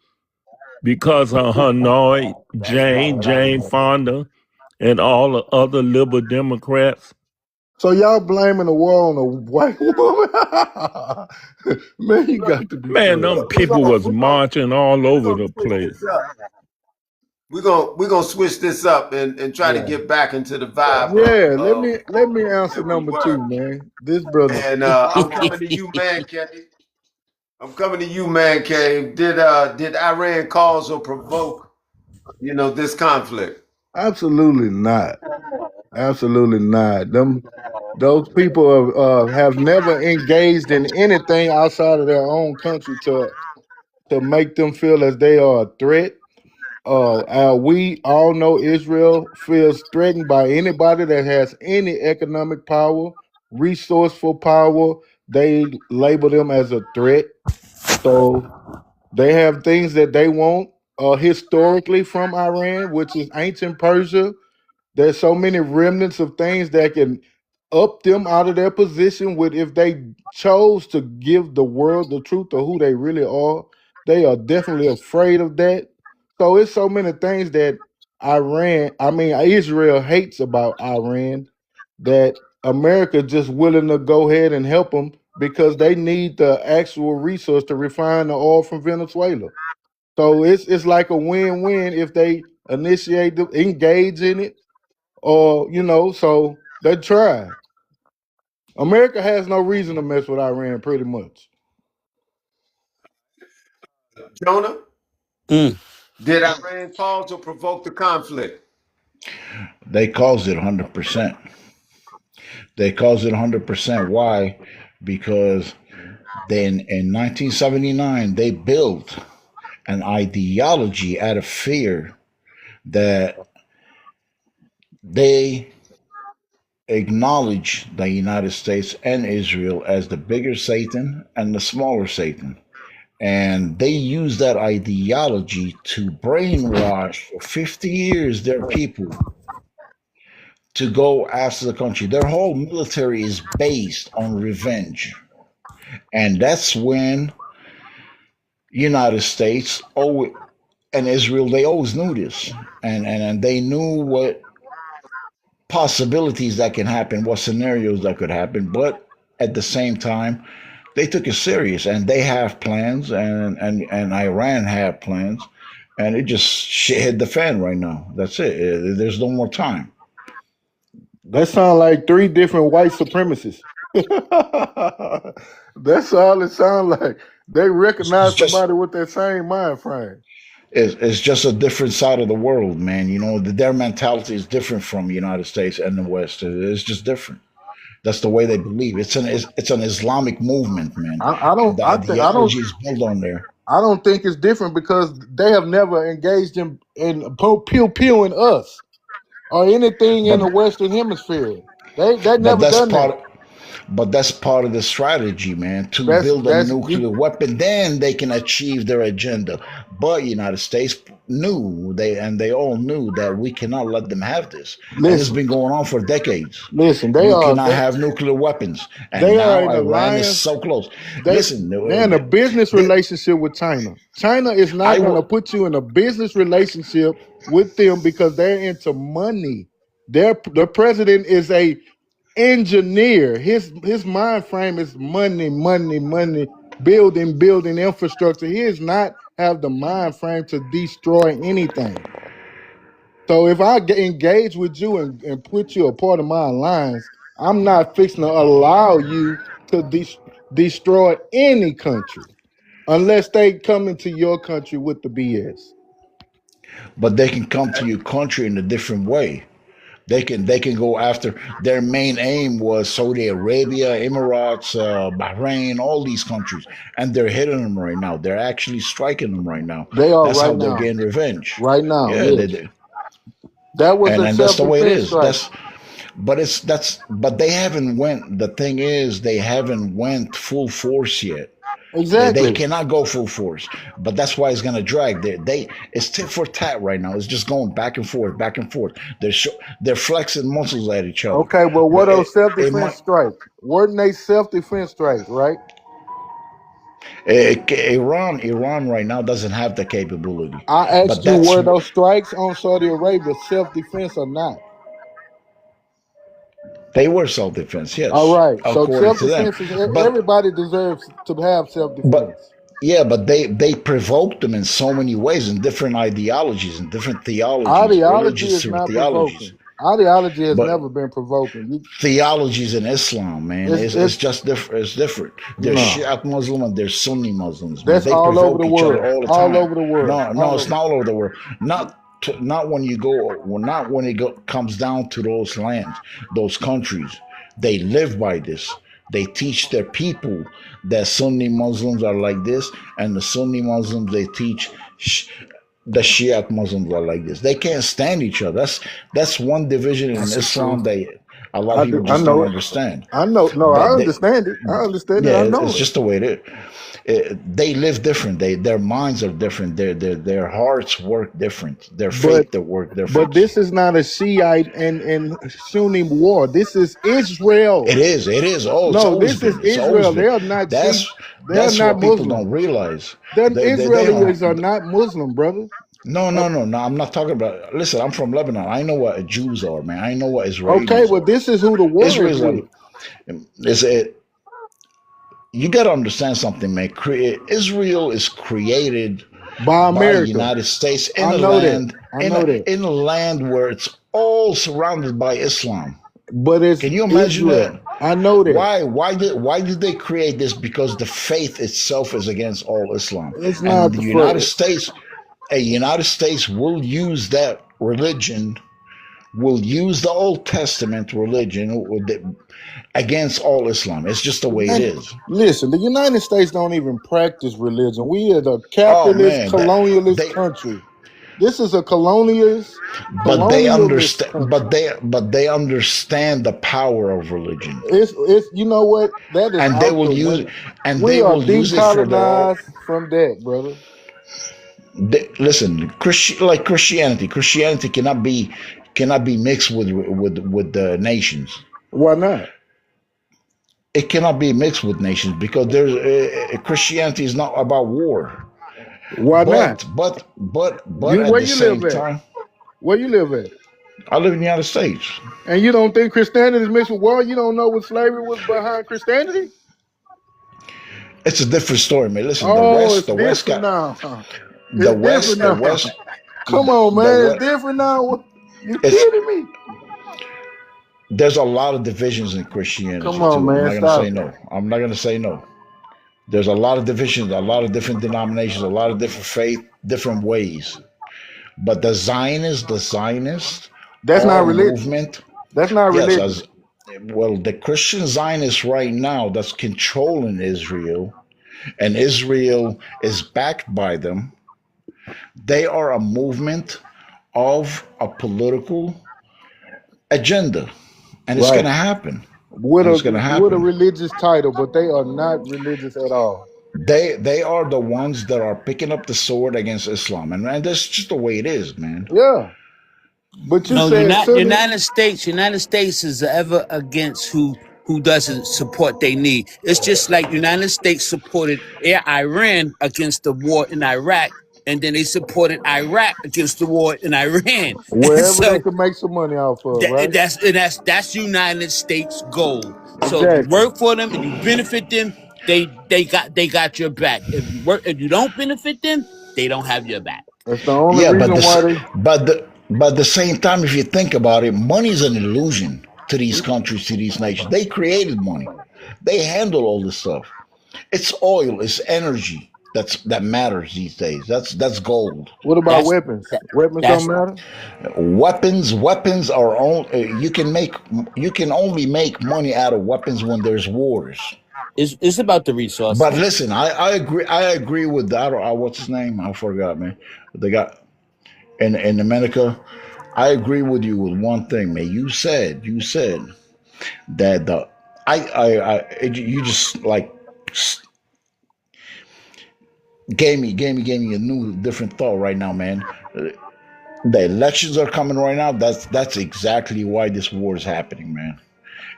[SPEAKER 11] because of Hanoi, Jane Fonda, and all the other liberal Democrats.
[SPEAKER 5] so y'all blaming the war on a white woman? Man, you got to be
[SPEAKER 11] Man,
[SPEAKER 5] crazy.
[SPEAKER 11] them people was marching all
[SPEAKER 1] We're
[SPEAKER 11] over
[SPEAKER 1] gonna
[SPEAKER 11] the
[SPEAKER 1] switch
[SPEAKER 11] place.
[SPEAKER 1] this up. We're gonna switch this up and try to
[SPEAKER 5] Yeah.
[SPEAKER 1] get back into the vibe
[SPEAKER 5] Yeah. Let me answer
[SPEAKER 1] where we
[SPEAKER 5] number
[SPEAKER 1] were.
[SPEAKER 5] two, man. This brother.
[SPEAKER 1] And I'm coming to you, man cave. I'm coming to you, man cave. Did Iran cause or provoke, this conflict?
[SPEAKER 5] Absolutely not. Absolutely not. Those people have never engaged in anything outside of their own country to make them feel as they are a threat. We all know Israel feels threatened by anybody that has any economic power, resourceful power. They label them as a threat. So they have things that they want historically from Iran, which is ancient Persia. There's so many remnants of things that can up them out of their position with if they chose to give the world the truth of who they really are. They are definitely afraid of that. So it's so many things that Israel hates about Iran that America just willing to go ahead and help them because they need the actual resource to refine the oil from Venezuela. So it's like a win-win if they engage in it or so they try. America has no reason to mess with Iran, pretty much.
[SPEAKER 1] Jonah,
[SPEAKER 7] Mm.
[SPEAKER 1] did Iran cause or provoke the conflict?
[SPEAKER 4] They caused it 100%. They caused it 100%. Why? Because then in 1979 they built an ideology out of fear that they acknowledge the United States and Israel as the bigger Satan and the smaller Satan. And they use that ideology to brainwash for 50 years their people to go after the country. Their whole military is based on revenge. And that's when United States and Israel, they always knew this. And they knew what possibilities that can happen, what scenarios that could happen. But at the same time, they took it serious and they have plans and Iran have plans and it just shit hit the fan right now. That's it. There's no more time.
[SPEAKER 5] That sound like three different white supremacists. That's all it sounds like. They
[SPEAKER 4] It's
[SPEAKER 5] recognize
[SPEAKER 4] just
[SPEAKER 5] somebody with that same mind frame.
[SPEAKER 4] it's just a different side of the world, man. Their mentality is different from the United States and the West. It's just different. That's the way they believe. It's an Islamic movement, man,
[SPEAKER 5] I
[SPEAKER 4] and
[SPEAKER 5] don't.
[SPEAKER 4] the
[SPEAKER 5] I don't.
[SPEAKER 4] ideology is built on there.
[SPEAKER 5] I don't think it's different because they have never engaged in pew pewing us or anything in
[SPEAKER 4] But
[SPEAKER 5] the Western Hemisphere. They
[SPEAKER 4] but
[SPEAKER 5] never
[SPEAKER 4] that's
[SPEAKER 5] done that.
[SPEAKER 4] part. But that's part of the strategy, man, to
[SPEAKER 5] That's
[SPEAKER 4] build a
[SPEAKER 5] that's
[SPEAKER 4] nuclear
[SPEAKER 5] you.
[SPEAKER 4] weapon. Then they can achieve their agenda. But United States knew they all knew that we cannot let them have this, and it's
[SPEAKER 5] Listen,
[SPEAKER 4] been going on for decades.
[SPEAKER 5] listen.
[SPEAKER 4] You cannot have nuclear weapons, and
[SPEAKER 5] They are
[SPEAKER 4] now
[SPEAKER 5] in
[SPEAKER 4] Iran is
[SPEAKER 5] alliance.
[SPEAKER 4] so close.
[SPEAKER 5] They
[SPEAKER 4] Listen,
[SPEAKER 5] they're in a business relationship with China. China is not
[SPEAKER 4] I
[SPEAKER 5] going to
[SPEAKER 4] will.
[SPEAKER 5] put you in a business relationship with them because they're into money. The president is a engineer. His mind frame is money, money, money, building, building infrastructure. He does not have the mind frame to destroy anything. So if I engage with you and put you a part of my alliance, I'm not fixing to allow you to destroy any country unless they come into your country with the BS.
[SPEAKER 4] But they can come to your country in a different way. They can go after their main aim was Saudi Arabia, Emirates, Bahrain, all these countries, and they're hitting them right now. They're actually striking them right now.
[SPEAKER 5] They are
[SPEAKER 4] That's
[SPEAKER 5] right
[SPEAKER 4] how they're
[SPEAKER 5] now.
[SPEAKER 4] getting revenge.
[SPEAKER 5] Right now,
[SPEAKER 4] Yeah, they
[SPEAKER 5] yes.
[SPEAKER 4] do.
[SPEAKER 5] That was a
[SPEAKER 4] And that's the way it
[SPEAKER 5] self-defense
[SPEAKER 4] is.
[SPEAKER 5] strike.
[SPEAKER 4] But they haven't went. The thing is, they haven't went full force yet. They
[SPEAKER 5] Exactly.
[SPEAKER 4] cannot go full force, but that's why it's gonna drag. It's tit for tat right now. It's just going back and forth, back and forth. They're flexing muscles at each other.
[SPEAKER 5] Okay, well, what
[SPEAKER 4] But
[SPEAKER 5] those
[SPEAKER 4] it
[SPEAKER 5] self-defense
[SPEAKER 4] might
[SPEAKER 5] strikes? Weren't they self-defense strikes, right?
[SPEAKER 4] Iran right now doesn't have the capability,
[SPEAKER 5] I
[SPEAKER 4] but
[SPEAKER 5] asked you,
[SPEAKER 4] that's
[SPEAKER 5] were those strikes on Saudi Arabia self-defense or not?
[SPEAKER 4] they were self defense,
[SPEAKER 5] All
[SPEAKER 4] yes,
[SPEAKER 5] right. So
[SPEAKER 4] according to them.
[SPEAKER 5] self-defense is
[SPEAKER 4] But
[SPEAKER 5] everybody deserves to have
[SPEAKER 4] but
[SPEAKER 5] self-defense.
[SPEAKER 4] yeah, but they provoked them in so many ways, in different ideologies, and different theologies,
[SPEAKER 5] Ideology
[SPEAKER 4] religious
[SPEAKER 5] is not
[SPEAKER 4] theologies.
[SPEAKER 5] provoking. Ideology has
[SPEAKER 4] But
[SPEAKER 5] never been provoking.
[SPEAKER 4] theologies in Islam, man, it's
[SPEAKER 5] It's
[SPEAKER 4] just different. It's different. There's
[SPEAKER 5] no.
[SPEAKER 4] Shiite Muslim and there's Sunni Muslims, man.
[SPEAKER 5] That's
[SPEAKER 4] They
[SPEAKER 5] all over
[SPEAKER 4] provoke
[SPEAKER 5] the
[SPEAKER 4] each other
[SPEAKER 5] world.
[SPEAKER 4] all the
[SPEAKER 5] All
[SPEAKER 4] time.
[SPEAKER 5] over the world.
[SPEAKER 4] No, no,
[SPEAKER 5] All
[SPEAKER 4] it's
[SPEAKER 5] over.
[SPEAKER 4] not all over the world. Not when you go. Well, not when comes down to those lands, those countries. They live by this. They teach their people that Sunni Muslims are like this, and the Sunni Muslims they teach the Shiite Muslims are like this. They can't stand each other. That's one division in
[SPEAKER 5] That's the
[SPEAKER 4] Islam
[SPEAKER 5] truth.
[SPEAKER 4] that a lot of
[SPEAKER 5] I
[SPEAKER 4] people
[SPEAKER 5] do. I
[SPEAKER 4] just don't
[SPEAKER 5] know it.
[SPEAKER 4] understand.
[SPEAKER 5] I know. No, I
[SPEAKER 4] That
[SPEAKER 5] understand it. I understand it.
[SPEAKER 4] yeah,
[SPEAKER 5] I
[SPEAKER 4] it's
[SPEAKER 5] know it.
[SPEAKER 4] just the way it is. They live different. Their minds are different. Their hearts work different. Their
[SPEAKER 5] But
[SPEAKER 4] faith they work
[SPEAKER 5] but
[SPEAKER 4] different.
[SPEAKER 5] this is not a Shiite and Sunni war. This is Israel.
[SPEAKER 4] It is. It is. Oh, it's
[SPEAKER 5] No,
[SPEAKER 4] always
[SPEAKER 5] this is
[SPEAKER 4] been. It's always
[SPEAKER 5] Israel. They
[SPEAKER 4] been.
[SPEAKER 5] are not
[SPEAKER 4] That's
[SPEAKER 5] They are not
[SPEAKER 4] what people don't
[SPEAKER 5] Muslim.
[SPEAKER 4] realize.
[SPEAKER 5] Then
[SPEAKER 4] They
[SPEAKER 5] Israelis are
[SPEAKER 4] don't.
[SPEAKER 5] not Muslim, brother.
[SPEAKER 4] No,
[SPEAKER 5] Uh,
[SPEAKER 4] no, no, no. I'm not talking about. Listen, I'm from Lebanon. I know what Jews are, man. I know what
[SPEAKER 5] Okay,
[SPEAKER 4] Israelis
[SPEAKER 5] well,
[SPEAKER 4] are.
[SPEAKER 5] this is who the war is
[SPEAKER 4] Israelis
[SPEAKER 5] with.
[SPEAKER 4] are. Is it? You got to understand something, man. Israel is created
[SPEAKER 5] By
[SPEAKER 4] by
[SPEAKER 5] America.
[SPEAKER 4] United States
[SPEAKER 5] I know that. I know that.
[SPEAKER 4] in a land where it's all surrounded by Islam.
[SPEAKER 5] But it's
[SPEAKER 4] Can you imagine
[SPEAKER 5] Israel.
[SPEAKER 4] that?
[SPEAKER 5] I know that.
[SPEAKER 4] Why did they create this? Because the faith itself is against all Islam,
[SPEAKER 5] It's
[SPEAKER 4] and
[SPEAKER 5] not
[SPEAKER 4] the
[SPEAKER 5] the
[SPEAKER 4] United
[SPEAKER 5] first.
[SPEAKER 4] States, United States will use that religion, will use the Old Testament religion against all Islam. It's just the way it is.
[SPEAKER 5] Listen, the United States don't even practice religion. We are the
[SPEAKER 4] Oh
[SPEAKER 5] capitalist,
[SPEAKER 4] man, that
[SPEAKER 5] colonialist
[SPEAKER 4] they
[SPEAKER 5] country. This is a
[SPEAKER 4] they
[SPEAKER 5] colonialist
[SPEAKER 4] understand
[SPEAKER 5] country.
[SPEAKER 4] but they understand the power of religion,
[SPEAKER 5] It's you know what? That is
[SPEAKER 4] and they
[SPEAKER 5] out
[SPEAKER 4] will
[SPEAKER 5] the
[SPEAKER 4] use
[SPEAKER 5] window. We
[SPEAKER 4] they
[SPEAKER 5] are
[SPEAKER 4] will use it for their own.
[SPEAKER 5] decolonized from that, brother.
[SPEAKER 4] Listen, like cannot be mixed with the nations.
[SPEAKER 5] Why not?
[SPEAKER 4] It cannot be mixed with nations because there's Christianity is not about war.
[SPEAKER 5] Why not?
[SPEAKER 4] But
[SPEAKER 5] You
[SPEAKER 4] at
[SPEAKER 5] where
[SPEAKER 4] the
[SPEAKER 5] you live
[SPEAKER 4] same
[SPEAKER 5] at?
[SPEAKER 4] time,
[SPEAKER 5] Where you live at?
[SPEAKER 4] I live in the United States.
[SPEAKER 5] And you don't think Christianity is mixed with war? You don't know what slavery was behind Christianity?
[SPEAKER 4] It's a different story, man. Listen,
[SPEAKER 5] Oh, it's
[SPEAKER 4] The West
[SPEAKER 5] different
[SPEAKER 4] got
[SPEAKER 5] now. It's different
[SPEAKER 4] The
[SPEAKER 5] now.
[SPEAKER 4] West,
[SPEAKER 5] Come on,
[SPEAKER 4] the
[SPEAKER 5] man. It's
[SPEAKER 4] West.
[SPEAKER 5] different now. You
[SPEAKER 4] It's
[SPEAKER 5] kidding me?
[SPEAKER 4] there's a lot of divisions in
[SPEAKER 5] Come
[SPEAKER 4] Christianity
[SPEAKER 5] on,
[SPEAKER 4] too. I'm
[SPEAKER 5] man.
[SPEAKER 4] not gonna say
[SPEAKER 5] Stop it.
[SPEAKER 4] no. I'm not gonna say no. There's a lot of divisions, a lot of different denominations, a lot of different faith, different ways. But the Zionist
[SPEAKER 5] That's
[SPEAKER 4] our
[SPEAKER 5] not religion.
[SPEAKER 4] movement,
[SPEAKER 5] That's not
[SPEAKER 4] yes,
[SPEAKER 5] religion.
[SPEAKER 4] as well, the Christian Zionists right now that's controlling Israel, and Israel is backed by them. They are a movement of a political agenda, and it's going
[SPEAKER 5] Right.
[SPEAKER 4] to happen.
[SPEAKER 5] With
[SPEAKER 4] And
[SPEAKER 5] a
[SPEAKER 4] it's going to
[SPEAKER 5] with a
[SPEAKER 4] happen.
[SPEAKER 5] religious title, but they are not religious at all.
[SPEAKER 4] They are the ones that are picking up the sword against Islam, and that's just the way it is, man.
[SPEAKER 5] Yeah. But you
[SPEAKER 7] No,
[SPEAKER 5] said Sunni.
[SPEAKER 7] United States is ever against who doesn't support they need. It's just like United States supported Iran against the war in Iraq, and then they supported Iraq against the war in Iran. And
[SPEAKER 5] Wherever they
[SPEAKER 7] so
[SPEAKER 5] can make some money off of, right?
[SPEAKER 7] that's United States goal. So if you
[SPEAKER 5] Exactly.
[SPEAKER 7] work for them and you benefit them, they got your back. If you don't benefit them, they don't have your back.
[SPEAKER 5] That's the only
[SPEAKER 4] Yeah, but
[SPEAKER 5] reason why
[SPEAKER 4] this,
[SPEAKER 5] they.
[SPEAKER 4] but at the same time, if you think about it, money is an illusion to these countries, to these nations. They created money. They handle all this stuff. It's oil, it's energy that matters these days. That's gold.
[SPEAKER 5] What about
[SPEAKER 7] That's
[SPEAKER 5] weapons?
[SPEAKER 7] that,
[SPEAKER 5] Weapons don't
[SPEAKER 7] that's
[SPEAKER 5] matter.
[SPEAKER 4] Weapons are on. You can only make money out of weapons when there's wars.
[SPEAKER 7] it's about the
[SPEAKER 4] But
[SPEAKER 7] resources.
[SPEAKER 4] listen, I agree with that. What's his name? I forgot, man. The guy in America. I agree with you with one thing, man. You said that you just like gave me a new different thought right now, man. The elections are coming right now. That's exactly why this war is happening, man.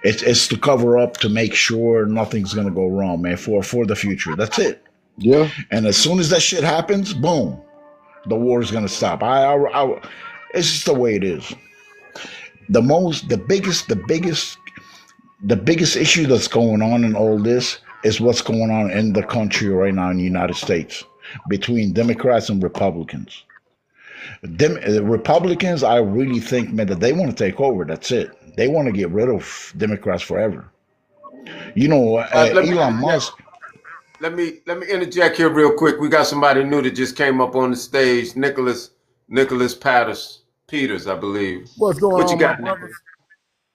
[SPEAKER 4] It's to cover up to make sure nothing's gonna go wrong, man. For the future, that's it.
[SPEAKER 5] Yeah.
[SPEAKER 4] And as soon as that shit happens, boom, the war is gonna stop. It's just the way it is. The biggest issue that's going on in all this is what's going on in the country right now in the United States between Democrats and Republicans. Republicans, I really think, man, that they want to take over. That's it. They want to get rid of Democrats forever.
[SPEAKER 1] Let me
[SPEAKER 4] Elon
[SPEAKER 1] interject.
[SPEAKER 4] Musk.
[SPEAKER 1] Let me interject here real quick. We got somebody new that just came up on the stage. Nicholas Peters, I believe.
[SPEAKER 12] What's going
[SPEAKER 1] What you
[SPEAKER 12] on, my
[SPEAKER 1] got, Nicholas?
[SPEAKER 12] brothers?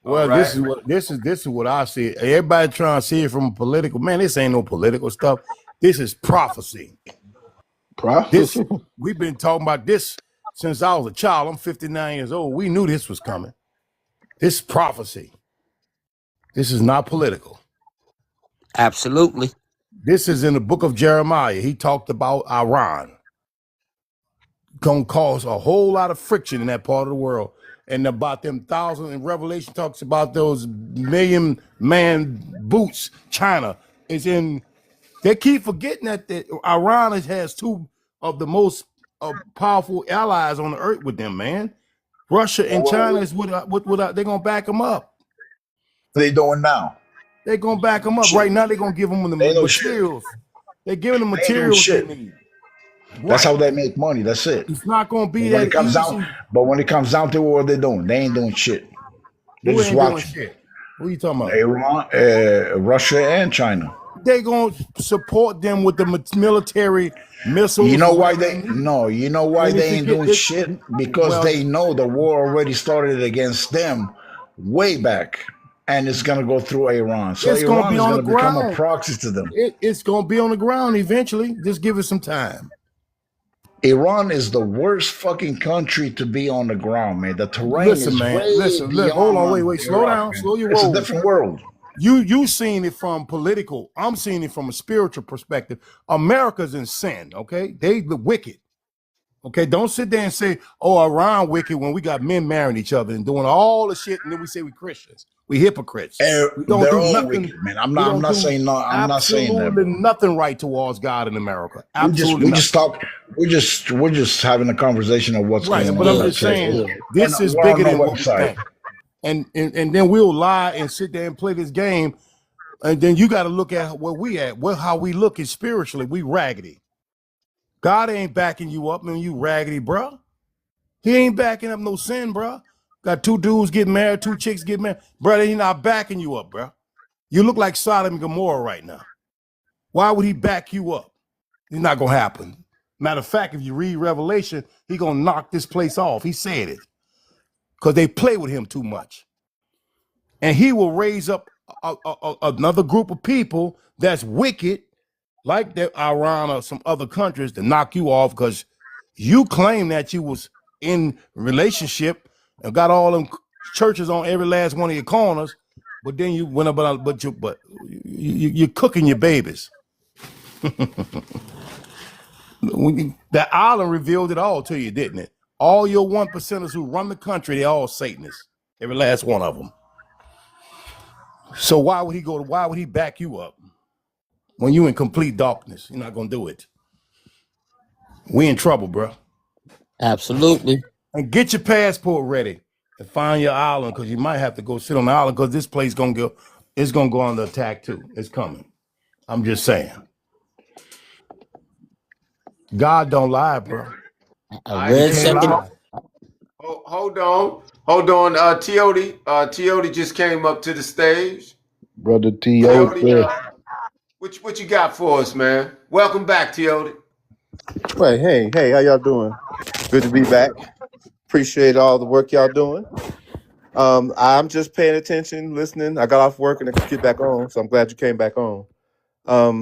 [SPEAKER 1] All
[SPEAKER 12] Well,
[SPEAKER 1] right.
[SPEAKER 12] this is what I see. Everybody trying to see it from a political man. This ain't no political stuff. This is prophecy. This
[SPEAKER 5] Prophecy.
[SPEAKER 12] we've been talking about this since I was a child. I'm 59 years old. We knew this was coming. This is prophecy. This is not political.
[SPEAKER 7] Absolutely.
[SPEAKER 12] This is in the book of Jeremiah. He talked about Iran gonna cause a whole lot of friction in that part of the world. And about them thousand, and Revelation talks about those million man boots. China is in. They keep forgetting that Iran has two of the most powerful allies on the earth with them, man. Russia and China is they're gonna back them up.
[SPEAKER 4] They doing now?
[SPEAKER 12] They're gonna back them up.
[SPEAKER 4] Shit.
[SPEAKER 12] Right now, they're gonna give them the
[SPEAKER 4] They ain't no shit.
[SPEAKER 12] materials. They're giving them
[SPEAKER 4] They ain't doing
[SPEAKER 12] materials they
[SPEAKER 4] shit.
[SPEAKER 12] need.
[SPEAKER 4] That's
[SPEAKER 12] Right.
[SPEAKER 4] how they make money. That's it.
[SPEAKER 12] It's not gonna
[SPEAKER 4] But
[SPEAKER 12] be
[SPEAKER 4] when it
[SPEAKER 12] that
[SPEAKER 4] comes down,
[SPEAKER 12] easy.
[SPEAKER 4] but when it comes down to what they're doing, they ain't doing shit. They're
[SPEAKER 12] Who
[SPEAKER 4] just
[SPEAKER 12] ain't doing
[SPEAKER 4] watching.
[SPEAKER 12] shit? Who you talking about?
[SPEAKER 4] Iran, Russia, and China.
[SPEAKER 12] They gonna support them with the military
[SPEAKER 4] You
[SPEAKER 12] missiles
[SPEAKER 4] know
[SPEAKER 12] or
[SPEAKER 4] why
[SPEAKER 12] whatever they
[SPEAKER 4] they
[SPEAKER 12] need.
[SPEAKER 4] no? You know why
[SPEAKER 12] And if
[SPEAKER 4] they
[SPEAKER 12] it
[SPEAKER 4] ain't
[SPEAKER 12] get
[SPEAKER 4] doing
[SPEAKER 12] it,
[SPEAKER 4] shit? Because
[SPEAKER 12] well,
[SPEAKER 4] they know the war already started against them way back, and it's gonna go through Iran. So
[SPEAKER 12] it's gonna
[SPEAKER 4] Iran
[SPEAKER 12] be
[SPEAKER 4] is
[SPEAKER 12] on the
[SPEAKER 4] gonna become a
[SPEAKER 12] ground.
[SPEAKER 4] proxy to them.
[SPEAKER 12] It's gonna be on the ground eventually. Just give it some time.
[SPEAKER 4] Iran is the worst fucking country to be on the ground, man. The terrain
[SPEAKER 12] Listen,
[SPEAKER 4] is
[SPEAKER 12] man.
[SPEAKER 4] way
[SPEAKER 12] Listen. Look. Hold on.
[SPEAKER 4] beyond
[SPEAKER 12] Wait. Slow
[SPEAKER 4] Iraq,
[SPEAKER 12] down.
[SPEAKER 4] man.
[SPEAKER 12] Slow your
[SPEAKER 4] It's a
[SPEAKER 12] roll.
[SPEAKER 4] different world.
[SPEAKER 12] You seen it from political. I'm seeing it from a spiritual perspective. America's in sin. Okay, they the wicked. Okay, don't sit there and say, "Oh, Iran wicked," when we got men marrying each other and doing all the shit, and then we say we Christians, we hypocrites. We don't
[SPEAKER 4] They're
[SPEAKER 12] do
[SPEAKER 4] all
[SPEAKER 12] nothing.
[SPEAKER 4] wicked, man. I'm
[SPEAKER 12] We
[SPEAKER 4] not. I'm
[SPEAKER 12] don't
[SPEAKER 4] not
[SPEAKER 12] do
[SPEAKER 4] saying no. I'm not saying that,
[SPEAKER 12] absolutely
[SPEAKER 4] bro.
[SPEAKER 12] nothing right towards God in America.
[SPEAKER 4] We just
[SPEAKER 12] Absolutely
[SPEAKER 4] we just
[SPEAKER 12] nothing.
[SPEAKER 4] talk. We're just having a conversation of what's
[SPEAKER 12] Right,
[SPEAKER 4] going
[SPEAKER 12] but
[SPEAKER 4] on.
[SPEAKER 12] I'm
[SPEAKER 7] Yeah.
[SPEAKER 12] just
[SPEAKER 4] That's it.
[SPEAKER 12] saying
[SPEAKER 4] And
[SPEAKER 12] this is
[SPEAKER 4] we're on
[SPEAKER 12] bigger
[SPEAKER 4] the
[SPEAKER 12] than what we
[SPEAKER 4] website.
[SPEAKER 12] think. And then we'll lie and sit there and play this game. And then you got to look at where we at. Well, how we looking spiritually. We raggedy. God ain't backing you up, man. You raggedy, bro. He ain't backing up no sin, bro. Got two dudes getting married, two chicks getting married. Brother, he not backing you up, bro. You look like Sodom and Gomorrah right now. Why would he back you up? It's not going to happen. Matter of fact, if you read Revelation, he going to knock this place off. He said it because they play with him too much. and he will raise up another group of people that's wicked, like that Iran or some other countries, to knock you off because you claim that you was in relationship and got all them churches on every last one of your corners, but then you went about, you're cooking your babies. That island revealed it all to you, didn't it? All your 1%ers who run the country, they're all Satanists, every last one of them. So why would he back you up when you in complete darkness? You're not gonna do it. We in trouble, bro.
[SPEAKER 7] Absolutely.
[SPEAKER 12] And get your passport ready and find your island, because you might have to go sit on the island, because this place it's gonna go under attack too. It's coming. I'm just saying. God don't lie, bro.
[SPEAKER 7] I
[SPEAKER 1] I
[SPEAKER 12] He
[SPEAKER 7] read
[SPEAKER 12] can't
[SPEAKER 7] second.
[SPEAKER 12] lie.
[SPEAKER 1] hold on. Teody just came up to the stage.
[SPEAKER 5] Brother
[SPEAKER 1] Teody,
[SPEAKER 5] T.O.
[SPEAKER 1] what you got for us, man? Welcome back, Teody.
[SPEAKER 13] Well, hey, how y'all doing? Good to be back. Appreciate all the work y'all doing. I'm just paying attention, listening. I got off work and I could get back on, so I'm glad you came back on.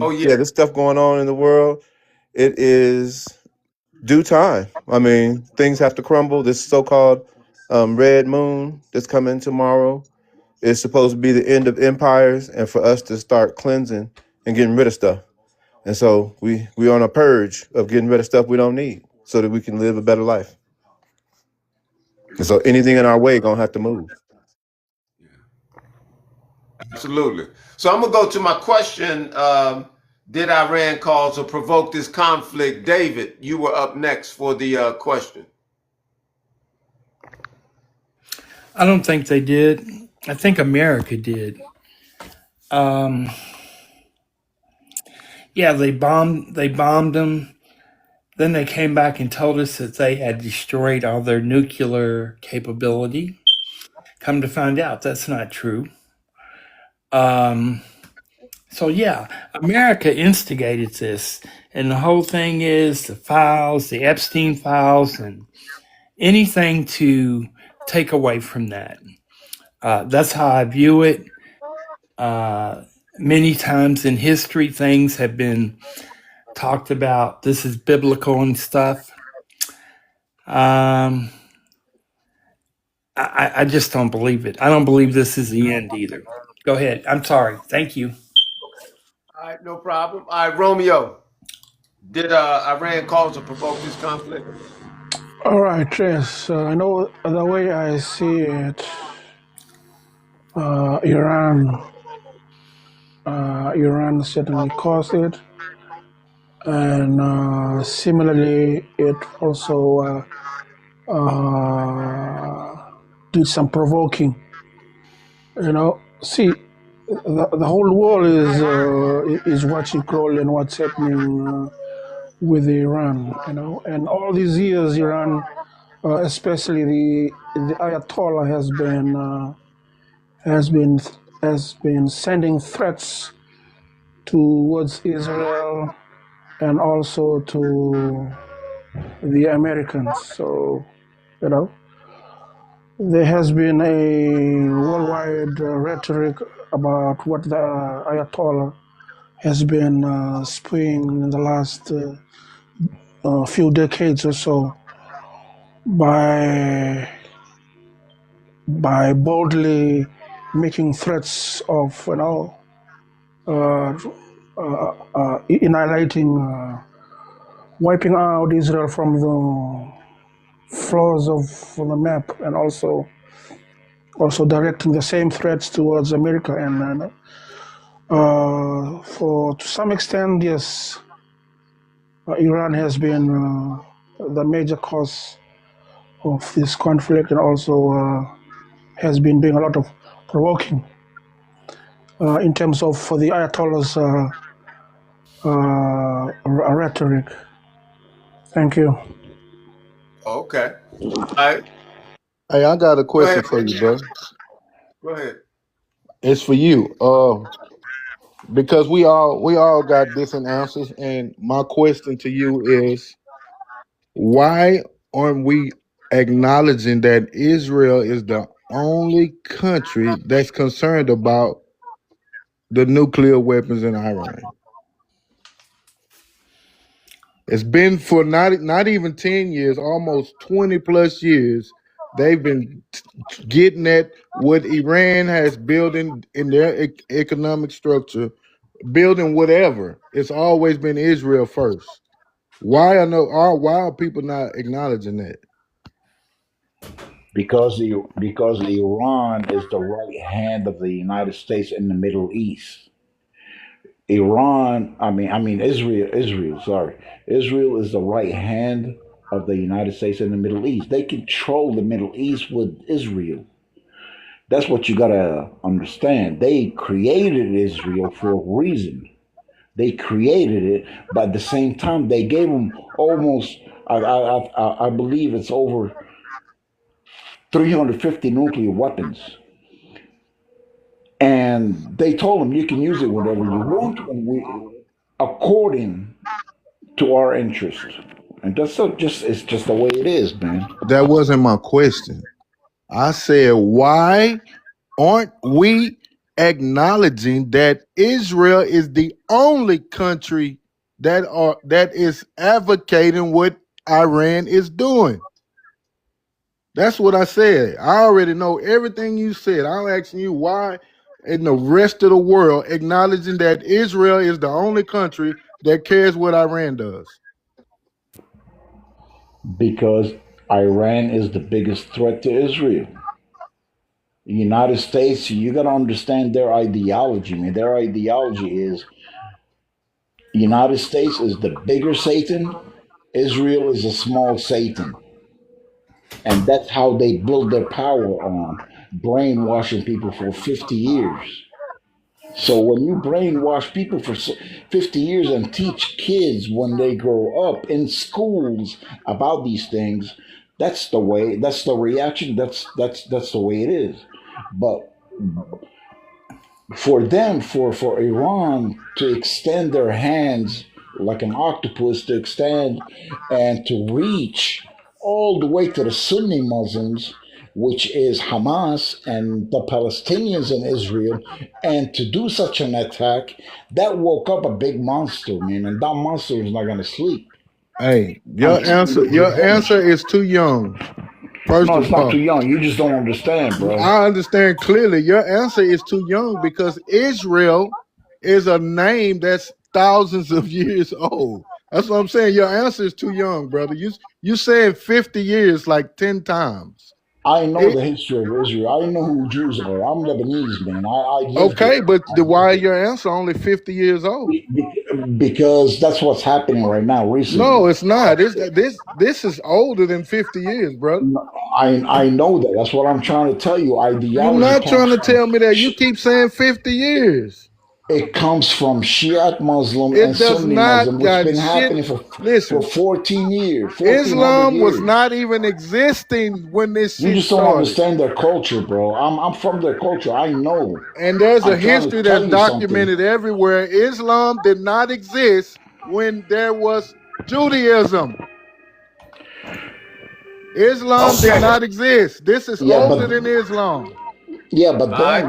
[SPEAKER 1] Oh yeah.
[SPEAKER 13] Yeah, this stuff going on in the world, it is due time. I mean, things have to crumble. This so-called red moon that's coming tomorrow is supposed to be the end of empires and for us to start cleansing and getting rid of stuff. And so we're on a purge of getting rid of stuff we don't need so that we can live a better life. And so anything in our way gonna have to move.
[SPEAKER 1] Absolutely. So I'm gonna go to my question. Did Iran cause or provoke this conflict? David, you were up next for the question.
[SPEAKER 3] I don't think they did. I think America did. Um, yeah, they bombed. They bombed them. Then they came back and told us that they had destroyed all their nuclear capability. Come to find out, that's not true. Um, so yeah, America instigated this, and the whole thing is the files, the Epstein files, and anything to take away from that. That's how I view it. Many times in history, things have been talked about. This is biblical and stuff. Um, I just don't believe it. I don't believe this is the end either. Go ahead. I'm sorry. Thank you.
[SPEAKER 1] All right, no problem. All right, Romeo, did Iran cause or provoke this conflict?
[SPEAKER 2] All right, yes. I know the way I see it, Iran Iran certainly caused it, and similarly, it also did some provoking. See, the whole world is watching closely and what's happening with Iran. And all these years, Iran, especially the Ayatollah, has been has been sending threats towards Israel and also to the Americans. So, you know, there has been a worldwide rhetoric about what the Ayatollah has been spewing in the last few decades or so by boldly making threats of, uh, annihilating, wiping out Israel from the floors of the map, and also directing the same threats towards America. And for to some extent, yes, Iran has been the major cause of this conflict, and also has been doing a lot of provoking in terms of for the Ayatollah's rhetoric. Thank you.
[SPEAKER 1] Okay. All right.
[SPEAKER 5] Hey, I got a
[SPEAKER 1] Go
[SPEAKER 5] question
[SPEAKER 1] ahead.
[SPEAKER 5] for you, bro.
[SPEAKER 1] Go ahead.
[SPEAKER 5] It's for you. Because we all got different answers, and my question to you is, why aren't we acknowledging that Israel is the only country that's concerned about the nuclear weapons in Iran. It's been for not even 10 years, almost 20 plus years. They've been getting at what Iran has building in their economic structure, building whatever. It's always been Israel first. Why are people not acknowledging that?
[SPEAKER 4] Because Iran is the right hand of the United States in the Middle East. Israel. Sorry, Israel is the right hand of the United States in the Middle East. They control the Middle East with Israel. That's what you gotta understand. They created Israel for a reason. They created it, but at the same time, they gave them almost, I believe it's over 350 nuclear weapons. And they told them you can use it whenever you want, according to our interest. And that's so just it's just the way it is, man.
[SPEAKER 5] That wasn't my question. I said, why aren't we acknowledging that Israel is the only country that is advocating what Iran is doing? That's what I said. I already know everything you said. I'm asking you why in the rest of the world acknowledging that Israel is the only country that cares what Iran does.
[SPEAKER 4] Because Iran is the biggest threat to Israel. The United States, you got to understand their ideology, man. Their ideology is United States is the bigger Satan, Israel is a small Satan. And that's how they build their power on brainwashing people for 50 years. So when you brainwash people for 50 years and teach kids when they grow up in schools about these things, that's the way, that's the reaction, that's the way it is. But for them, for Iran to extend their hands like an octopus, to extend and to reach all the way to the Sunni Muslims, which is Hamas and the Palestinians in Israel, and to do such an attack, that woke up a big monster, man, and that monster is not going to sleep.
[SPEAKER 5] Hey,
[SPEAKER 4] I'm
[SPEAKER 5] your
[SPEAKER 4] telling
[SPEAKER 5] answer
[SPEAKER 4] you,
[SPEAKER 5] your answer is too young. First
[SPEAKER 4] no,
[SPEAKER 5] of
[SPEAKER 4] it's not too
[SPEAKER 5] all,
[SPEAKER 4] young. You just don't understand, bro.
[SPEAKER 5] I understand clearly your answer is too young because Israel is a name that's thousands of years old. That's what I'm saying. Your answer is too young, brother. You said 50 years like 10 times.
[SPEAKER 4] I know
[SPEAKER 5] It,
[SPEAKER 4] the history of Israel. I know who Jews are. I'm Lebanese, man. I lived it.
[SPEAKER 5] okay, but
[SPEAKER 4] I
[SPEAKER 5] why
[SPEAKER 4] lived it.
[SPEAKER 5] your answer only 50 years old?
[SPEAKER 4] Because that's what's happening right now
[SPEAKER 5] No,
[SPEAKER 4] recently.
[SPEAKER 5] it's not. This is older than 50 years, brother.
[SPEAKER 4] I know that. That's what I'm trying to tell you.
[SPEAKER 5] You're
[SPEAKER 4] Ideology
[SPEAKER 5] not
[SPEAKER 4] comes
[SPEAKER 5] trying to
[SPEAKER 4] from
[SPEAKER 5] tell me that. You keep saying 50 years.
[SPEAKER 4] it comes from Shiite Muslim and
[SPEAKER 5] It does
[SPEAKER 4] Sunni
[SPEAKER 5] not
[SPEAKER 4] Muslim, which has
[SPEAKER 5] got
[SPEAKER 4] been
[SPEAKER 5] shit.
[SPEAKER 4] happening for
[SPEAKER 5] Listen,
[SPEAKER 4] 14 years, 1400
[SPEAKER 5] Islam was
[SPEAKER 4] years.
[SPEAKER 5] not even existing when this
[SPEAKER 4] You
[SPEAKER 5] shit
[SPEAKER 4] just don't
[SPEAKER 5] started.
[SPEAKER 4] understand their culture, bro. I'm from their culture. I know.
[SPEAKER 5] And there's a
[SPEAKER 4] I'm trying to
[SPEAKER 5] history
[SPEAKER 4] tell
[SPEAKER 5] that's
[SPEAKER 4] you something.
[SPEAKER 5] documented everywhere. Islam did not exist when there was Judaism. Islam did
[SPEAKER 1] Okay.
[SPEAKER 5] not exist. This is
[SPEAKER 4] Yeah,
[SPEAKER 5] older
[SPEAKER 4] but
[SPEAKER 5] than Islam.
[SPEAKER 4] yeah, but
[SPEAKER 1] All right.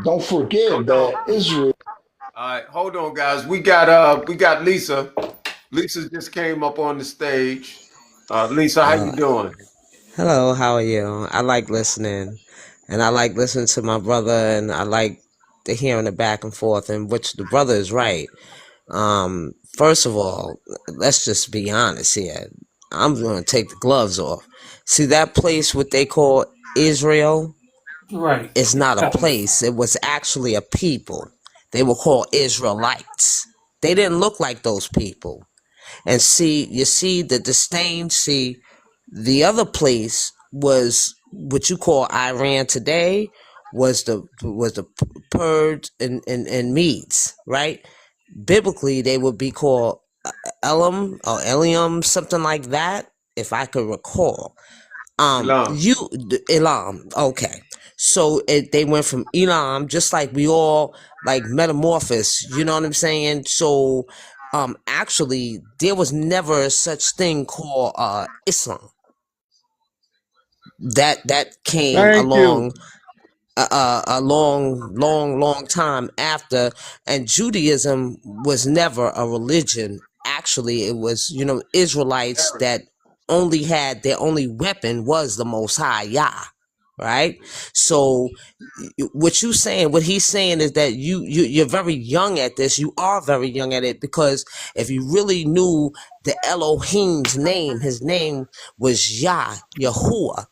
[SPEAKER 4] don't forget
[SPEAKER 1] Hold on.
[SPEAKER 4] that Israel.
[SPEAKER 1] All right. Hold on, guys. We got Lisa. Lisa just came up on the stage. Lisa, how you
[SPEAKER 14] Uh,
[SPEAKER 1] doing?
[SPEAKER 14] Hello, how are you? I like listening, and I like listening to my brother, and I like the hearing the back and forth, and which the brother is right. First of all, let's just be honest here. I'm going to take the gloves off. See that place, what they call Israel,
[SPEAKER 3] Right.
[SPEAKER 14] is not a
[SPEAKER 3] Yeah.
[SPEAKER 14] place. It was actually a people. They were called Israelites. They didn't look like those people. And see, you see the disdain. See, the other place was what you call Iran today was the Kurds and Medes, right? Biblically, they would be called Elam or Eliam, something like that, if I could recall.
[SPEAKER 1] Salam.
[SPEAKER 14] You Elam, okay. So they went from Elam, just like we all like metamorphosis. You know what I'm saying? So, actually, there was never such thing called Islam. that came
[SPEAKER 5] Thank you.
[SPEAKER 14] along a long time after, and Judaism was never a religion. Actually, it was, Israelites that only had their only weapon was the Most High Yah, right? So what he's saying is that you're very young at this. You are very young at it, because if you really knew the Elohim's name, his name was Yahuwah,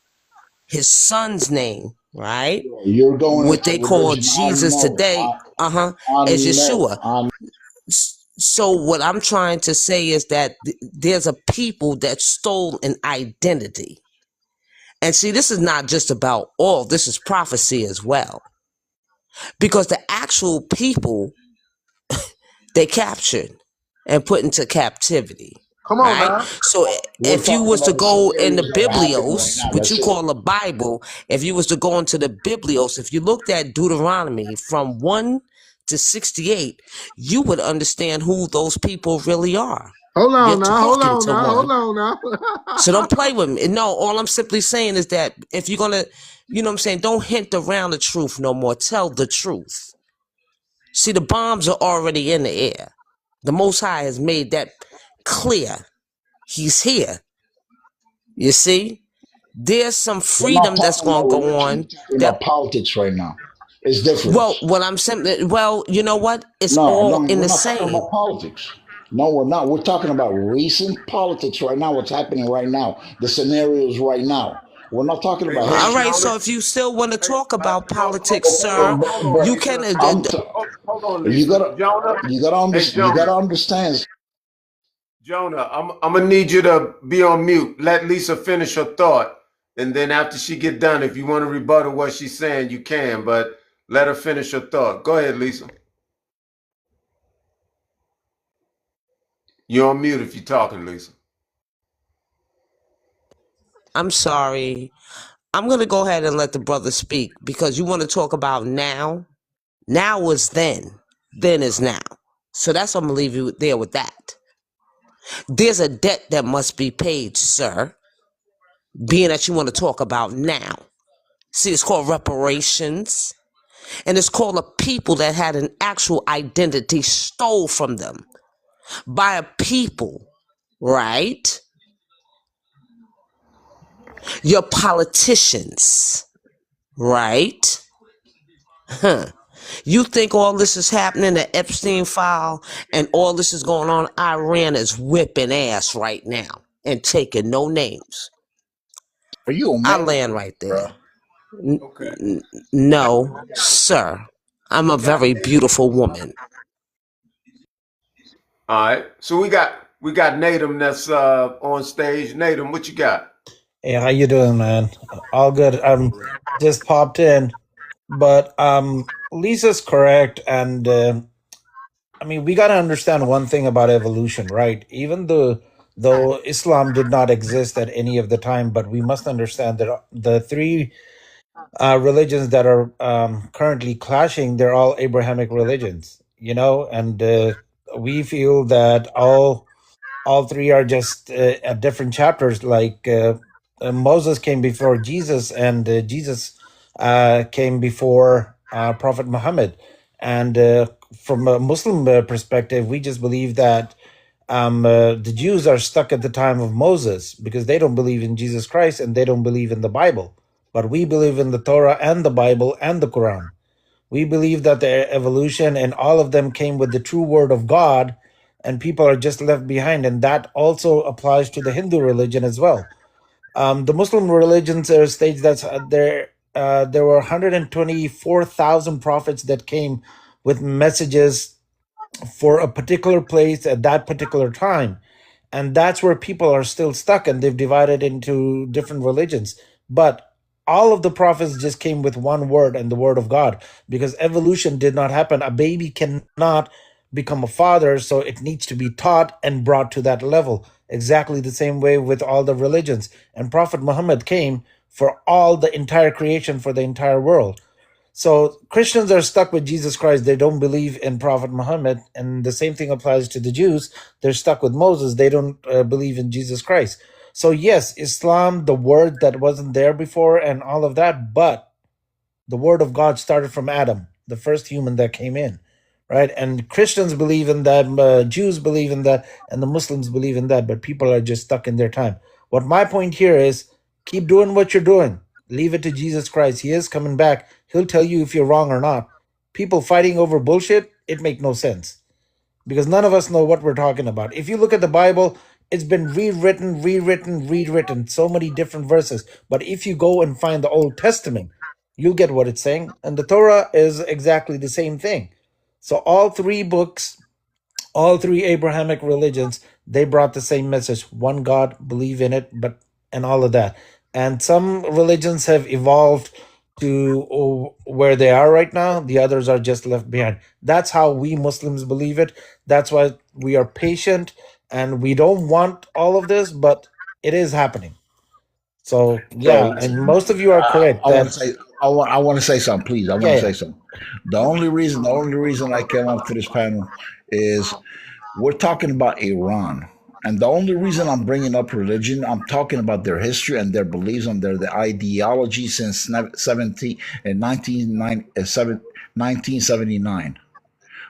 [SPEAKER 14] his son's name, right?
[SPEAKER 4] You're going
[SPEAKER 14] What
[SPEAKER 4] into
[SPEAKER 14] they call
[SPEAKER 4] religion. I
[SPEAKER 14] Jesus
[SPEAKER 4] know.
[SPEAKER 14] today,
[SPEAKER 4] I
[SPEAKER 14] is
[SPEAKER 4] know.
[SPEAKER 14] Yeshua. So what I'm trying to say is that there's a people that stole an identity. And see, this is not just about all, this is prophecy as well. Because the actual people they captured and put into captivity,
[SPEAKER 5] Come on
[SPEAKER 14] right?
[SPEAKER 5] now.
[SPEAKER 14] So
[SPEAKER 4] We're
[SPEAKER 14] if you
[SPEAKER 4] talking
[SPEAKER 14] was to
[SPEAKER 4] about the
[SPEAKER 14] go in the
[SPEAKER 4] scenarios that are happening right
[SPEAKER 14] Biblios,
[SPEAKER 4] now.
[SPEAKER 14] what
[SPEAKER 4] That's
[SPEAKER 14] you
[SPEAKER 4] it.
[SPEAKER 14] call the Bible, if you was to go into the Biblios, if you looked at Deuteronomy from 1 to 68, you would understand who those people really are.
[SPEAKER 5] Hold
[SPEAKER 14] You're
[SPEAKER 5] on now. Hold
[SPEAKER 14] talking
[SPEAKER 5] on
[SPEAKER 14] to
[SPEAKER 5] now. Hold
[SPEAKER 14] one.
[SPEAKER 5] on
[SPEAKER 14] So
[SPEAKER 5] now.
[SPEAKER 14] don't play with me. No, all I'm simply saying is that if you're going to, don't hint around the truth no more. Tell the truth. See, the bombs are already in the air. The Most High has made that clear. He's here. You see? There's some
[SPEAKER 4] We're not
[SPEAKER 14] freedom that's
[SPEAKER 4] talking
[SPEAKER 14] going
[SPEAKER 4] about
[SPEAKER 14] to go
[SPEAKER 4] religion.
[SPEAKER 14] on
[SPEAKER 4] We're talking
[SPEAKER 14] that,
[SPEAKER 4] about politics right now. It's different.
[SPEAKER 14] well, what I'm saying, well, you know what? It's
[SPEAKER 4] No,
[SPEAKER 14] all in
[SPEAKER 4] we're
[SPEAKER 14] the
[SPEAKER 4] not talking
[SPEAKER 14] same.
[SPEAKER 4] about politics. No, we're not. We're talking about recent politics right now. What's happening right now? The scenarios right now. We're not talking
[SPEAKER 1] Hey,
[SPEAKER 4] about
[SPEAKER 1] hey,
[SPEAKER 14] All
[SPEAKER 4] history.
[SPEAKER 14] right,
[SPEAKER 1] Jonah.
[SPEAKER 14] so if you still want to
[SPEAKER 1] Hey,
[SPEAKER 14] talk about politics,
[SPEAKER 1] hold
[SPEAKER 14] sir,
[SPEAKER 1] on,
[SPEAKER 4] But,
[SPEAKER 1] hold on,
[SPEAKER 14] you
[SPEAKER 4] but
[SPEAKER 14] can.
[SPEAKER 1] Lisa. Hold on,
[SPEAKER 4] you
[SPEAKER 1] Lisa.
[SPEAKER 4] gotta
[SPEAKER 1] Jonah. Hey,
[SPEAKER 4] you gotta
[SPEAKER 1] Jonah.
[SPEAKER 4] understand.
[SPEAKER 1] Jonah, I'm gonna need you to be on mute. Let Lisa finish her thought, and then after she get done, if you want to rebuttal what she's saying, you can. But let her finish her thought. Go ahead, Lisa. You're on mute if you're talking, Lisa.
[SPEAKER 14] I'm sorry. I'm going to go ahead and let the brother speak, because you want to talk about now. Now was then is now. So that's what I'm going to leave you there with that. There's a debt that must be paid, sir, being that you want to talk about now. See, it's called reparations, and it's called a people that had an actual identity stole from them by a people, right? Your politicians, right? Huh. You think all this is happening, the Epstein file, and all this is going on? Iran is whipping ass right now and taking no names.
[SPEAKER 4] Are you a
[SPEAKER 14] I
[SPEAKER 4] man,
[SPEAKER 14] land right
[SPEAKER 4] bro?
[SPEAKER 14] there.
[SPEAKER 1] Okay.
[SPEAKER 14] No, sir. I'm a
[SPEAKER 1] We got.
[SPEAKER 14] very beautiful woman.
[SPEAKER 1] All right. So we got Natum that's on stage. Natum, what you got?
[SPEAKER 15] Hey, how you doing, man? All good. Just popped in, but Lisa's correct, and I mean we got to understand one thing about evolution, right? Even though Islam did not exist at any of the time, but we must understand that the three religions that are currently clashing, they're all Abrahamic religions, and we feel that all three are just at different chapters. Like Moses came before Jesus, and Jesus came before Prophet Muhammad. And from a Muslim perspective, we just believe that the Jews are stuck at the time of Moses because they don't believe in Jesus Christ and they don't believe in the Bible. But we believe in the Torah and the Bible and the Quran. We believe that the evolution and all of them came with the true word of God, and people are just left behind. And that also applies to the Hindu religion as well. The Muslim religion states that there were 124,000 prophets that came with messages for a particular place at that particular time. And that's where people are still stuck, and they've divided into different religions. But all of the prophets just came with one word, and the word of God, because evolution did not happen. A baby cannot become a father, so it needs to be taught and brought to that level. Exactly the same way with all the religions. And Prophet Muhammad came for all the entire creation, for the entire world. So Christians are stuck with Jesus Christ. They don't believe in Prophet Muhammad. And the same thing applies to the Jews. They're stuck with Moses. They don't believe in Jesus Christ. So yes, Islam, the word that wasn't there before, and all of that, but the word of God started from Adam, the first human that came in, right? And Christians believe in that, Jews believe in that, and the Muslims believe in that, but people are just stuck in their time. What my point here is, keep doing what you're doing. Leave it to Jesus Christ. He is coming back. He'll tell you if you're wrong or not. People fighting over bullshit, it make no sense because none of us know what we're talking about. If you look at the Bible, it's been rewritten, so many different verses. But if you go and find the Old Testament, you'll get what it's saying. And the Torah is exactly the same thing. So all three books, all three Abrahamic religions, they brought the same message: one God, believe in it, but and all of that. And some religions have evolved to where they are right now. The others are just left behind. That's how we Muslims believe it. That's why we are patient and we don't want all of this, but it is happening. So
[SPEAKER 4] So
[SPEAKER 15] yeah, and most of you are correct
[SPEAKER 4] I want to
[SPEAKER 15] that
[SPEAKER 4] say, I want to say something, please. I want
[SPEAKER 15] yeah,
[SPEAKER 4] to
[SPEAKER 15] yeah.
[SPEAKER 4] say something. The only reason I came up to this panel is we're talking about Iran. And the only reason I'm bringing up religion, I'm talking about their history and their beliefs and their the ideology since 17 and 1979.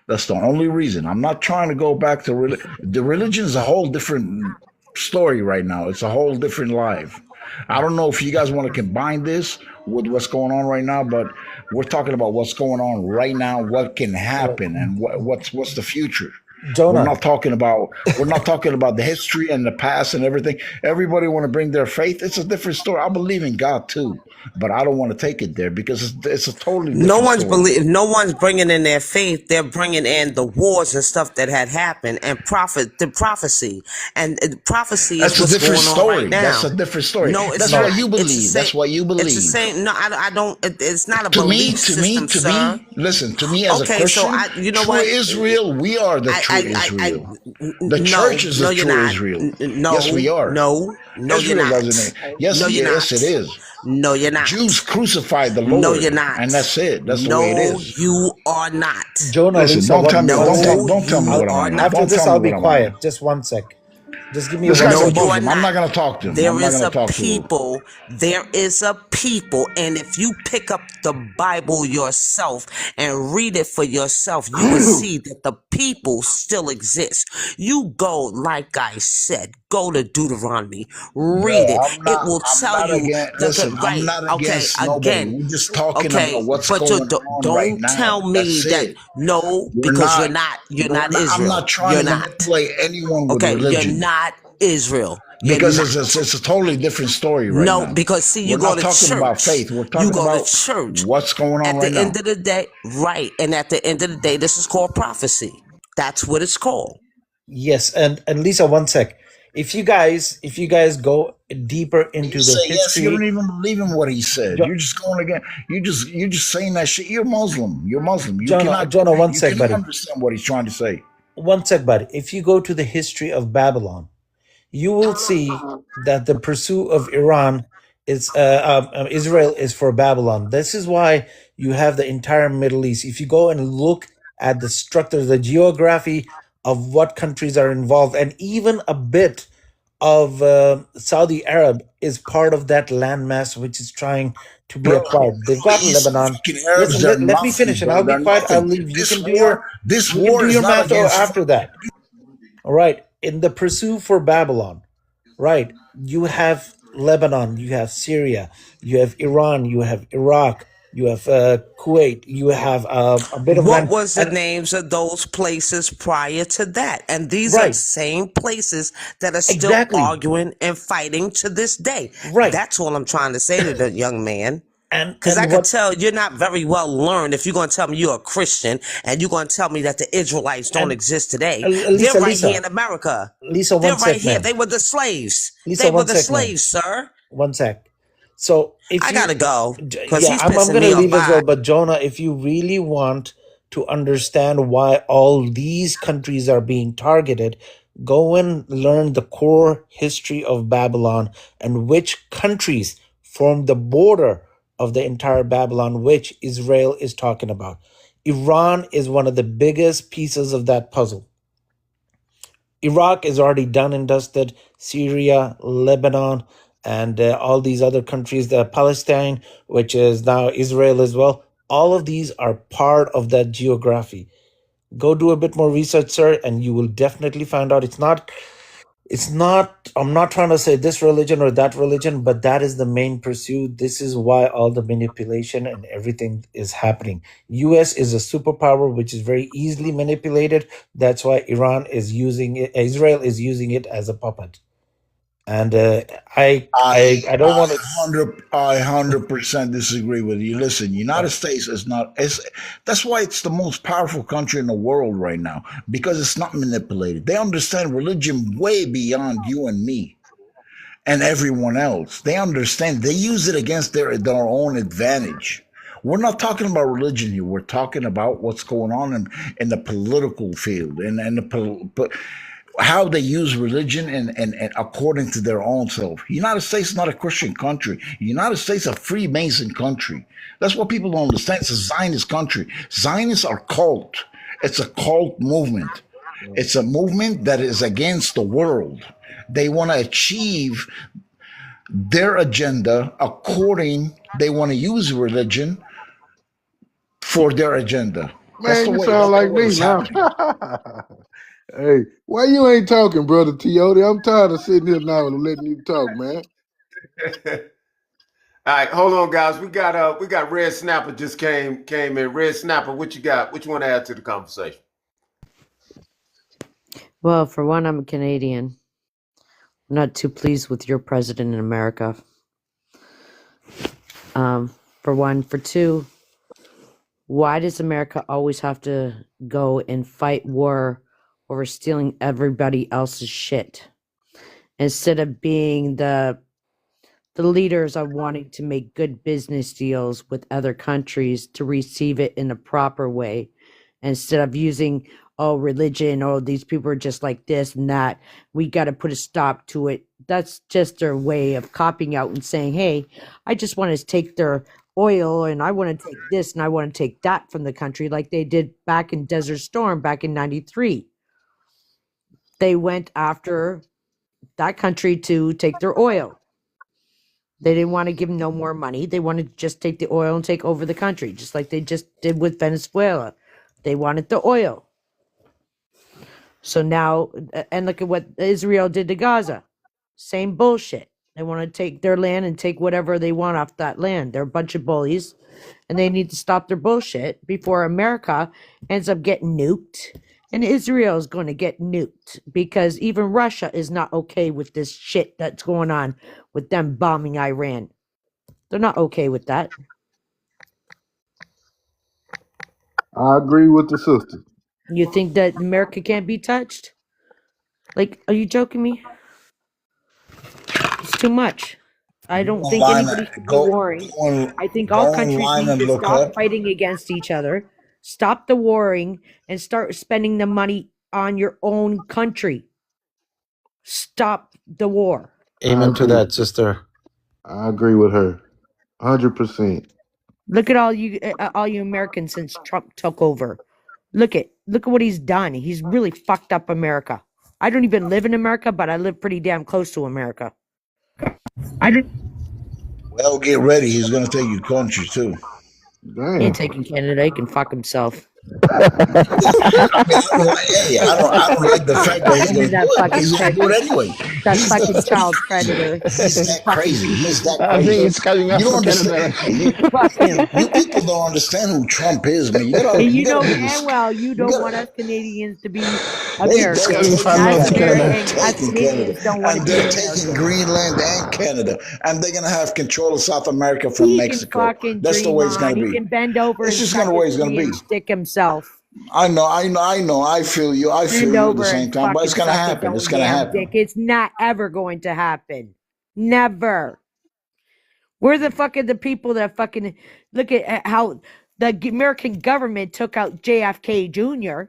[SPEAKER 4] That's the only reason. I'm not trying to go back to the religion is a whole different story right now. It's a whole different life. I don't know if you guys want to combine this with what's going on right now, but we're talking about what's going on right now, what can happen, and what's the future.
[SPEAKER 15] Jonah.
[SPEAKER 4] We're not talking about the history and the past and everything. Everybody want to bring their faith. It's a different story. I believe in God too, but I don't want to take it there because it's a totally different story.
[SPEAKER 14] No one's bringing in their faith. They're bringing in the wars and stuff that had happened and the prophecy. And prophecy is
[SPEAKER 4] That's a
[SPEAKER 14] what's
[SPEAKER 4] different
[SPEAKER 14] going on right
[SPEAKER 4] story. That's
[SPEAKER 14] now.
[SPEAKER 4] a different story.
[SPEAKER 14] No, it's
[SPEAKER 4] That's what
[SPEAKER 14] not.
[SPEAKER 4] you
[SPEAKER 14] It's the
[SPEAKER 4] believe.
[SPEAKER 14] same.
[SPEAKER 4] That's what you
[SPEAKER 14] It's the
[SPEAKER 4] believe.
[SPEAKER 14] same. No, I don't. It's not a belief system,
[SPEAKER 4] To
[SPEAKER 14] sir.
[SPEAKER 4] me, listen, to me as a
[SPEAKER 14] Okay, so
[SPEAKER 4] Christian,
[SPEAKER 14] you know
[SPEAKER 4] true
[SPEAKER 14] what?
[SPEAKER 4] Israel, we are the true Israel. The church is the
[SPEAKER 14] No, you're
[SPEAKER 4] true
[SPEAKER 14] not.
[SPEAKER 4] Israel. Yes, we are.
[SPEAKER 14] No, you're
[SPEAKER 4] Israel
[SPEAKER 14] not.
[SPEAKER 4] doesn't.
[SPEAKER 14] No, you're
[SPEAKER 4] Yes, it
[SPEAKER 14] not.
[SPEAKER 4] is.
[SPEAKER 14] No, you're
[SPEAKER 4] Jews
[SPEAKER 14] not.
[SPEAKER 4] crucified the
[SPEAKER 14] No, you're
[SPEAKER 4] Lord, and
[SPEAKER 14] not.
[SPEAKER 4] that's it. That's the way it
[SPEAKER 14] No,
[SPEAKER 4] is.
[SPEAKER 14] you are not.
[SPEAKER 15] Jonah,
[SPEAKER 4] Listen,
[SPEAKER 15] Lisa, one one
[SPEAKER 14] No,
[SPEAKER 15] sec.
[SPEAKER 4] don't tell me
[SPEAKER 14] you
[SPEAKER 4] what
[SPEAKER 15] I'll
[SPEAKER 4] I
[SPEAKER 14] are
[SPEAKER 4] am.
[SPEAKER 15] after
[SPEAKER 14] not.
[SPEAKER 4] Don't
[SPEAKER 15] this
[SPEAKER 4] tell
[SPEAKER 15] I'll
[SPEAKER 4] me
[SPEAKER 15] be
[SPEAKER 4] what I am.
[SPEAKER 15] quiet. Just one sec. Just give me
[SPEAKER 4] This
[SPEAKER 15] one
[SPEAKER 4] guy's
[SPEAKER 14] No,
[SPEAKER 4] a
[SPEAKER 14] you are
[SPEAKER 15] second.
[SPEAKER 4] Muslim. I'm
[SPEAKER 14] not.
[SPEAKER 4] not gonna talk to him.
[SPEAKER 14] There
[SPEAKER 4] I'm not
[SPEAKER 14] is
[SPEAKER 4] gonna
[SPEAKER 14] a
[SPEAKER 4] talk to him.
[SPEAKER 14] people. There is a people. And if you pick up the Bible yourself and read it for yourself, you will see that the people still exist. You go, like I said, go to Deuteronomy,
[SPEAKER 4] Bro,
[SPEAKER 14] read it. It will
[SPEAKER 4] I'm
[SPEAKER 14] tell
[SPEAKER 4] not
[SPEAKER 14] you
[SPEAKER 4] against.
[SPEAKER 14] that
[SPEAKER 4] Listen, I'm
[SPEAKER 14] right.
[SPEAKER 4] not
[SPEAKER 14] Okay,
[SPEAKER 4] against nobody.
[SPEAKER 14] again.
[SPEAKER 4] We're just talking
[SPEAKER 14] Okay,
[SPEAKER 4] about what's
[SPEAKER 14] but
[SPEAKER 4] going on right
[SPEAKER 14] don't
[SPEAKER 4] now.
[SPEAKER 14] tell me
[SPEAKER 4] That's
[SPEAKER 14] that
[SPEAKER 4] it.
[SPEAKER 14] no,
[SPEAKER 4] We're
[SPEAKER 14] because
[SPEAKER 4] not.
[SPEAKER 14] you're not
[SPEAKER 4] I'm not
[SPEAKER 14] Israel.
[SPEAKER 4] trying
[SPEAKER 14] You're
[SPEAKER 4] to
[SPEAKER 14] not.
[SPEAKER 4] manipulate anyone with
[SPEAKER 14] Okay, you're
[SPEAKER 4] religion
[SPEAKER 14] not Israel. You're
[SPEAKER 4] because
[SPEAKER 14] not.
[SPEAKER 4] it's a totally different story right
[SPEAKER 14] No,
[SPEAKER 4] now.
[SPEAKER 14] because see, you
[SPEAKER 4] We're
[SPEAKER 14] go
[SPEAKER 4] not
[SPEAKER 14] to
[SPEAKER 4] talking about
[SPEAKER 14] church.
[SPEAKER 4] faith. We're
[SPEAKER 14] You
[SPEAKER 4] talking
[SPEAKER 14] go to
[SPEAKER 4] about
[SPEAKER 14] church.
[SPEAKER 4] what's going on
[SPEAKER 14] At
[SPEAKER 4] right
[SPEAKER 14] the end
[SPEAKER 4] now.
[SPEAKER 14] of the day, right. And at the end of the day, this is called prophecy. That's what it's called.
[SPEAKER 15] Yes, and Lisa, one sec. If you guys go deeper
[SPEAKER 4] And you
[SPEAKER 15] into the
[SPEAKER 4] say yes, you don't
[SPEAKER 15] history,
[SPEAKER 4] even believe in what he said.
[SPEAKER 15] jo-
[SPEAKER 4] You're just going again. You're just saying that shit. You're Muslim. You're Muslim.
[SPEAKER 15] Jonah, one
[SPEAKER 4] You
[SPEAKER 15] sec,
[SPEAKER 4] cannot
[SPEAKER 15] buddy.
[SPEAKER 4] understand what he's trying to say.
[SPEAKER 15] One sec, buddy. If you go to the history of Babylon, you will see that the pursuit of Iran is Israel is for Babylon. This is why you have the entire Middle East. If you go and look at the structure, the geography of what countries are involved, and even a bit of Saudi Arab is part of that landmass which is trying to be
[SPEAKER 4] Bro,
[SPEAKER 15] acquired. They've got
[SPEAKER 4] these
[SPEAKER 15] Lebanon.
[SPEAKER 4] fucking Arabs,
[SPEAKER 15] Listen,
[SPEAKER 4] they're
[SPEAKER 15] let me finish
[SPEAKER 4] nothing,
[SPEAKER 15] and
[SPEAKER 4] bro.
[SPEAKER 15] I'll be
[SPEAKER 4] They're
[SPEAKER 15] quiet. I'll
[SPEAKER 4] nothing.
[SPEAKER 15] leave.
[SPEAKER 4] This
[SPEAKER 15] You can
[SPEAKER 4] war
[SPEAKER 15] do
[SPEAKER 4] is
[SPEAKER 15] your
[SPEAKER 4] not
[SPEAKER 15] math
[SPEAKER 4] against.
[SPEAKER 15] after that. All right. In the pursuit for Babylon, right? You have Lebanon, you have Syria, you have Iran, you have Iraq, you have Kuwait, you have a bit of
[SPEAKER 14] What
[SPEAKER 15] land,
[SPEAKER 14] was the
[SPEAKER 15] and
[SPEAKER 14] names of those places prior to that? And these are the
[SPEAKER 15] right,
[SPEAKER 14] same places that are still
[SPEAKER 15] exactly,
[SPEAKER 14] arguing and fighting to this day.
[SPEAKER 15] right,
[SPEAKER 14] That's all I'm trying to say to the young man. Because I
[SPEAKER 15] and
[SPEAKER 14] could
[SPEAKER 15] what
[SPEAKER 14] tell you're not very well learned if you're going to tell me you're a Christian and you're going to tell me that the Israelites don't
[SPEAKER 15] and
[SPEAKER 14] exist today. They're
[SPEAKER 15] Lisa,
[SPEAKER 14] right here
[SPEAKER 15] Lisa,
[SPEAKER 14] in America.
[SPEAKER 15] Lisa,
[SPEAKER 14] They're
[SPEAKER 15] one
[SPEAKER 14] right
[SPEAKER 15] sec,
[SPEAKER 14] here.
[SPEAKER 15] man.
[SPEAKER 14] They were the slaves.
[SPEAKER 15] Lisa,
[SPEAKER 14] They were
[SPEAKER 15] one
[SPEAKER 14] the
[SPEAKER 15] sec, man.
[SPEAKER 14] slaves, sir.
[SPEAKER 15] One sec. So if
[SPEAKER 14] I got
[SPEAKER 15] you,
[SPEAKER 14] to go because
[SPEAKER 15] yeah,
[SPEAKER 14] he's
[SPEAKER 15] I'm
[SPEAKER 14] pissing
[SPEAKER 15] gonna
[SPEAKER 14] me off.
[SPEAKER 15] leave as
[SPEAKER 14] Bye.
[SPEAKER 15] well. But Jonah, if you really want to understand why all these countries are being targeted, go and learn the core history of Babylon and which countries form the border of the entire Babylon, which Israel is talking about. Iran is one of the biggest pieces of that puzzle. Iraq is already done and dusted. Syria, Lebanon, and all these other countries, Palestine, which is now Israel as well. All of these are part of that geography. Go do a bit more research, sir, and you will definitely find out it's not, I'm not trying to say this religion or that religion, but that is the main pursuit. This is why all the manipulation and everything is happening. US is a superpower which is very easily manipulated. That's why Iran is using it, Israel is using it as a puppet. And I don't want to.
[SPEAKER 4] I 100% disagree with you. Listen, United States is not. That's why it's the most powerful country in the world right now, because it's not manipulated. They understand religion way beyond you and me and everyone else. They understand. They use it against their own advantage. We're not talking about religion here. We're talking about what's going on in the political field and how they use religion and according to their own self. United States is not a Christian country. United States is a Freemason country. That's what people don't understand. It's a Zionist country. Zionists are cult. It's a cult movement. It's a movement that is against the world. They want to achieve their agenda according, they want to use religion for their agenda.
[SPEAKER 5] Man, you sound
[SPEAKER 4] That's the
[SPEAKER 5] like
[SPEAKER 4] way
[SPEAKER 5] me
[SPEAKER 4] it's
[SPEAKER 5] now.
[SPEAKER 4] happening.
[SPEAKER 5] Hey, why you ain't talking, brother Tiote? I'm tired of sitting here now and letting you talk, man.
[SPEAKER 1] All right, hold on, guys. We got Red Snapper just came in. Red Snapper, what you got? What you want to add to the conversation?
[SPEAKER 16] Well, for one, I'm a Canadian. I'm not too pleased with your president in America. For one. For two, why does America always have to go and fight war over stealing everybody else's shit? Instead of being the leaders are wanting to make good business deals with other countries to receive it in a proper way, instead of using religion, these people are just like this and that, we got to put a stop to it. That's just their way of copying out and saying, hey, I just want to take their oil and I want to take this and I want to take that from the country, like they did back in Desert Storm back in 93. They went after that country to take their oil. They didn't want to give them no more money. They wanted to just take the oil and take over the country, just like they just did with Venezuela. They wanted the oil. So now, and look at what Israel did to Gaza. Same bullshit. They want to take their land and take whatever they want off that land. They're a bunch of bullies, and they need to stop their bullshit before America ends up getting nuked. And Israel is going to get nuked because even Russia is not okay with this shit that's going on with them bombing Iran. They're not okay with that.
[SPEAKER 5] I agree with the sister.
[SPEAKER 16] You think that America can't be touched? Like, are you joking me? It's too much. I
[SPEAKER 4] Go
[SPEAKER 16] don't think
[SPEAKER 4] online,
[SPEAKER 16] anybody should be warring. I think
[SPEAKER 4] go
[SPEAKER 16] all countries
[SPEAKER 4] online
[SPEAKER 16] need
[SPEAKER 4] and
[SPEAKER 16] to
[SPEAKER 4] look
[SPEAKER 16] stop
[SPEAKER 4] up.
[SPEAKER 16] fighting against each other, stop the warring, and start spending the money on your own country. Stop the war.
[SPEAKER 5] I
[SPEAKER 15] Amen to
[SPEAKER 5] agree.
[SPEAKER 15] that, sister.
[SPEAKER 5] I agree with her. 100%.
[SPEAKER 16] Look at all you Americans since Trump took over. Look at what he's done. He's really fucked up America. I don't even live in America, but I live pretty damn close to America. I don't.
[SPEAKER 4] Well, get ready. He's going to take your country too.
[SPEAKER 16] He ain't
[SPEAKER 5] Damn.
[SPEAKER 16] taking Canada. He can fuck himself.
[SPEAKER 4] I mean, I don't like the fact that he's
[SPEAKER 16] Him
[SPEAKER 4] going
[SPEAKER 16] and
[SPEAKER 4] to do
[SPEAKER 16] that
[SPEAKER 4] it, but
[SPEAKER 16] fucking
[SPEAKER 4] he's going to do
[SPEAKER 16] predator.
[SPEAKER 4] it anyway.
[SPEAKER 16] That
[SPEAKER 4] He's
[SPEAKER 16] fucking
[SPEAKER 4] that,
[SPEAKER 16] child predator.
[SPEAKER 4] he's
[SPEAKER 16] He
[SPEAKER 4] that
[SPEAKER 16] fucking
[SPEAKER 4] crazy.
[SPEAKER 16] pieces
[SPEAKER 4] He's
[SPEAKER 16] of
[SPEAKER 4] that
[SPEAKER 10] I think
[SPEAKER 4] crazy.
[SPEAKER 16] shit.
[SPEAKER 10] it's coming up
[SPEAKER 4] You
[SPEAKER 10] for
[SPEAKER 4] don't
[SPEAKER 10] Canada.
[SPEAKER 4] understand.
[SPEAKER 16] Fuck him.
[SPEAKER 4] You people don't understand who Trump is, man.
[SPEAKER 16] And
[SPEAKER 4] You
[SPEAKER 16] you
[SPEAKER 4] gotta
[SPEAKER 16] know
[SPEAKER 4] get
[SPEAKER 16] damn
[SPEAKER 4] this.
[SPEAKER 16] well you
[SPEAKER 4] You
[SPEAKER 16] don't
[SPEAKER 4] gotta.
[SPEAKER 16] want us Canadians to be
[SPEAKER 10] It's
[SPEAKER 4] They're
[SPEAKER 10] coming
[SPEAKER 16] American.
[SPEAKER 10] from
[SPEAKER 16] And
[SPEAKER 4] taking
[SPEAKER 10] North Canada.
[SPEAKER 4] They're
[SPEAKER 16] Us
[SPEAKER 4] taking Canada,
[SPEAKER 16] Canadians don't want to
[SPEAKER 4] and
[SPEAKER 16] be
[SPEAKER 4] they're taking
[SPEAKER 16] American.
[SPEAKER 4] Greenland and Canada, and they're gonna have control of South America from
[SPEAKER 16] He can
[SPEAKER 4] Mexico.
[SPEAKER 16] fucking
[SPEAKER 4] That's the
[SPEAKER 16] dream
[SPEAKER 4] way it's
[SPEAKER 16] on.
[SPEAKER 4] gonna
[SPEAKER 16] He
[SPEAKER 4] be.
[SPEAKER 16] can bend over
[SPEAKER 4] It's
[SPEAKER 16] and
[SPEAKER 4] just gonna
[SPEAKER 16] suck
[SPEAKER 4] the
[SPEAKER 16] his
[SPEAKER 4] way it's gonna be.
[SPEAKER 16] 3-inch dick himself.
[SPEAKER 4] I know. I feel you. I feel
[SPEAKER 16] Bend
[SPEAKER 4] you at the
[SPEAKER 16] over
[SPEAKER 4] same
[SPEAKER 16] and
[SPEAKER 4] time, but it's
[SPEAKER 16] fucking
[SPEAKER 4] gonna
[SPEAKER 16] suck his
[SPEAKER 4] happen. It's
[SPEAKER 16] own
[SPEAKER 4] gonna
[SPEAKER 16] damn dick.
[SPEAKER 4] happen.
[SPEAKER 16] It's not ever going to happen. Never. We're the fucking the people that fucking look at how the American government took out JFK Jr.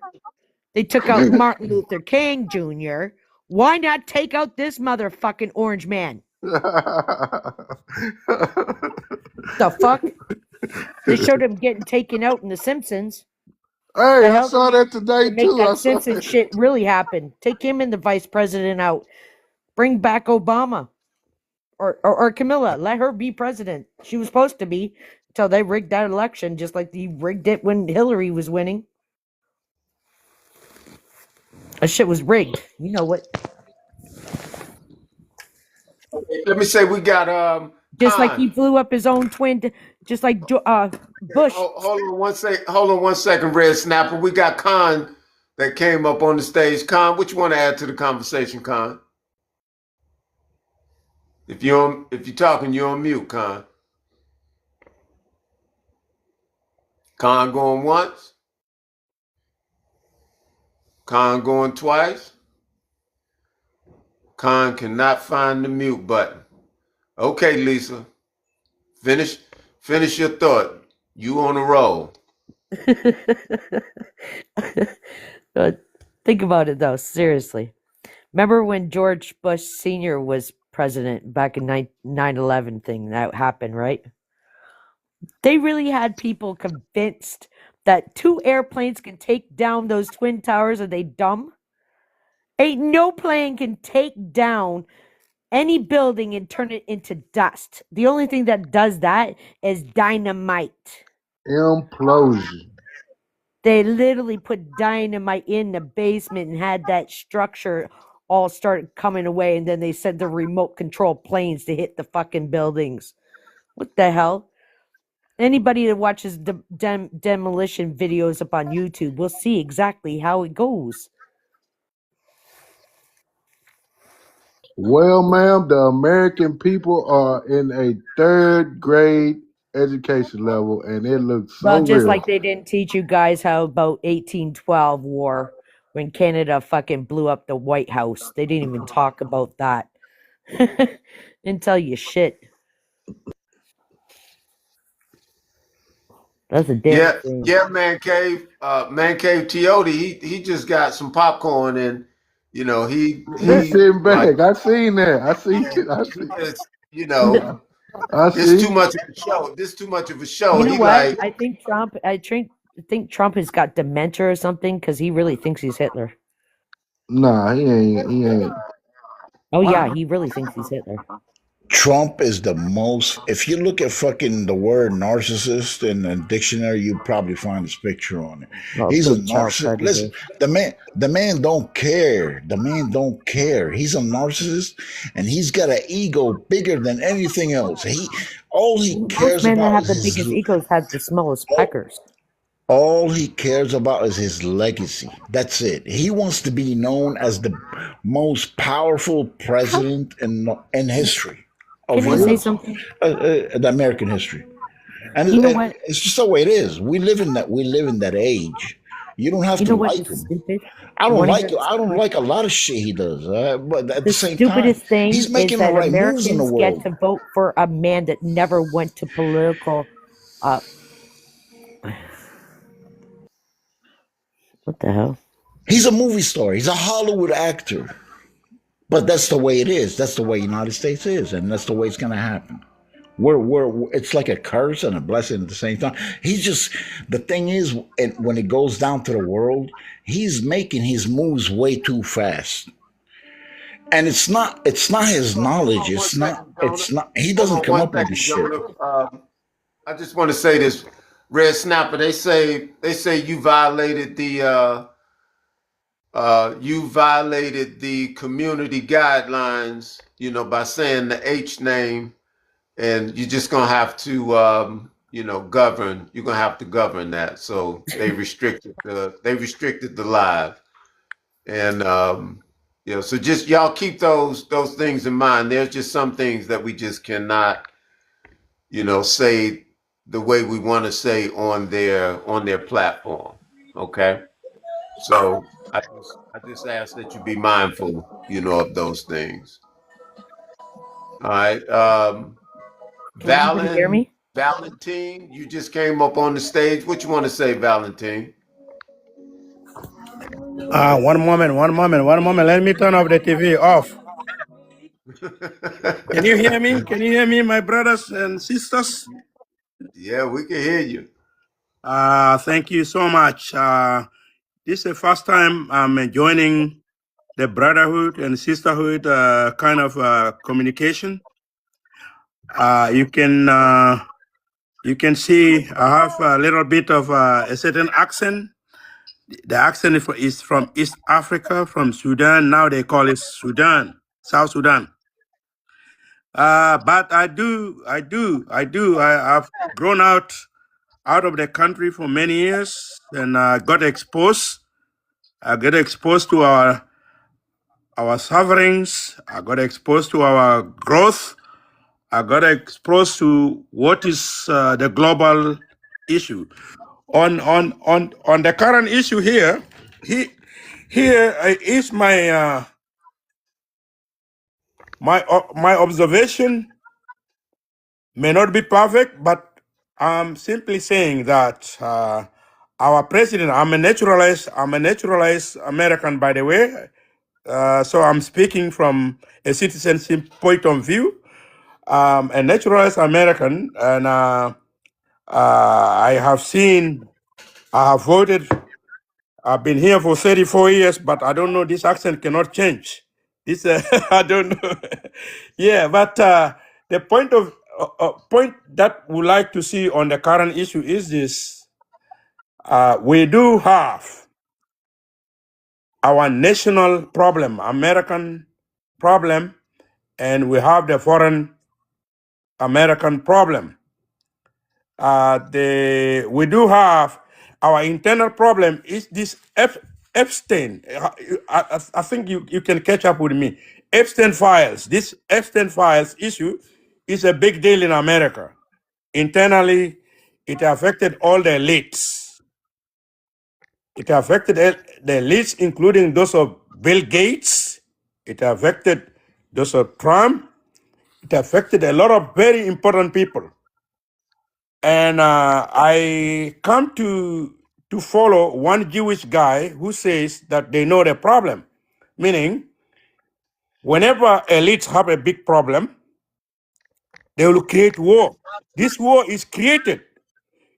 [SPEAKER 16] They took out Martin Luther King Jr. Why not take out this motherfucking orange man? The fuck? They showed him getting taken out in The Simpsons.
[SPEAKER 5] Hey,
[SPEAKER 16] The
[SPEAKER 5] I
[SPEAKER 16] hell
[SPEAKER 5] saw that
[SPEAKER 16] to
[SPEAKER 5] today
[SPEAKER 16] make
[SPEAKER 5] too. I
[SPEAKER 16] that
[SPEAKER 5] saw
[SPEAKER 16] Simpson
[SPEAKER 5] that.
[SPEAKER 16] shit really happen. Take him and the vice president out. Bring back Obama or Camilla. Let her be president. She was supposed to be until they rigged that election, just like they rigged it when Hillary was winning. That shit was rigged. You know what?
[SPEAKER 1] Let me say we got
[SPEAKER 16] Just like he
[SPEAKER 1] Khan.
[SPEAKER 16] blew up his own twin, just like Bush.
[SPEAKER 1] Hold on one sec. Hold on 1 second, Red Snapper. We got Khan that came up on the stage. Khan, what you want to add to the conversation, Khan? If you're talking, you're on mute, Khan. Khan going once. Khan going twice. Khan cannot find the mute button. Okay, Lisa. Finish finish your thought. You on a roll.
[SPEAKER 16] Uh, Think about it though, seriously. Remember when George Bush Sr. was president back in 9/11 thing that happened, right? They really had people convinced that two airplanes can take down those twin towers. Are they dumb? Ain't no plane can take down any building and turn it into dust. The only thing that does that is dynamite.
[SPEAKER 5] Implosion.
[SPEAKER 16] They literally put dynamite in the basement and had that structure all start coming away, and then they sent the remote control planes to hit the fucking buildings. What the hell? Anybody that watches demolition videos up on YouTube will see exactly how it goes.
[SPEAKER 5] Well, ma'am, the American people are in a third grade education level, and it looks so
[SPEAKER 16] Well, just
[SPEAKER 5] real.
[SPEAKER 16] like they didn't teach you guys how about 1812 war when Canada fucking blew up the White House. They didn't even talk about that. Didn't tell you shit. That's a damn
[SPEAKER 1] Yeah,
[SPEAKER 16] shame.
[SPEAKER 1] yeah, Man Cave Tiote, he just got some popcorn and
[SPEAKER 5] He's
[SPEAKER 1] he
[SPEAKER 5] sitting
[SPEAKER 1] like
[SPEAKER 5] back. I seen that. I see
[SPEAKER 1] yeah,
[SPEAKER 5] it. I
[SPEAKER 1] he
[SPEAKER 5] see.
[SPEAKER 1] just,
[SPEAKER 5] I
[SPEAKER 1] this
[SPEAKER 5] see.
[SPEAKER 1] too much of a show. This too much of a show.
[SPEAKER 16] You know
[SPEAKER 1] He
[SPEAKER 16] what?
[SPEAKER 1] like,
[SPEAKER 16] I think Trump. Think Trump has got dementia or something because he really thinks he's Hitler.
[SPEAKER 5] Nah, he ain't. He ain't.
[SPEAKER 16] Oh yeah, he really thinks he's Hitler.
[SPEAKER 4] Trump is the most. If you look at fucking the word narcissist in the dictionary, you probably find his picture on it.
[SPEAKER 16] Oh,
[SPEAKER 4] He's a
[SPEAKER 16] big child
[SPEAKER 4] narcissist. Listen,
[SPEAKER 16] predator.
[SPEAKER 4] the man don't care. The man don't care. He's a narcissist, and he's got an ego bigger than anything else. All he
[SPEAKER 16] Most
[SPEAKER 4] cares
[SPEAKER 16] men that
[SPEAKER 4] about
[SPEAKER 16] have
[SPEAKER 4] is
[SPEAKER 16] the biggest
[SPEAKER 4] his.
[SPEAKER 16] egos have the smallest peckers.
[SPEAKER 4] All he cares about is his legacy. That's it. He wants to be known as the most powerful president in history of
[SPEAKER 16] Can I say
[SPEAKER 5] Well,
[SPEAKER 4] humans,
[SPEAKER 16] something?
[SPEAKER 4] the American history.
[SPEAKER 16] You know
[SPEAKER 4] And
[SPEAKER 16] what?
[SPEAKER 4] it's just the way it is. We live in that age. You don't have
[SPEAKER 16] You
[SPEAKER 4] to
[SPEAKER 16] know what
[SPEAKER 4] like
[SPEAKER 16] is
[SPEAKER 4] him.
[SPEAKER 16] stupid? You want to hear
[SPEAKER 4] I don't
[SPEAKER 16] something?
[SPEAKER 4] like a lot of shit he does. But at the
[SPEAKER 16] The
[SPEAKER 4] same time,
[SPEAKER 16] stupidest thing
[SPEAKER 4] he's
[SPEAKER 16] is
[SPEAKER 4] making the
[SPEAKER 16] that
[SPEAKER 4] right moves in the
[SPEAKER 16] Americans get
[SPEAKER 4] world.
[SPEAKER 16] to vote for a man that never went to political. Uh, what the hell?
[SPEAKER 4] He's a movie star. He's a Hollywood actor. But that's the way it is. That's the way United States is, and that's the way it's going to happen. It's like a curse and a blessing at the same time. He's just the thing is, when it goes down to the world, he's making his moves way too fast, and it's not his
[SPEAKER 1] hold
[SPEAKER 4] knowledge.
[SPEAKER 1] on one
[SPEAKER 4] It's not.
[SPEAKER 1] second, Jonah.
[SPEAKER 4] It's not. He
[SPEAKER 1] Hold
[SPEAKER 4] doesn't
[SPEAKER 1] on
[SPEAKER 4] come
[SPEAKER 1] one
[SPEAKER 4] up with this
[SPEAKER 1] second,
[SPEAKER 4] shit.
[SPEAKER 1] Jonah. I just want to say this, Red Snapper. They say you violated the community guidelines, by saying the H name, and you're just gonna have to, govern. You're gonna have to govern that. So they restricted the live, and so just y'all keep those things in mind. There's just some things that we just cannot, say the way we want to say on their platform. Okay. So I just ask that you be mindful, of those things. All right.
[SPEAKER 16] Can anybody hear me?
[SPEAKER 1] Valentine, you just came up on the stage. What you want to say, Valentine?
[SPEAKER 17] One moment. Let me turn off the TV off. Can you hear me? Can you hear me, my brothers and sisters?
[SPEAKER 1] Yeah, we can hear you.
[SPEAKER 17] Thank you so much. This is the first time I'm joining the brotherhood and sisterhood kind of communication. You can see I have a little bit of a certain accent. The accent is from East Africa, from Sudan. Now they call it Sudan, South Sudan. But I've grown out of the country for many years, and got exposed. I got exposed to our sufferings. I got exposed to our growth. I got exposed to what is the global issue. On the current issue here, here is my observation. May not be perfect, but I'm simply saying that our president. I'm a naturalized American, by the way. So I'm speaking from a citizenship point of view. A naturalized American, and I have voted. I've been here for 34 years, but I don't know. This accent cannot change. This I don't know. Yeah, but the point that we like to see on the current issue is this: we do have our national problem, American problem, and we have the foreign American problem. We do have our internal problem is this Epstein. I think you can catch up with me. Epstein files. This Epstein files issue is a big deal in America. Internally, it affected all the elites. It affected the elites, including those of Bill Gates. It affected those of Trump. It affected a lot of very important people. And I come to follow one Jewish guy who says that they know the problem, meaning whenever elites have a big problem, they will create war. This war is created.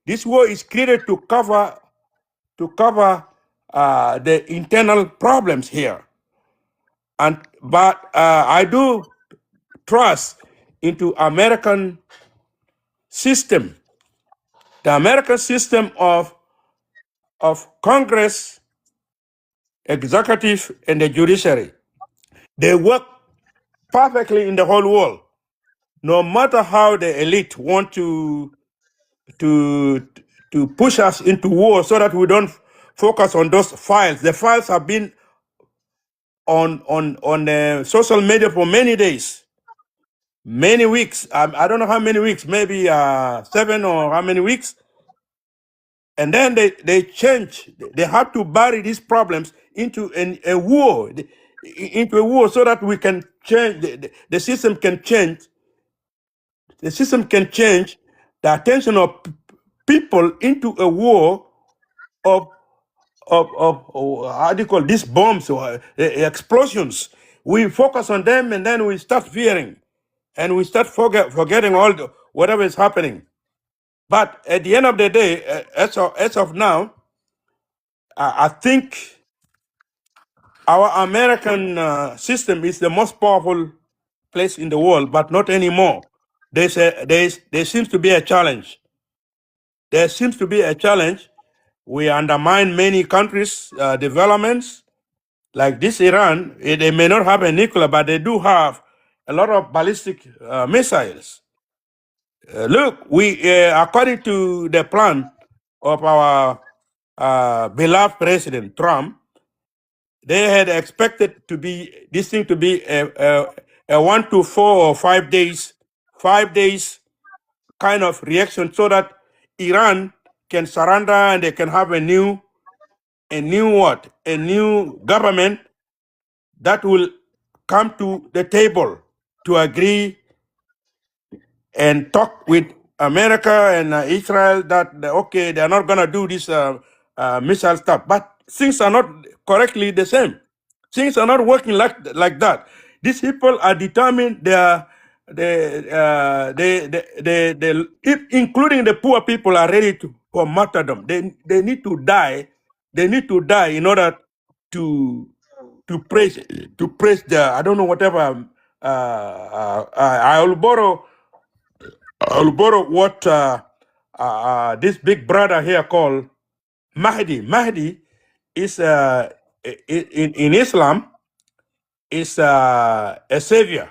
[SPEAKER 17] This war is created to cover the internal problems here. But I do trust into American system, the American system of Congress, executive, and the judiciary. They work perfectly in the whole world. No matter how the elite want to push us into war so that we don't focus on those files. The files have been on social media for many days, many weeks. I don't know how many weeks, maybe 7 or how many weeks. And then they change. They have to bury these problems into a war, so that we can change. The system can change. The system can change the attention of people into a war of how do you call these bombs or explosions. We focus on them, and then we start fearing, and we start forgetting whatever is happening. But at the end of the day, as of now, I think our American system is the most powerful place in the world, but not anymore. There seems to be a challenge. There seems to be a challenge. We undermine many countries' developments, like this Iran. They may not have a nuclear, but they do have a lot of ballistic missiles. Look, according to the plan of our beloved President Trump, they had expected this thing to be a 1 to 4 or 5 days, 5 days kind of reaction, so that Iran can surrender and they can have a new government that will come to the table to agree and talk with America and Israel that okay, they're not gonna do this missile stuff, but things are not correctly the same. Things are not working like that. These people are determined. They are including the poor people, are ready for martyrdom. They need to die. They need to die in order to praise the, I don't know, whatever. I'll borrow what this big brother here called Mahdi. Mahdi is in Islam is a savior.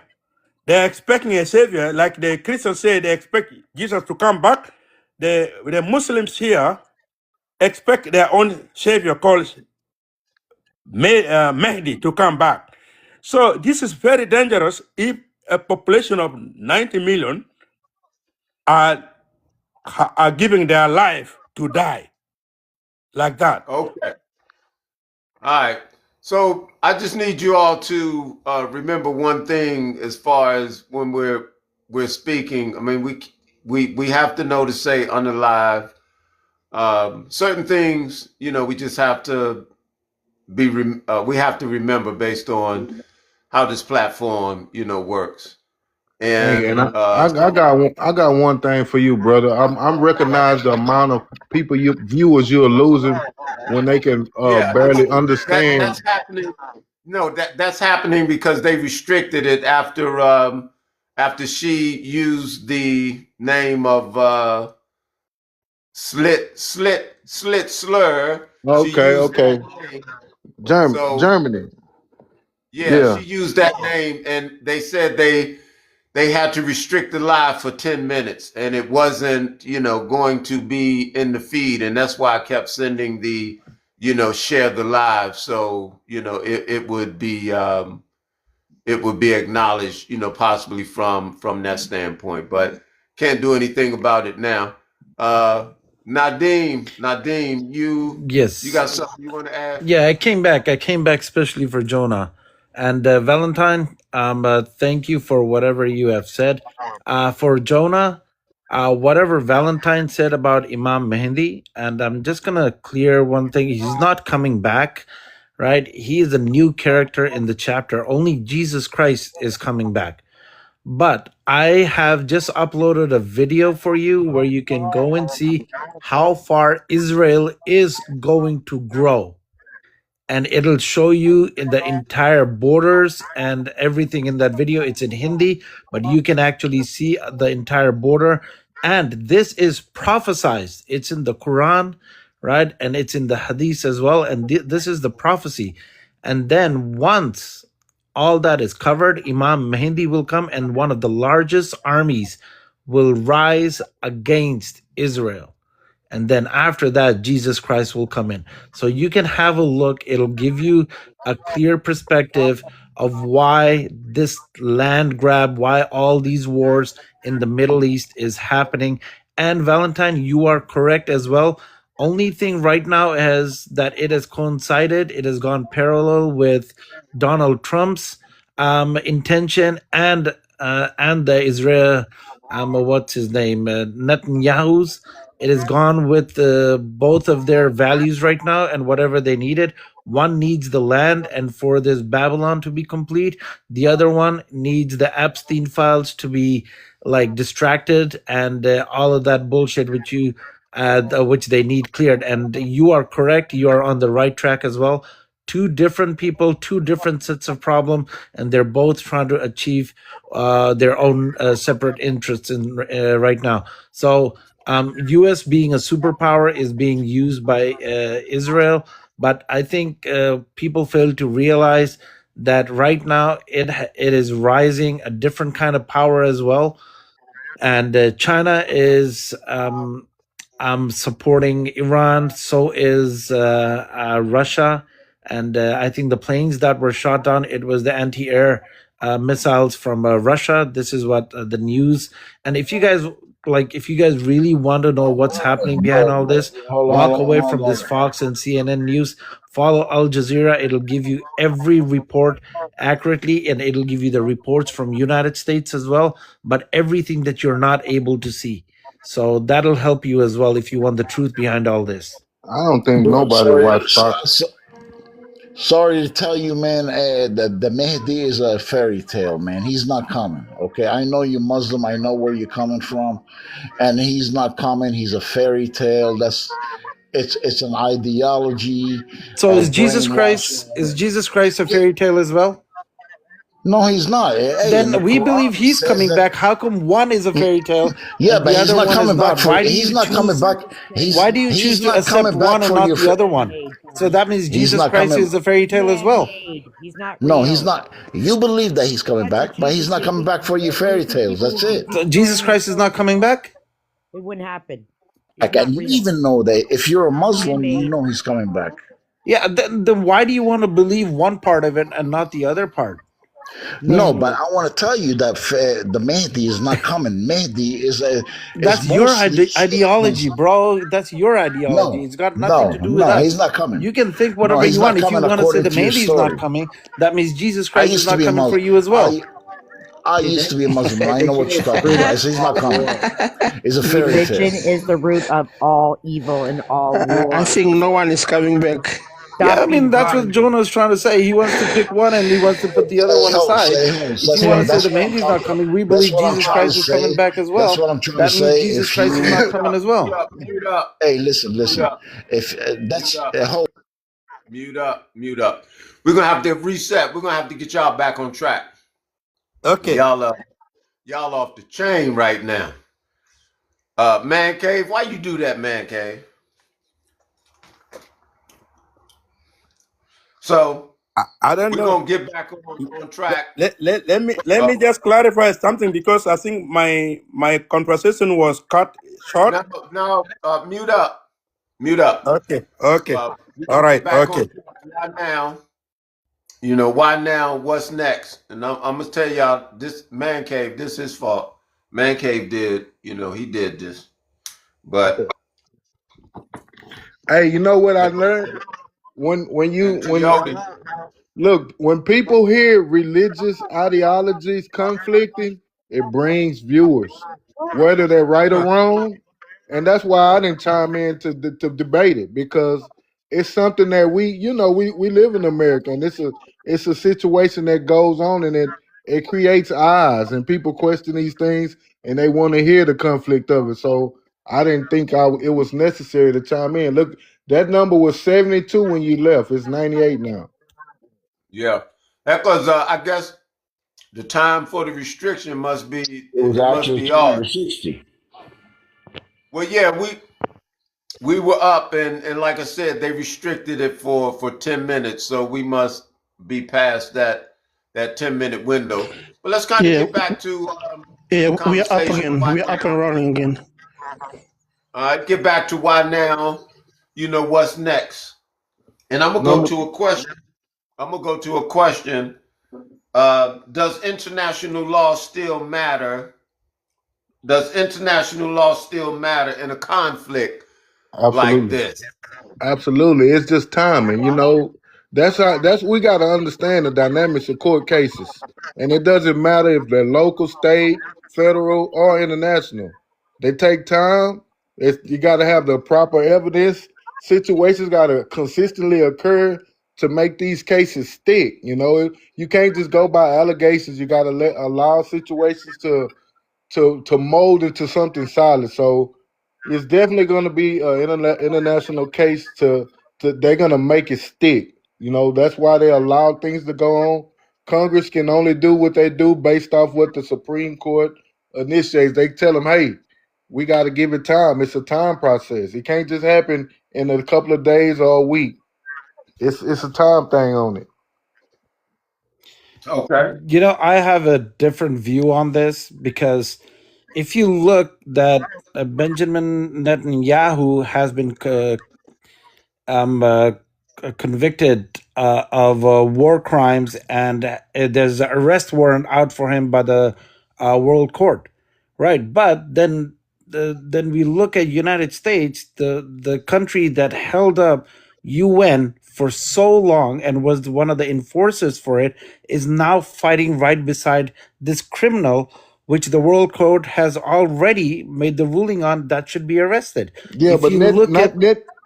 [SPEAKER 17] They're expecting a savior, like the Christians say they expect Jesus to come back. The Muslims here expect their own savior called Mahdi to come back. So this is very dangerous if a population of 90 million are giving their life to die like that.
[SPEAKER 1] Okay. All right. So I just need you all to remember one thing as far as when we're speaking. I mean, we have to know to say unalive. Certain things, we just have to we have to remember based on how this platform, works.
[SPEAKER 5] Hey, and
[SPEAKER 1] And
[SPEAKER 5] I got one thing for you, brother. I'm recognize the amount of people viewers you're losing when they can
[SPEAKER 1] yeah,
[SPEAKER 5] barely
[SPEAKER 1] that's
[SPEAKER 5] understand.
[SPEAKER 1] happening. No, that's happening because they restricted it after she used the name of slit slur. She
[SPEAKER 5] Okay,
[SPEAKER 1] used that
[SPEAKER 5] okay.
[SPEAKER 1] name. So
[SPEAKER 5] Germany.
[SPEAKER 1] yeah,
[SPEAKER 5] Yeah.
[SPEAKER 1] she used that name, and they said they had to restrict the live for 10 minutes, and it wasn't going to be in the feed, and that's why I kept sending the share the live, so it would be acknowledged, possibly from that standpoint, but can't do anything about it now. Nadim, you
[SPEAKER 15] Yes.
[SPEAKER 1] got something you want to add?
[SPEAKER 15] Yeah, I came back. I came back especially for Jonah. And Valentine, thank you for whatever you have said. For Jonah, whatever Valentine said about Imam Mehdi, and I'm just going to clear one thing. He's not coming back, right? He is a new character in the chapter. Only Jesus Christ is coming back. But I have just uploaded a video for you where you can go and see how far Israel is going to grow, and it'll show you in the entire borders and everything in that video. It's in Hindi, but you can actually see the entire border. And this is prophesized. It's in the Quran, right? And it's in the Hadith as well. And this is the prophecy. And then once all that is covered, Imam Mahdi will come, and one of the largest armies will rise against Israel. And then after that, Jesus Christ will come in. So you can have a look. It'll give you a clear perspective of why this land grab, why all these wars in the Middle East is happening. And Valentine, you are correct as well. Only thing right now is that it has coincided, it has gone parallel with Donald Trump's intention and the Israel, what's his name, Netanyahu's. It is gone with both of their values right now and whatever they needed. One needs the land and for this Babylon to be complete. The other one needs the Epstein files to be like distracted and all of that bullshit which they need cleared. And you are correct. You are on the right track as well. Two different people, two different sets of problem, and they're both trying to achieve their own separate interests in right now. So U.S. being a superpower is being used by Israel, but I think people fail to realize that right now it is rising a different kind of power as well, and China is supporting Iran. So is Russia, and I think the planes that were shot down, it was the anti-air missiles from Russia. This is what the news. And if you guys really want to know what's happening behind all this,
[SPEAKER 5] Hold on,
[SPEAKER 15] walk away
[SPEAKER 5] hold
[SPEAKER 15] from this
[SPEAKER 5] on.
[SPEAKER 15] Fox and CNN news. Follow Al Jazeera. It'll give you every report accurately, and it'll give you the reports from United States as well, but everything that you're not able to see. So that'll help you as well if you want the truth behind all this.
[SPEAKER 5] I don't think
[SPEAKER 4] Bro,
[SPEAKER 5] nobody watched Fox.
[SPEAKER 4] Sorry to tell you, man, the Mehdi is a fairy tale, man. He's not coming. Okay, I know you're Muslim. I know where you're coming from, and he's not coming. He's a fairy tale. It's an ideology
[SPEAKER 15] So
[SPEAKER 4] of brainwashing.
[SPEAKER 15] Is Jesus Christ a fairy tale as well?
[SPEAKER 4] No, he's not. Hey, in the
[SPEAKER 15] Then we believe
[SPEAKER 4] Quran, it
[SPEAKER 15] he's
[SPEAKER 4] says
[SPEAKER 15] coming
[SPEAKER 4] that.
[SPEAKER 15] back. How come one is a fairy tale
[SPEAKER 4] Yeah,
[SPEAKER 15] and
[SPEAKER 4] but
[SPEAKER 15] the
[SPEAKER 4] he's
[SPEAKER 15] other
[SPEAKER 4] not
[SPEAKER 15] one is
[SPEAKER 4] coming back
[SPEAKER 15] not?
[SPEAKER 4] for. He's not coming back.
[SPEAKER 15] Why do you choose
[SPEAKER 4] He's
[SPEAKER 15] to
[SPEAKER 4] not
[SPEAKER 15] accept
[SPEAKER 4] coming back
[SPEAKER 15] one and
[SPEAKER 4] for
[SPEAKER 15] not
[SPEAKER 4] your.
[SPEAKER 15] the other one? So that means
[SPEAKER 4] He's
[SPEAKER 15] Jesus
[SPEAKER 4] not
[SPEAKER 15] Christ
[SPEAKER 4] coming.
[SPEAKER 15] is a fairy tale as well.
[SPEAKER 16] Man-made. He's not
[SPEAKER 4] No, he's
[SPEAKER 16] real.
[SPEAKER 4] not. You believe that he's coming
[SPEAKER 16] That's what
[SPEAKER 4] back, but he's
[SPEAKER 16] Jesus
[SPEAKER 4] not
[SPEAKER 16] said.
[SPEAKER 4] coming back for your fairy tales. That's it.
[SPEAKER 15] So Jesus Christ is not coming back?
[SPEAKER 16] It wouldn't happen. He's
[SPEAKER 4] Like, and
[SPEAKER 16] not
[SPEAKER 4] you
[SPEAKER 16] real.
[SPEAKER 4] even know that if you're a Muslim, you
[SPEAKER 16] Man-made.
[SPEAKER 4] know he's coming back.
[SPEAKER 15] Yeah, then why do you want to believe one part of it and not the other part?
[SPEAKER 4] No, but
[SPEAKER 16] Man-made.
[SPEAKER 4] I want to tell you that the Mahdi is not coming. Mahdi is
[SPEAKER 15] That's your
[SPEAKER 4] mostly Shiite
[SPEAKER 15] ideology,
[SPEAKER 4] Muslim.
[SPEAKER 15] bro. That's your ideology.
[SPEAKER 4] No,
[SPEAKER 15] It's got nothing
[SPEAKER 4] no,
[SPEAKER 15] to do with
[SPEAKER 4] no, he's
[SPEAKER 15] us.
[SPEAKER 4] not coming.
[SPEAKER 15] You can think
[SPEAKER 4] No,
[SPEAKER 15] whatever
[SPEAKER 4] he's
[SPEAKER 15] you
[SPEAKER 4] not
[SPEAKER 15] want. If you
[SPEAKER 4] coming
[SPEAKER 15] want to say
[SPEAKER 4] according
[SPEAKER 15] the
[SPEAKER 4] to your
[SPEAKER 15] Mahdi is not
[SPEAKER 4] story.
[SPEAKER 15] coming, that means Jesus
[SPEAKER 4] I
[SPEAKER 15] Christ is
[SPEAKER 4] used to
[SPEAKER 15] not
[SPEAKER 4] be a
[SPEAKER 15] coming for
[SPEAKER 4] Muslim.
[SPEAKER 15] you as well.
[SPEAKER 4] I
[SPEAKER 10] Yeah,
[SPEAKER 4] used to be a Muslim. I know what you're talking
[SPEAKER 10] Spirit
[SPEAKER 4] about.
[SPEAKER 10] of
[SPEAKER 4] I say he's not coming.
[SPEAKER 10] war.
[SPEAKER 4] It's a fairy tale.
[SPEAKER 16] Religion is the root of all evil and all
[SPEAKER 18] I
[SPEAKER 16] war.
[SPEAKER 18] think no one is coming back.
[SPEAKER 15] Yeah, I
[SPEAKER 16] Stop
[SPEAKER 15] mean that's what
[SPEAKER 16] inviting.
[SPEAKER 15] Jonah is trying to say. He wants to pick one and he wants to put the other one aside.
[SPEAKER 4] Say who?
[SPEAKER 15] If you
[SPEAKER 4] Say
[SPEAKER 15] want
[SPEAKER 4] who?
[SPEAKER 15] to say
[SPEAKER 4] That's
[SPEAKER 15] the
[SPEAKER 4] what I'm
[SPEAKER 15] Mahdi is not
[SPEAKER 4] talking.
[SPEAKER 15] coming, we
[SPEAKER 4] That's
[SPEAKER 15] believe
[SPEAKER 4] what I'm
[SPEAKER 15] Jesus
[SPEAKER 4] trying to
[SPEAKER 15] Christ is coming
[SPEAKER 4] say.
[SPEAKER 15] back as
[SPEAKER 4] That's
[SPEAKER 15] well.
[SPEAKER 4] what I'm trying to
[SPEAKER 15] That means
[SPEAKER 4] say.
[SPEAKER 15] Jesus
[SPEAKER 4] If
[SPEAKER 15] Christ is
[SPEAKER 4] you,
[SPEAKER 15] not coming as
[SPEAKER 1] Mute
[SPEAKER 15] well.
[SPEAKER 1] up, mute up,
[SPEAKER 4] hey, listen,
[SPEAKER 1] mute
[SPEAKER 4] listen.
[SPEAKER 1] up,
[SPEAKER 4] If
[SPEAKER 1] mute
[SPEAKER 4] that's
[SPEAKER 1] up,
[SPEAKER 4] a whole.
[SPEAKER 1] mute up, mute up. We're gonna have to reset. We're gonna have to get y'all back on track.
[SPEAKER 17] Okay.
[SPEAKER 1] Y'all off the chain right now. Man cave, why you do that, man cave? So
[SPEAKER 17] I don't
[SPEAKER 1] we're
[SPEAKER 17] know.
[SPEAKER 1] gonna get back on track.
[SPEAKER 17] Let me
[SPEAKER 1] Uh,
[SPEAKER 17] just clarify something because I think my conversation was cut short.
[SPEAKER 1] now, mute up, mute up.
[SPEAKER 17] Okay. Okay.
[SPEAKER 1] We're
[SPEAKER 17] All
[SPEAKER 1] gonna get
[SPEAKER 17] right.
[SPEAKER 1] back on
[SPEAKER 17] Okay.
[SPEAKER 1] track. Why now? You know why now? What's next? And I'm gonna tell y'all this man cave. This is his fault. Man cave did. He did this. But
[SPEAKER 5] Hey, you know what I
[SPEAKER 1] the,
[SPEAKER 5] learned
[SPEAKER 1] and
[SPEAKER 5] when
[SPEAKER 1] Coyote.
[SPEAKER 5] look, when people hear religious ideologies conflicting, it brings viewers, whether they're right or wrong. And that's why I didn't chime in to debate it, because it's something that we live in America, and it's a situation that goes on, and it creates eyes, and people question these things, and they want to hear the conflict of it. So I didn't think it was necessary to chime in. Look, that number was 72 when you left. It's 98 now.
[SPEAKER 1] Yeah, that was. I guess the time for the restriction must be.
[SPEAKER 4] It was
[SPEAKER 1] It must
[SPEAKER 4] actually
[SPEAKER 1] be off.
[SPEAKER 4] 360.
[SPEAKER 1] Well, yeah, we were up, and like I said, they restricted it for 10 minutes, so we must be past that 10-minute window. But let's kind of
[SPEAKER 2] Yeah,
[SPEAKER 1] get back to the
[SPEAKER 2] yeah, we are up
[SPEAKER 1] conversation.
[SPEAKER 2] again.
[SPEAKER 1] Why
[SPEAKER 2] We are up and
[SPEAKER 1] now?
[SPEAKER 2] running again.
[SPEAKER 1] All right, get back to why now. What's next? And I'm gonna go
[SPEAKER 5] Number
[SPEAKER 1] to a question. I'm gonna go to a question. Does international law still matter? Does international law still matter in a conflict like
[SPEAKER 5] Absolutely.
[SPEAKER 1] this?
[SPEAKER 5] Absolutely. It's just timing. That's we got to understand the dynamics of court cases. And it doesn't matter if they're local, state, federal, or international. They take time. You got to have the proper evidence. Situations got to consistently occur to make these cases stick. You can't just go by allegations. You got to allow situations to mold into something solid. So it's definitely going to be an international case. To they're going to make it stick. That's why they allow things to go on. Congress can only do what they do based off what the Supreme Court initiates. They tell them, hey, we got to give it time. It's a time process. It can't just happen in a couple of days or a week. It's a time thing on it.
[SPEAKER 1] Okay.
[SPEAKER 15] I have a different view on this because if you look that Benjamin Netanyahu has been convicted of war crimes, and there's an arrest warrant out for him by the World Court, right? But then we look at United States, the country that held up UN for so long and was one of the enforcers for it, is now fighting right beside this criminal which the World Court has already made the ruling on that should be arrested.
[SPEAKER 5] Yeah,
[SPEAKER 15] If
[SPEAKER 5] but
[SPEAKER 15] you look at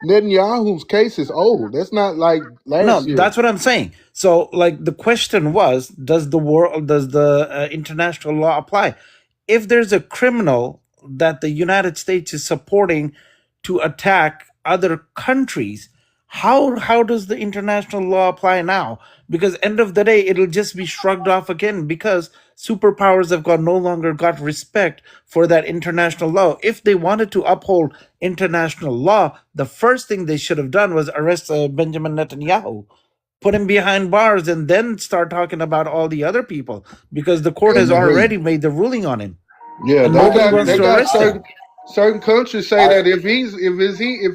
[SPEAKER 5] Netanyahu's case is old. That's not like last
[SPEAKER 15] no,
[SPEAKER 5] year.
[SPEAKER 15] that's what I'm saying. So, like, the question was, does the international law apply? If there's a criminal that the United States is supporting to attack other countries, how does the international law apply now? Because end of the day, it'll just be shrugged off again because superpowers have got no longer got respect for that international law. If they wanted to uphold international law, the first thing they should have done was arrest Benjamin Netanyahu, put him behind bars, and then start talking about all the other people because the court
[SPEAKER 4] Hey,
[SPEAKER 15] has
[SPEAKER 4] Naveen.
[SPEAKER 15] already made the ruling on him
[SPEAKER 5] Yeah,
[SPEAKER 15] and
[SPEAKER 5] they
[SPEAKER 15] nobody
[SPEAKER 5] got
[SPEAKER 15] wants
[SPEAKER 5] they
[SPEAKER 15] to
[SPEAKER 5] got
[SPEAKER 15] arrest him.
[SPEAKER 5] certain countries say
[SPEAKER 4] I
[SPEAKER 5] that if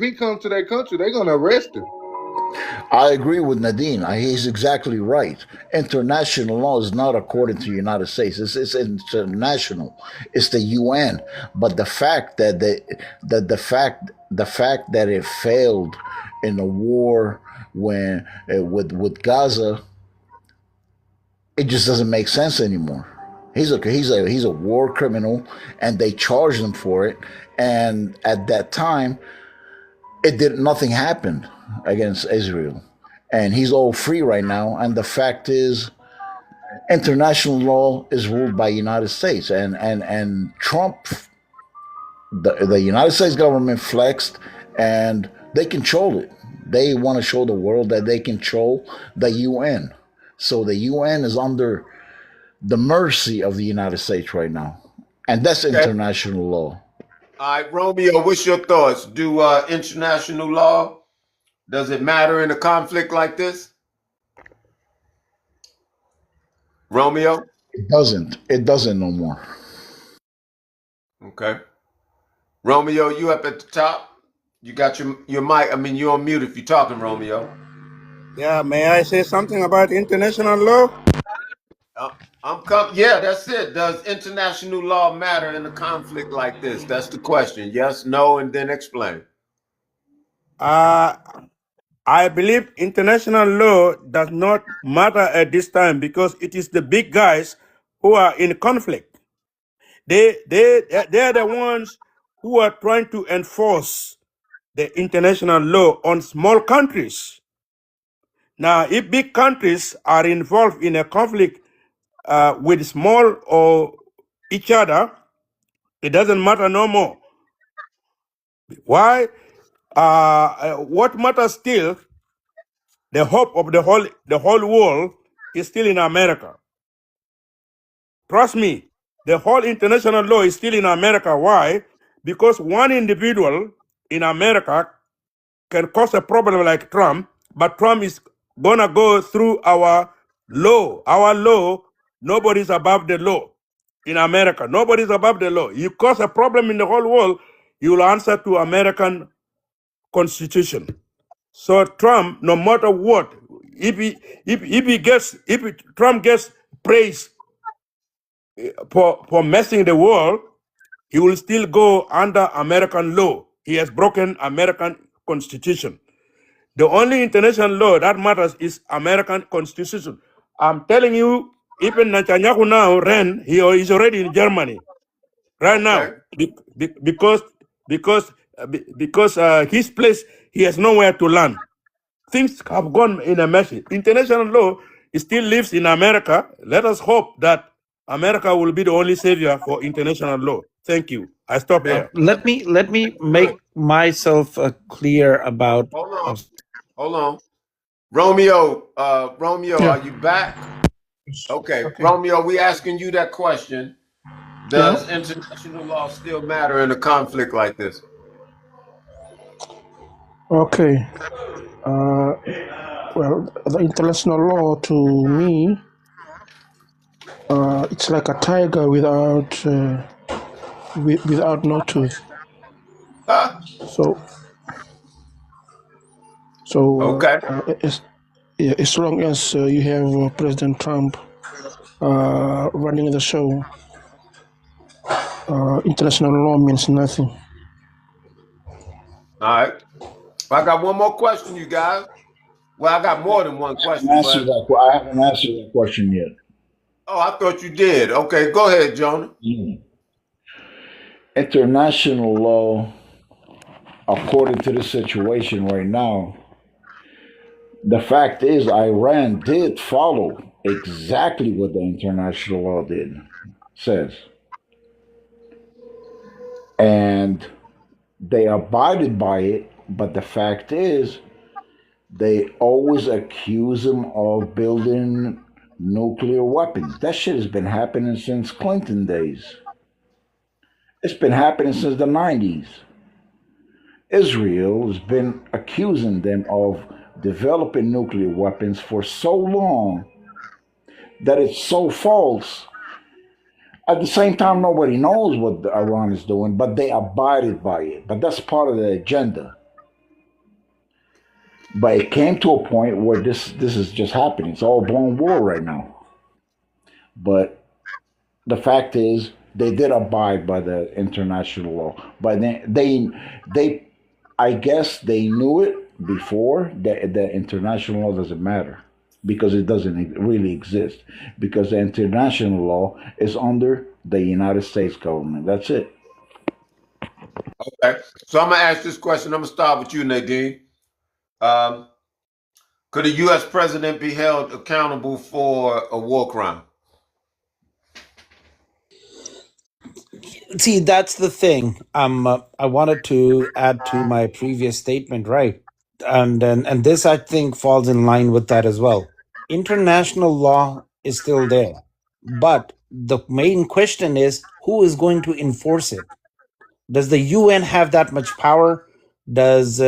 [SPEAKER 5] he comes to that country, they're gonna arrest him.
[SPEAKER 4] I agree with Nadine. He's exactly right. International law is not according to the United States. It's international. It's the UN. But the fact that it failed in the war when with Gaza, it just doesn't make sense anymore. He's a war criminal, and they charged him for it. And at that time, nothing happened against Israel, and he's all free right now. And the fact is, international law is ruled by United States, and Trump, the United States government flexed, and they control it. They want to show the world that they control the UN. So the UN is under the mercy of the United States right now, and that's
[SPEAKER 1] Okay.
[SPEAKER 4] international law.
[SPEAKER 1] All right, Romeo, what's your thoughts? Do international law, does it matter in a conflict like this? Romeo?
[SPEAKER 4] It doesn't. It doesn't no more.
[SPEAKER 1] Okay. Romeo, you up at the top? You got your mic. I mean, you're on mute if you're talking, Romeo.
[SPEAKER 17] Yeah, may I say something about international law?
[SPEAKER 1] Uh, Yeah, that's it. Does international law matter in a conflict like this? That's the question. Yes, no, and then explain.
[SPEAKER 17] Uh, I believe international law does not matter at this time because it is the big guys who are in conflict. They are the ones who are trying to enforce the international law on small countries. Now, if big countries are involved in a conflict with small or each other, it doesn't matter no more. Why? What matters still, the hope of the whole world is still in America. Trust me, the whole international law is still in America. Why? Because one individual in America can cause a problem like Trump, but Trump is gonna go through our law. Our law, nobody's above the law. In America, nobody's above the law. You cause a problem in the whole world, you will answer to American Constitution. So Trump, no matter what, if Trump gets praise for messing the world, he will still go under American law. He has broken American Constitution. The only international law that matters is American Constitution. I'm telling you, even Netanyahu now he is already in Germany right
[SPEAKER 1] Okay.
[SPEAKER 17] now because his place, he has nowhere to land. Things have gone in a mess. International law still lives in America. Let us hope that America will be the only savior for international law. Thank you. I stop
[SPEAKER 1] Man,
[SPEAKER 17] here.
[SPEAKER 15] Let me
[SPEAKER 1] good.
[SPEAKER 15] make myself clear about.
[SPEAKER 1] Hold on. Hold on. Romeo,
[SPEAKER 2] Yeah.
[SPEAKER 1] are you back? Okay.
[SPEAKER 2] Okay.
[SPEAKER 1] Romeo, we asking you that question.
[SPEAKER 2] Yeah.
[SPEAKER 1] Does international law still matter in a conflict like this?
[SPEAKER 2] Okay. Uh, well, the international law to me, it's like a tiger without no tooth.
[SPEAKER 1] Huh?
[SPEAKER 2] So so
[SPEAKER 1] Okay.
[SPEAKER 2] as long as you have President Trump running the show, international law means nothing.
[SPEAKER 1] All right. I got one more question, you guys. Well, I got more than one question, but
[SPEAKER 4] I haven't answered that question yet.
[SPEAKER 1] Oh, I thought you did. Okay, go ahead, Jonah.
[SPEAKER 4] Mm. International law, according to the situation right now, the fact is Iran did follow exactly what the international law says. And they abided by it, but the fact is they always accuse him of building nuclear weapons. That shit has been happening since Clinton days. It's been happening since the 90s. Israel has been accusing them of developing nuclear weapons for so long that it's so false. At the same time, nobody knows what Iran is doing, but they abided by it. But that's part of the agenda. But it came to a point where this is just happening. It's all blown war right now. But the fact is, they did abide by the international law. But they I guess they knew it before that the international law doesn't matter because it doesn't really exist because the international law is under the United States government. That's it.
[SPEAKER 1] Okay. So I'm gonna ask this question. I'm gonna start with you, Nadine. Um, could a U.S. president be held accountable for a war crime?
[SPEAKER 15] See, that's the thing. I wanted to add to my previous statement, right? And this I think falls in line with that as well. International law is still there, but the main question is who is going to enforce it? Does the UN have that much power? Does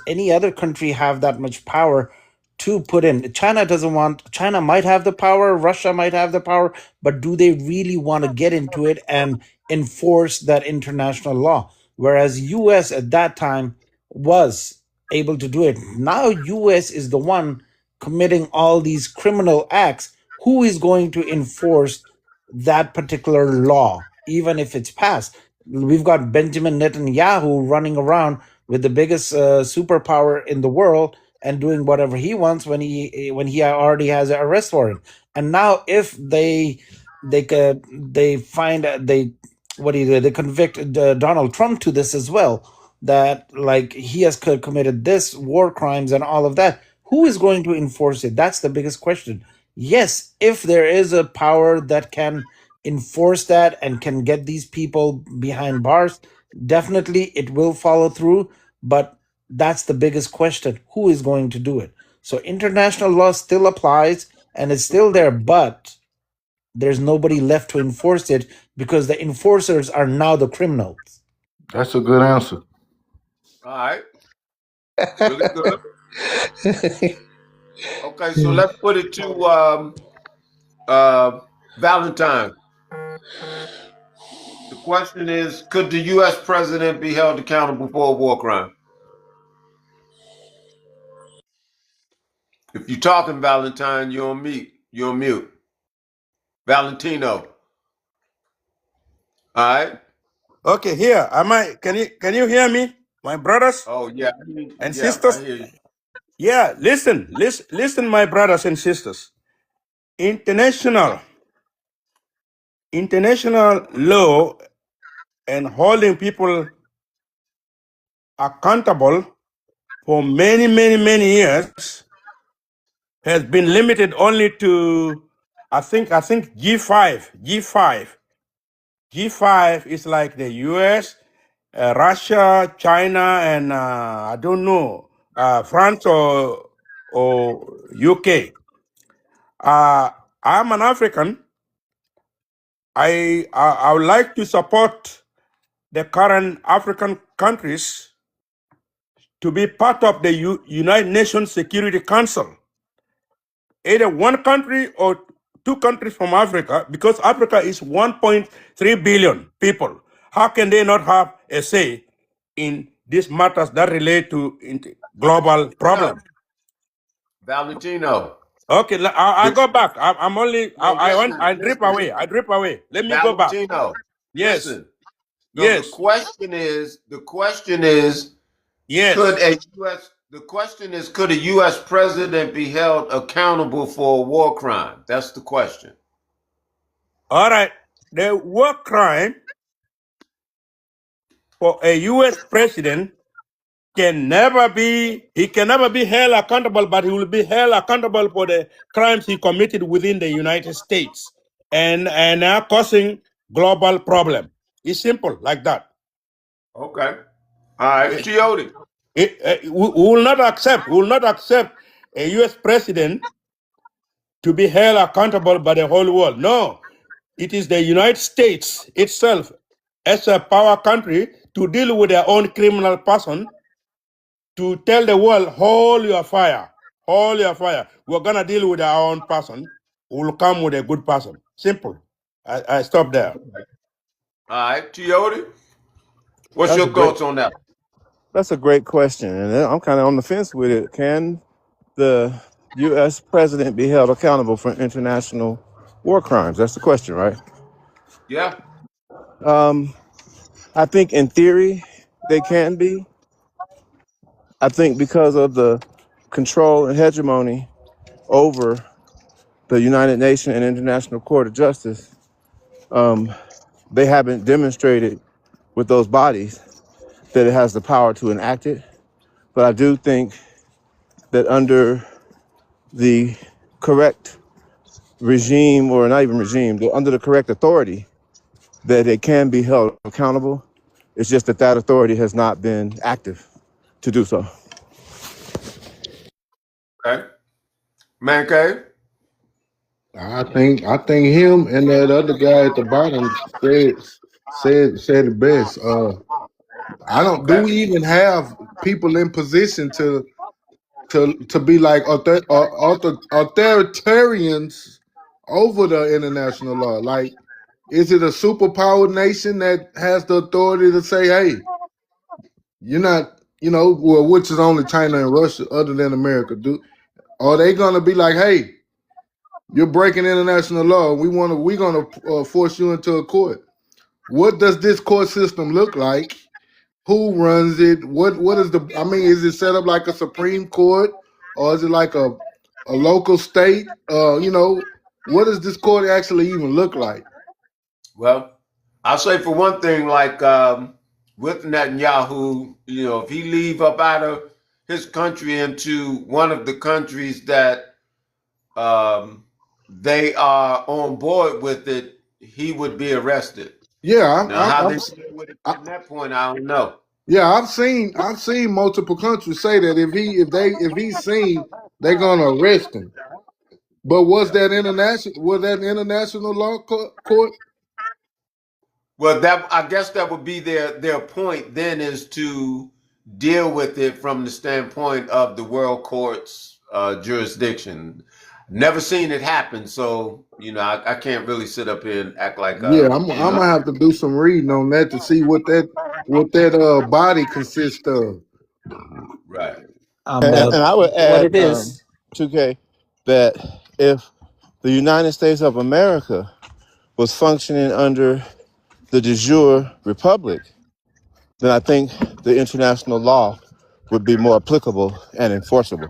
[SPEAKER 15] any other country have that much power to put in? China doesn't want. China might have the power. Russia might have the power, but do they really want to get into it and enforce that international law? Whereas US at that time was able to do it. Now US is the one committing all these criminal acts. Who is going to enforce that particular law, even if it's passed? We've got Benjamin Netanyahu running around with the biggest superpower in the world and doing whatever he wants when he already has an arrest warrant. And now, if they find they what do you do? They convict Donald Trump to this as well. That like he has committed this war crimes and all of that. Who is going to enforce it? That's the biggest question. Yes, if there is a power that can enforce that and can get these people behind bars, definitely it will follow through. But that's the biggest question. Who is going to do it? So international law still applies and it's still there, but there's nobody left to enforce it because the enforcers are now the criminals.
[SPEAKER 5] That's a good answer.
[SPEAKER 1] All right. Really good. Okay, so let's put it to Valentine. The question is, could the U.S. president be held accountable for a war crime? If you're talking Valentine, you're on mute. You're on mute. Valentino. All right.
[SPEAKER 17] Okay, here am I. Can you hear me, my brothers
[SPEAKER 1] Oh yeah,
[SPEAKER 17] and
[SPEAKER 1] yeah. I
[SPEAKER 17] sisters?
[SPEAKER 1] hear you.
[SPEAKER 17] Yeah, listen, my brothers and sisters. International law and holding people accountable for many years has been limited only to I think G5 is like the US, Russia, China, and I don't know France or UK. I'm an African. I would like to support the current African countries to be part of the United Nations Security Council, either one country or two countries from Africa, because Africa is 1.3 billion people. How can they not have a say in these matters that relate to global
[SPEAKER 1] No,
[SPEAKER 17] problems?
[SPEAKER 1] Valentino.
[SPEAKER 17] Okay, I
[SPEAKER 1] The,
[SPEAKER 17] go back. I'm only
[SPEAKER 1] no, listen,
[SPEAKER 17] I drip
[SPEAKER 1] listen.
[SPEAKER 17] away. I drip away. Let me go back.
[SPEAKER 1] Valentino.
[SPEAKER 17] Yes,
[SPEAKER 1] Listen. So
[SPEAKER 17] yes,
[SPEAKER 1] the question is,
[SPEAKER 17] yes.
[SPEAKER 1] the question is, could a U.S. president be held accountable for a war crime? That's the question.
[SPEAKER 17] All right. The war crime for a U.S. president he can never be held accountable, but he will be held accountable for the crimes he committed within the United States and are causing global problem. It's simple like that.
[SPEAKER 1] Okay. All right, Chiodi.
[SPEAKER 17] We will not accept a U.S. president to be held accountable by the whole world. No, it is the United States itself as a power country to deal with their own criminal person to tell the world, hold your fire, hold your fire. We're going to deal with our own person. We'll come with a good person. Simple. I stop there.
[SPEAKER 1] All right, Chiodi. What's
[SPEAKER 13] That's a
[SPEAKER 1] your
[SPEAKER 13] great
[SPEAKER 1] thoughts on that?
[SPEAKER 13] that's a great question, and I'm kind of on the fence with it. Can the U.S. president be held accountable for international war crimes? That's the question, right?
[SPEAKER 1] Yeah.
[SPEAKER 13] I think in theory they can be. I think because of the control and hegemony over the United Nations and International Court of Justice, they haven't demonstrated with those bodies that it has the power to enact it. But I do think that under the correct regime, or not even regime, but under the correct authority, that it can be held accountable. It's just that that authority has not been active to do so.
[SPEAKER 1] Okay. Man cave.
[SPEAKER 5] I think him and that other guy at the bottom said it best. I don't do
[SPEAKER 1] Okay.
[SPEAKER 5] we even have people in position to be like authoritarians over the international law? Like, is it a superpower nation that has the authority to say, hey, you're not, well, which is only China and Russia other than America, do are they gonna be like, hey, you're breaking international law, we're gonna force you into a court? What does this court system look like? Who runs it? What is the? I mean, is it set up like a Supreme Court, or is it like a local state? What does this court actually even look like?
[SPEAKER 1] Well, I'll say for one thing, like with Netanyahu, if he leave up out of his country into one of the countries that um, they are on board with it, he would be arrested.
[SPEAKER 5] Yeah,
[SPEAKER 1] Now, how they deal with it from that point, I don't know.
[SPEAKER 5] yeah, I've seen multiple countries say that if he's seen, they're gonna arrest him. But was
[SPEAKER 1] Yeah.
[SPEAKER 5] that international law court?
[SPEAKER 1] Well, that I guess that would be their point then is to deal with it from the standpoint of the world court's jurisdiction. Never seen it happen, so I can't really sit up here and act like
[SPEAKER 5] Yeah, I'm gonna have to do some reading on that to see what that body consists of.
[SPEAKER 1] right.
[SPEAKER 13] And I would
[SPEAKER 15] What
[SPEAKER 13] add,
[SPEAKER 15] it is?
[SPEAKER 13] 2K, that if the United States of America was functioning under the de jure republic, then I think the international law would be more applicable and enforceable.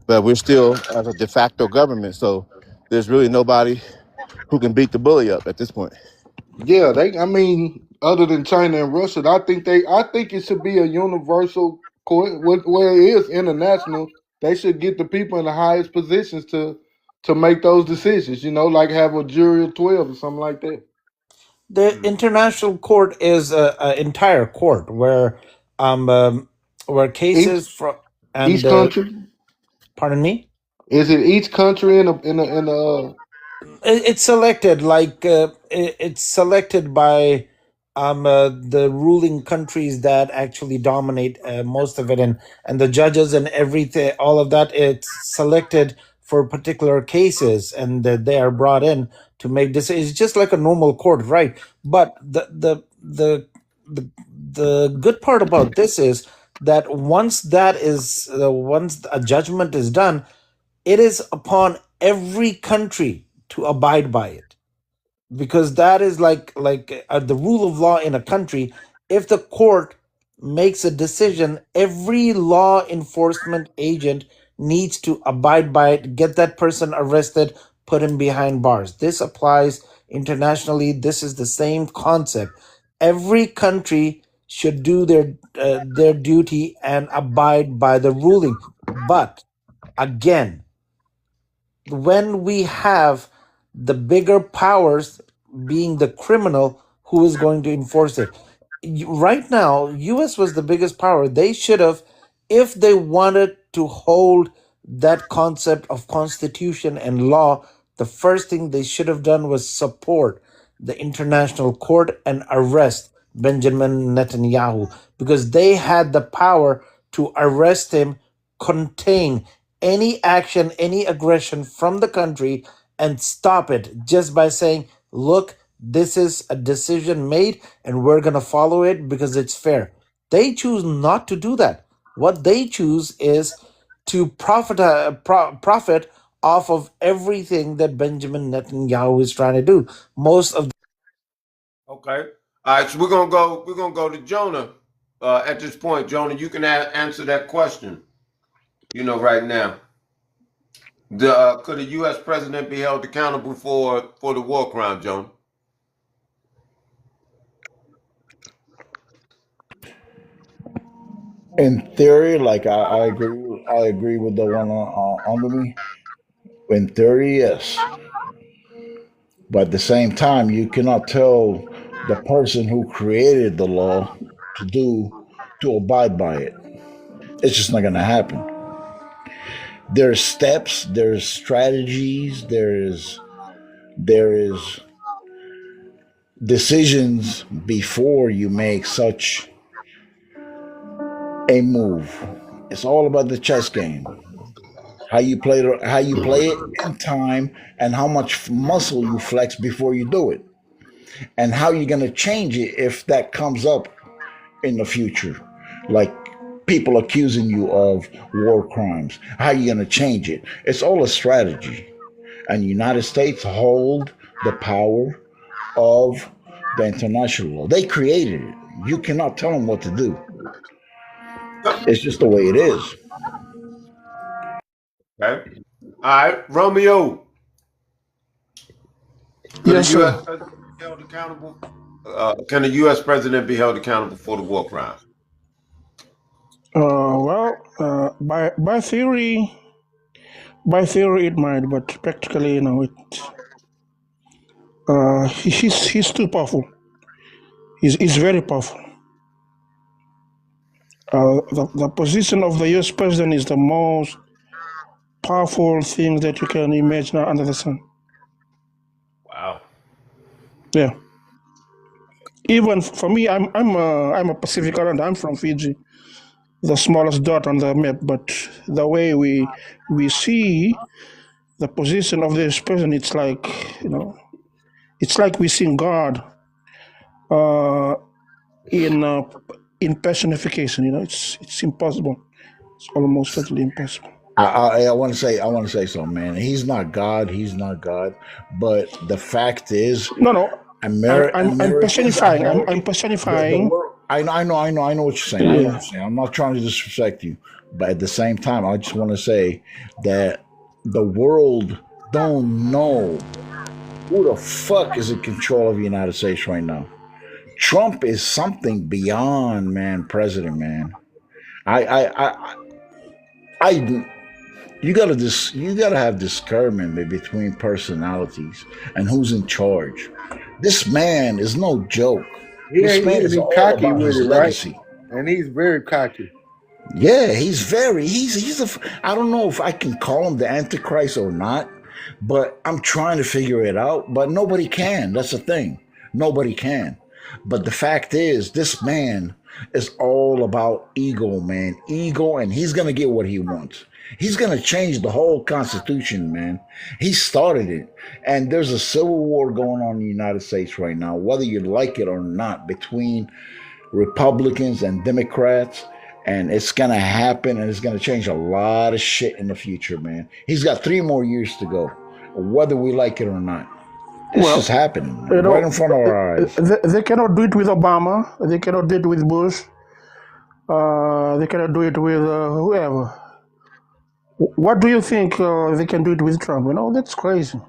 [SPEAKER 13] But we're still as a de facto government, so there's really nobody who can beat the bully up at this point.
[SPEAKER 5] Yeah, I mean, other than China and Russia, I think it should be a universal court where it is international. They should get the people in the highest positions to make those decisions. Like have a jury of 12 or something like that.
[SPEAKER 15] The
[SPEAKER 1] Mm.
[SPEAKER 15] international court is a entire court um, um where
[SPEAKER 5] Each
[SPEAKER 15] cases from and
[SPEAKER 5] each country,
[SPEAKER 15] pardon me.
[SPEAKER 5] is it each country in a
[SPEAKER 15] It's selected it's selected by the ruling countries that actually dominate most of it, and the judges and everything, all of that. It's selected for particular cases, and that they are brought in to make this. It's just like a normal court, right? But the good part about this is that once a judgment is done, it is upon every country to abide by it, because that is like the rule of law in a country. If the court makes a decision, every law enforcement agent needs to abide by it, get that person arrested, put him behind bars. This applies internationally. This is the same concept. Every country should do their duty and abide by the ruling. But again, when we have the bigger powers being the criminal, who is going to enforce it? Right now, US was the biggest power. They should have, if they wanted to hold that concept of constitution and law, the first thing they should have done was support the international court and arrest Benjamin Netanyahu, because they had the power to arrest him, contain any action, any aggression from the country, and stop it just by saying, look, this is a decision made and we're going to follow it because it's fair. They choose not to do that. What they choose is to profit off of everything that Benjamin Netanyahu is trying to do. Most of
[SPEAKER 1] Okay. All right. So we're gonna go. We're gonna go to Jonah. At this point, Jonah, you can answer that question. Right now, could a U.S. president be held accountable for the war crime, Jonah?
[SPEAKER 4] In theory, like I agree with the one under me. In theory, yes, but at the same time, you cannot tell the person who created the law to abide by it. It's just not going to happen. There's steps, there's strategies, there is decisions before you make such a move. It's all about the chess game. How you play it in time, and how much muscle you flex before you do it, and how you're going to change it if that comes up in the future, like people accusing you of war crimes. How you going to change it? It's all a strategy, and the United States hold the power of the international law. They created it. You cannot tell them what to do. It's just the way it is.
[SPEAKER 1] Okay. All right, Romeo. Could a
[SPEAKER 2] Yes,
[SPEAKER 1] U.S.
[SPEAKER 2] sir.
[SPEAKER 1] president be held accountable? Can a U.S. president be held accountable for the war crime?
[SPEAKER 2] By theory it might, but practically, he's too powerful. He's very powerful. The position of the U.S. president is the most powerful thing that you can imagine under the sun.
[SPEAKER 1] Wow.
[SPEAKER 2] Yeah. Even for me, I'm a Pacific Islander. I'm from Fiji, the smallest dot on the map. But the way we see the position of this president, it's like it's like we see God uh, in uh, in personification. It's impossible. It's almost totally impossible.
[SPEAKER 4] I want to say something, man. He's not God. He's not God. But the fact is,
[SPEAKER 2] No, no. I'm
[SPEAKER 4] Americans,
[SPEAKER 2] personifying. I'm
[SPEAKER 4] American, the
[SPEAKER 2] personifying.
[SPEAKER 4] world. I know what you're saying. I know what
[SPEAKER 2] Yeah.
[SPEAKER 4] you're saying. I'm not trying to disrespect you, but at the same time, I just want to say that the world don't know who the fuck is in control of the United States right now. Trump is something beyond, man, president, man. I you gotta have discernment between personalities and who's in charge. This man is no joke. This man
[SPEAKER 5] He
[SPEAKER 4] is
[SPEAKER 5] be
[SPEAKER 4] all
[SPEAKER 5] cocky
[SPEAKER 4] about
[SPEAKER 5] with
[SPEAKER 4] his
[SPEAKER 5] it, right?
[SPEAKER 4] legacy.
[SPEAKER 5] And he's very cocky.
[SPEAKER 4] Yeah, I don't know if I can call him the Antichrist or not, but I'm trying to figure it out. But nobody can. That's the thing. Nobody can. But the fact is, this man is all about ego, man. Ego, and he's gonna get what he wants. He's gonna change the whole Constitution, man. He started it. And there's a civil war going on in the United States right now, whether you like it or not, between Republicans and Democrats, and it's gonna happen, and it's gonna change a lot of shit in the future, man. He's got 3 more years to go, whether we like it or not. It's
[SPEAKER 2] Well,
[SPEAKER 4] just happening right in front of our eyes.
[SPEAKER 2] they cannot do it with Obama. They cannot do it with Bush. They cannot do it with whoever. What do you think they can do it with Trump? That's crazy.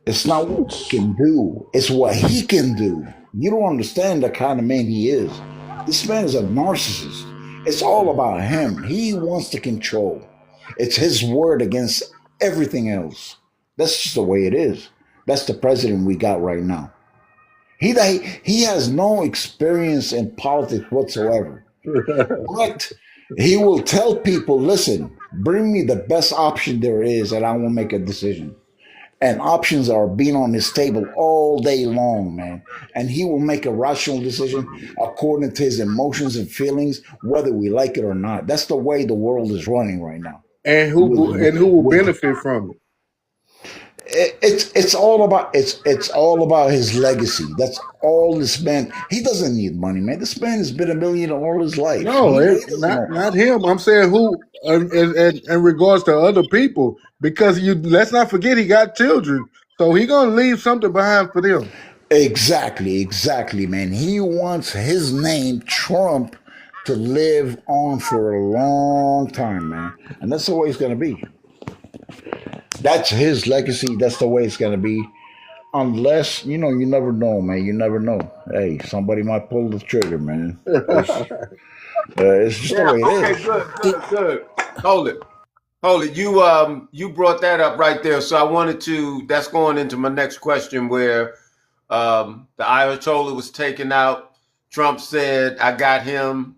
[SPEAKER 4] It's not what we can do, it's what he can do. You don't understand the kind of man he is. This man is a narcissist. It's all about him. He wants to control. It's his word against everything else. That's just the way it is. That's the president we got right now. He has no experience in politics whatsoever. But he will tell people, listen, bring me the best option there is and I will make a decision. And options are being on his table all day long, man. And he will make a rational decision according to his emotions and feelings, whether we like it or not. That's the way the world is running right now.
[SPEAKER 5] And
[SPEAKER 4] With
[SPEAKER 5] who will
[SPEAKER 4] with
[SPEAKER 5] benefit from it?
[SPEAKER 4] it's all about his legacy. That's all this man. He doesn't need money, man. This man has been a millionaire all his life.
[SPEAKER 5] No,
[SPEAKER 4] He doesn't
[SPEAKER 5] not
[SPEAKER 4] know.
[SPEAKER 5] not him. I'm saying who in regards to other people, because you let's not forget he got children, so he gonna leave something behind for them.
[SPEAKER 4] Exactly, man. He wants his name, Trump, to live on for a long time, man. And that's the way it's going to be. That's his legacy. That's the way it's going to be. Unless, you never know, man. You never know. Hey, somebody might pull the trigger, man. It's just the
[SPEAKER 1] Yeah.
[SPEAKER 4] way it
[SPEAKER 1] Okay.
[SPEAKER 4] is.
[SPEAKER 1] Good. Good. Hold it. Hold it. You brought that up right there. So I wanted to. That's going into my next question, where the Ayatollah was taken out. Trump said, "I got him."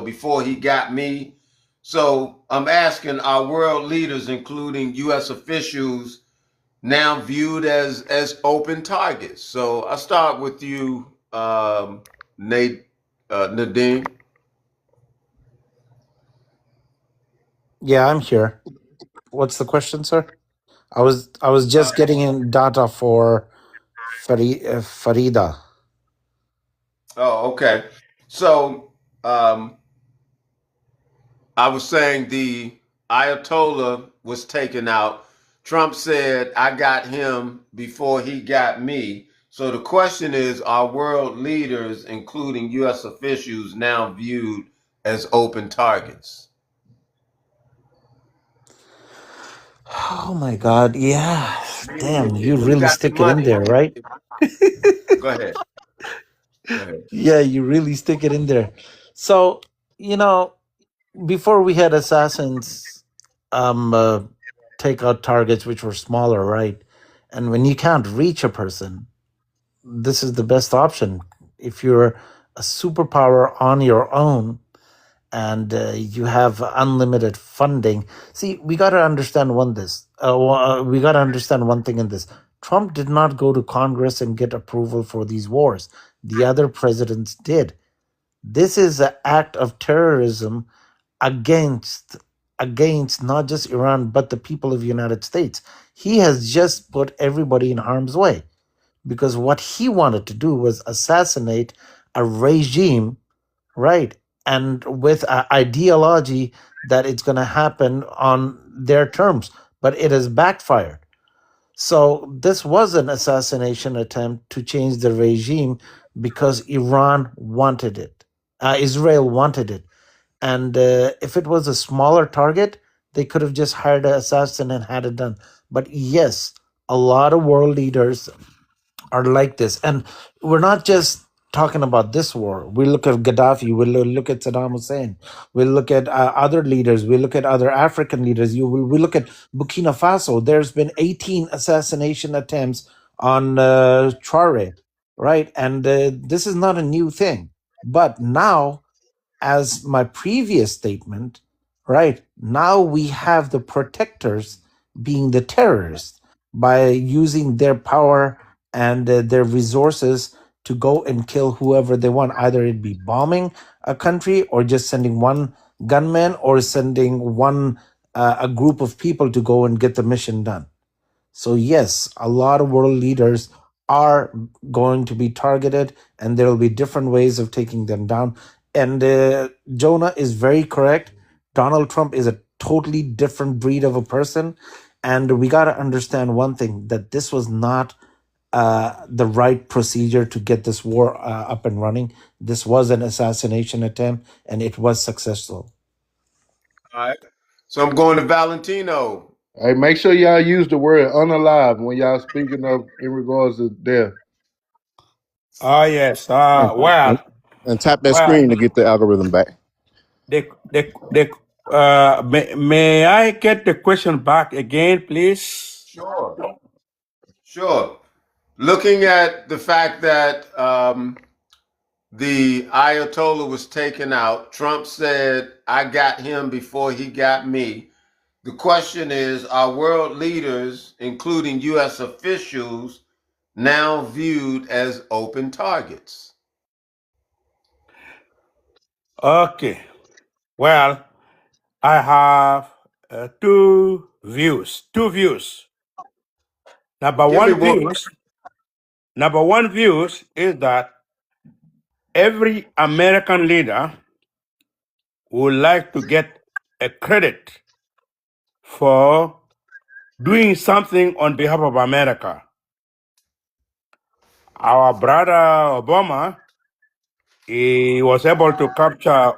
[SPEAKER 1] Before he got me. So I'm asking: Are world leaders, including U.S. officials, now viewed as open targets? So I'll start with you, Nate, Nadine.
[SPEAKER 15] Yeah, I'm here. What's the question, sir? I was
[SPEAKER 1] Uh,
[SPEAKER 15] just getting in data for Farida.
[SPEAKER 1] oh, okay. So I was saying the Ayatollah was taken out. Trump said, "I got him before he got me." So the question is, are world leaders, including U.S. officials, now viewed as open targets?
[SPEAKER 15] Oh my God! Yeah,
[SPEAKER 1] Meaning,
[SPEAKER 15] damn, you
[SPEAKER 1] if you
[SPEAKER 15] really
[SPEAKER 1] got the
[SPEAKER 15] stick it in
[SPEAKER 1] money,
[SPEAKER 15] there, right?
[SPEAKER 1] go ahead. Go ahead.
[SPEAKER 15] Yeah, you really stick it in there. So, you know, before we had assassins take out targets which were smaller, right? And when you can't reach a person, this is the best option. If you're a superpower on your own and you have unlimited funding, see, we got to understand we got to understand one thing in this. Trump did not go to Congress and get approval for these wars. The other presidents did. This is an act of terrorism against not just Iran but the people of the United States. He has just put everybody in harm's way because what he wanted to do was assassinate a regime, right? And with an ideology that it's going to happen on their terms, but it has backfired. So this was an assassination attempt to change the regime because Iran wanted it. Israel wanted it. And if it was a smaller target, they could have just hired an assassin and had it done. But yes, a lot of world leaders are like this. And we're not just talking about this war. We look at Gaddafi, we look at Saddam Hussein, we look at other leaders, we look at other African leaders. We look at Burkina Faso. There's been 18 assassination attempts on Traore, right? And this is not a new thing. But now, as my previous statement, right? Now we have the protectors being the terrorists by using their power and their resources to go and kill whoever they want. Either it be bombing a country or just sending one gunman or sending one a group of people to go and get the mission done. So, yes, a lot of world leaders are going to be targeted, and there will be different ways of taking them down. And Jonah is very correct. Donald Trump is a totally different breed of a person. And we got to understand one thing, that this was not the right procedure to get this war up and running. This was an assassination attempt, and it was successful.
[SPEAKER 1] All right. So I'm going to Valentino.
[SPEAKER 5] Hey, make sure y'all use the word unalive when y'all speaking of in regards to death.
[SPEAKER 17] Oh yes.
[SPEAKER 13] And, and, and tap that
[SPEAKER 17] Well,
[SPEAKER 13] screen to get the algorithm back.
[SPEAKER 17] may I get the question back again, please?
[SPEAKER 1] Sure. Sure. Looking at the fact that the Ayatollah was taken out, Trump said, I got him before he got me. The question is, are world leaders, including U.S. officials, now viewed as open targets?
[SPEAKER 17] Okay. Well, I have two views. Two views. Number
[SPEAKER 1] Give me
[SPEAKER 17] one
[SPEAKER 1] one.
[SPEAKER 17] views. Number one views is that every American leader would like to get a credit for doing something on behalf of America. Our brother Obama, he was able to capture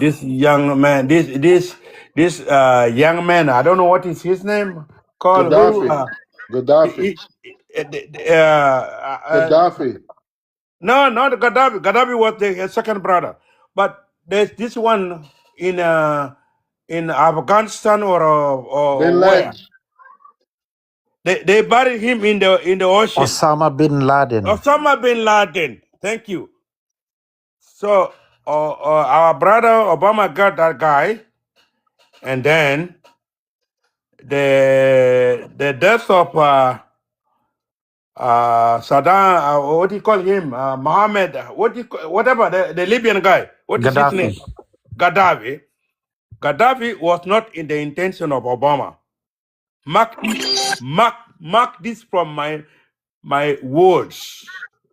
[SPEAKER 17] this young man. This young man. I don't know what is his name. Called who?
[SPEAKER 5] Gaddafi. Gaddafi. Gaddafi.
[SPEAKER 17] No, not Gaddafi. Gaddafi was the second brother, but there's this one in Afghanistan or
[SPEAKER 5] Bin
[SPEAKER 17] where
[SPEAKER 5] Laden.
[SPEAKER 17] they buried him in the ocean.
[SPEAKER 15] Osama bin Laden.
[SPEAKER 17] Osama bin Laden. Thank you. So our brother Obama got that guy, and then the death of Saddam, what do you call him? Mohammed, whatever, the Libyan guy. What is his name?
[SPEAKER 15] Gaddafi.
[SPEAKER 17] Gaddafi. Gaddafi was not in the intention of Obama. Mark this from my words.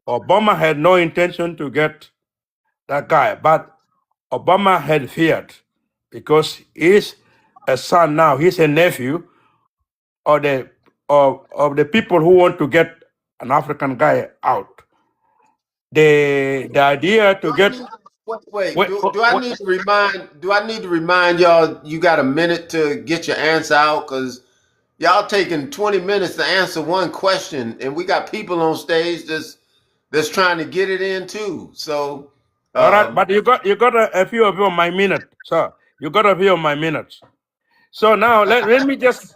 [SPEAKER 17] Obama had no intention to get that guy, but Obama had feared because he's a son now. He's a nephew of the people who want to get an African guy out. The idea to get
[SPEAKER 1] Wait.
[SPEAKER 17] wait,
[SPEAKER 1] Do I need to remind? Do I need to remind y'all? You got a minute to get your answer out, because y'all taking 20 minutes to answer one question, and we got people on stage that's trying to get it in too. So,
[SPEAKER 17] all right,
[SPEAKER 1] um,
[SPEAKER 17] but you got a few of my minutes, sir. You got a few of my minutes. So now let me just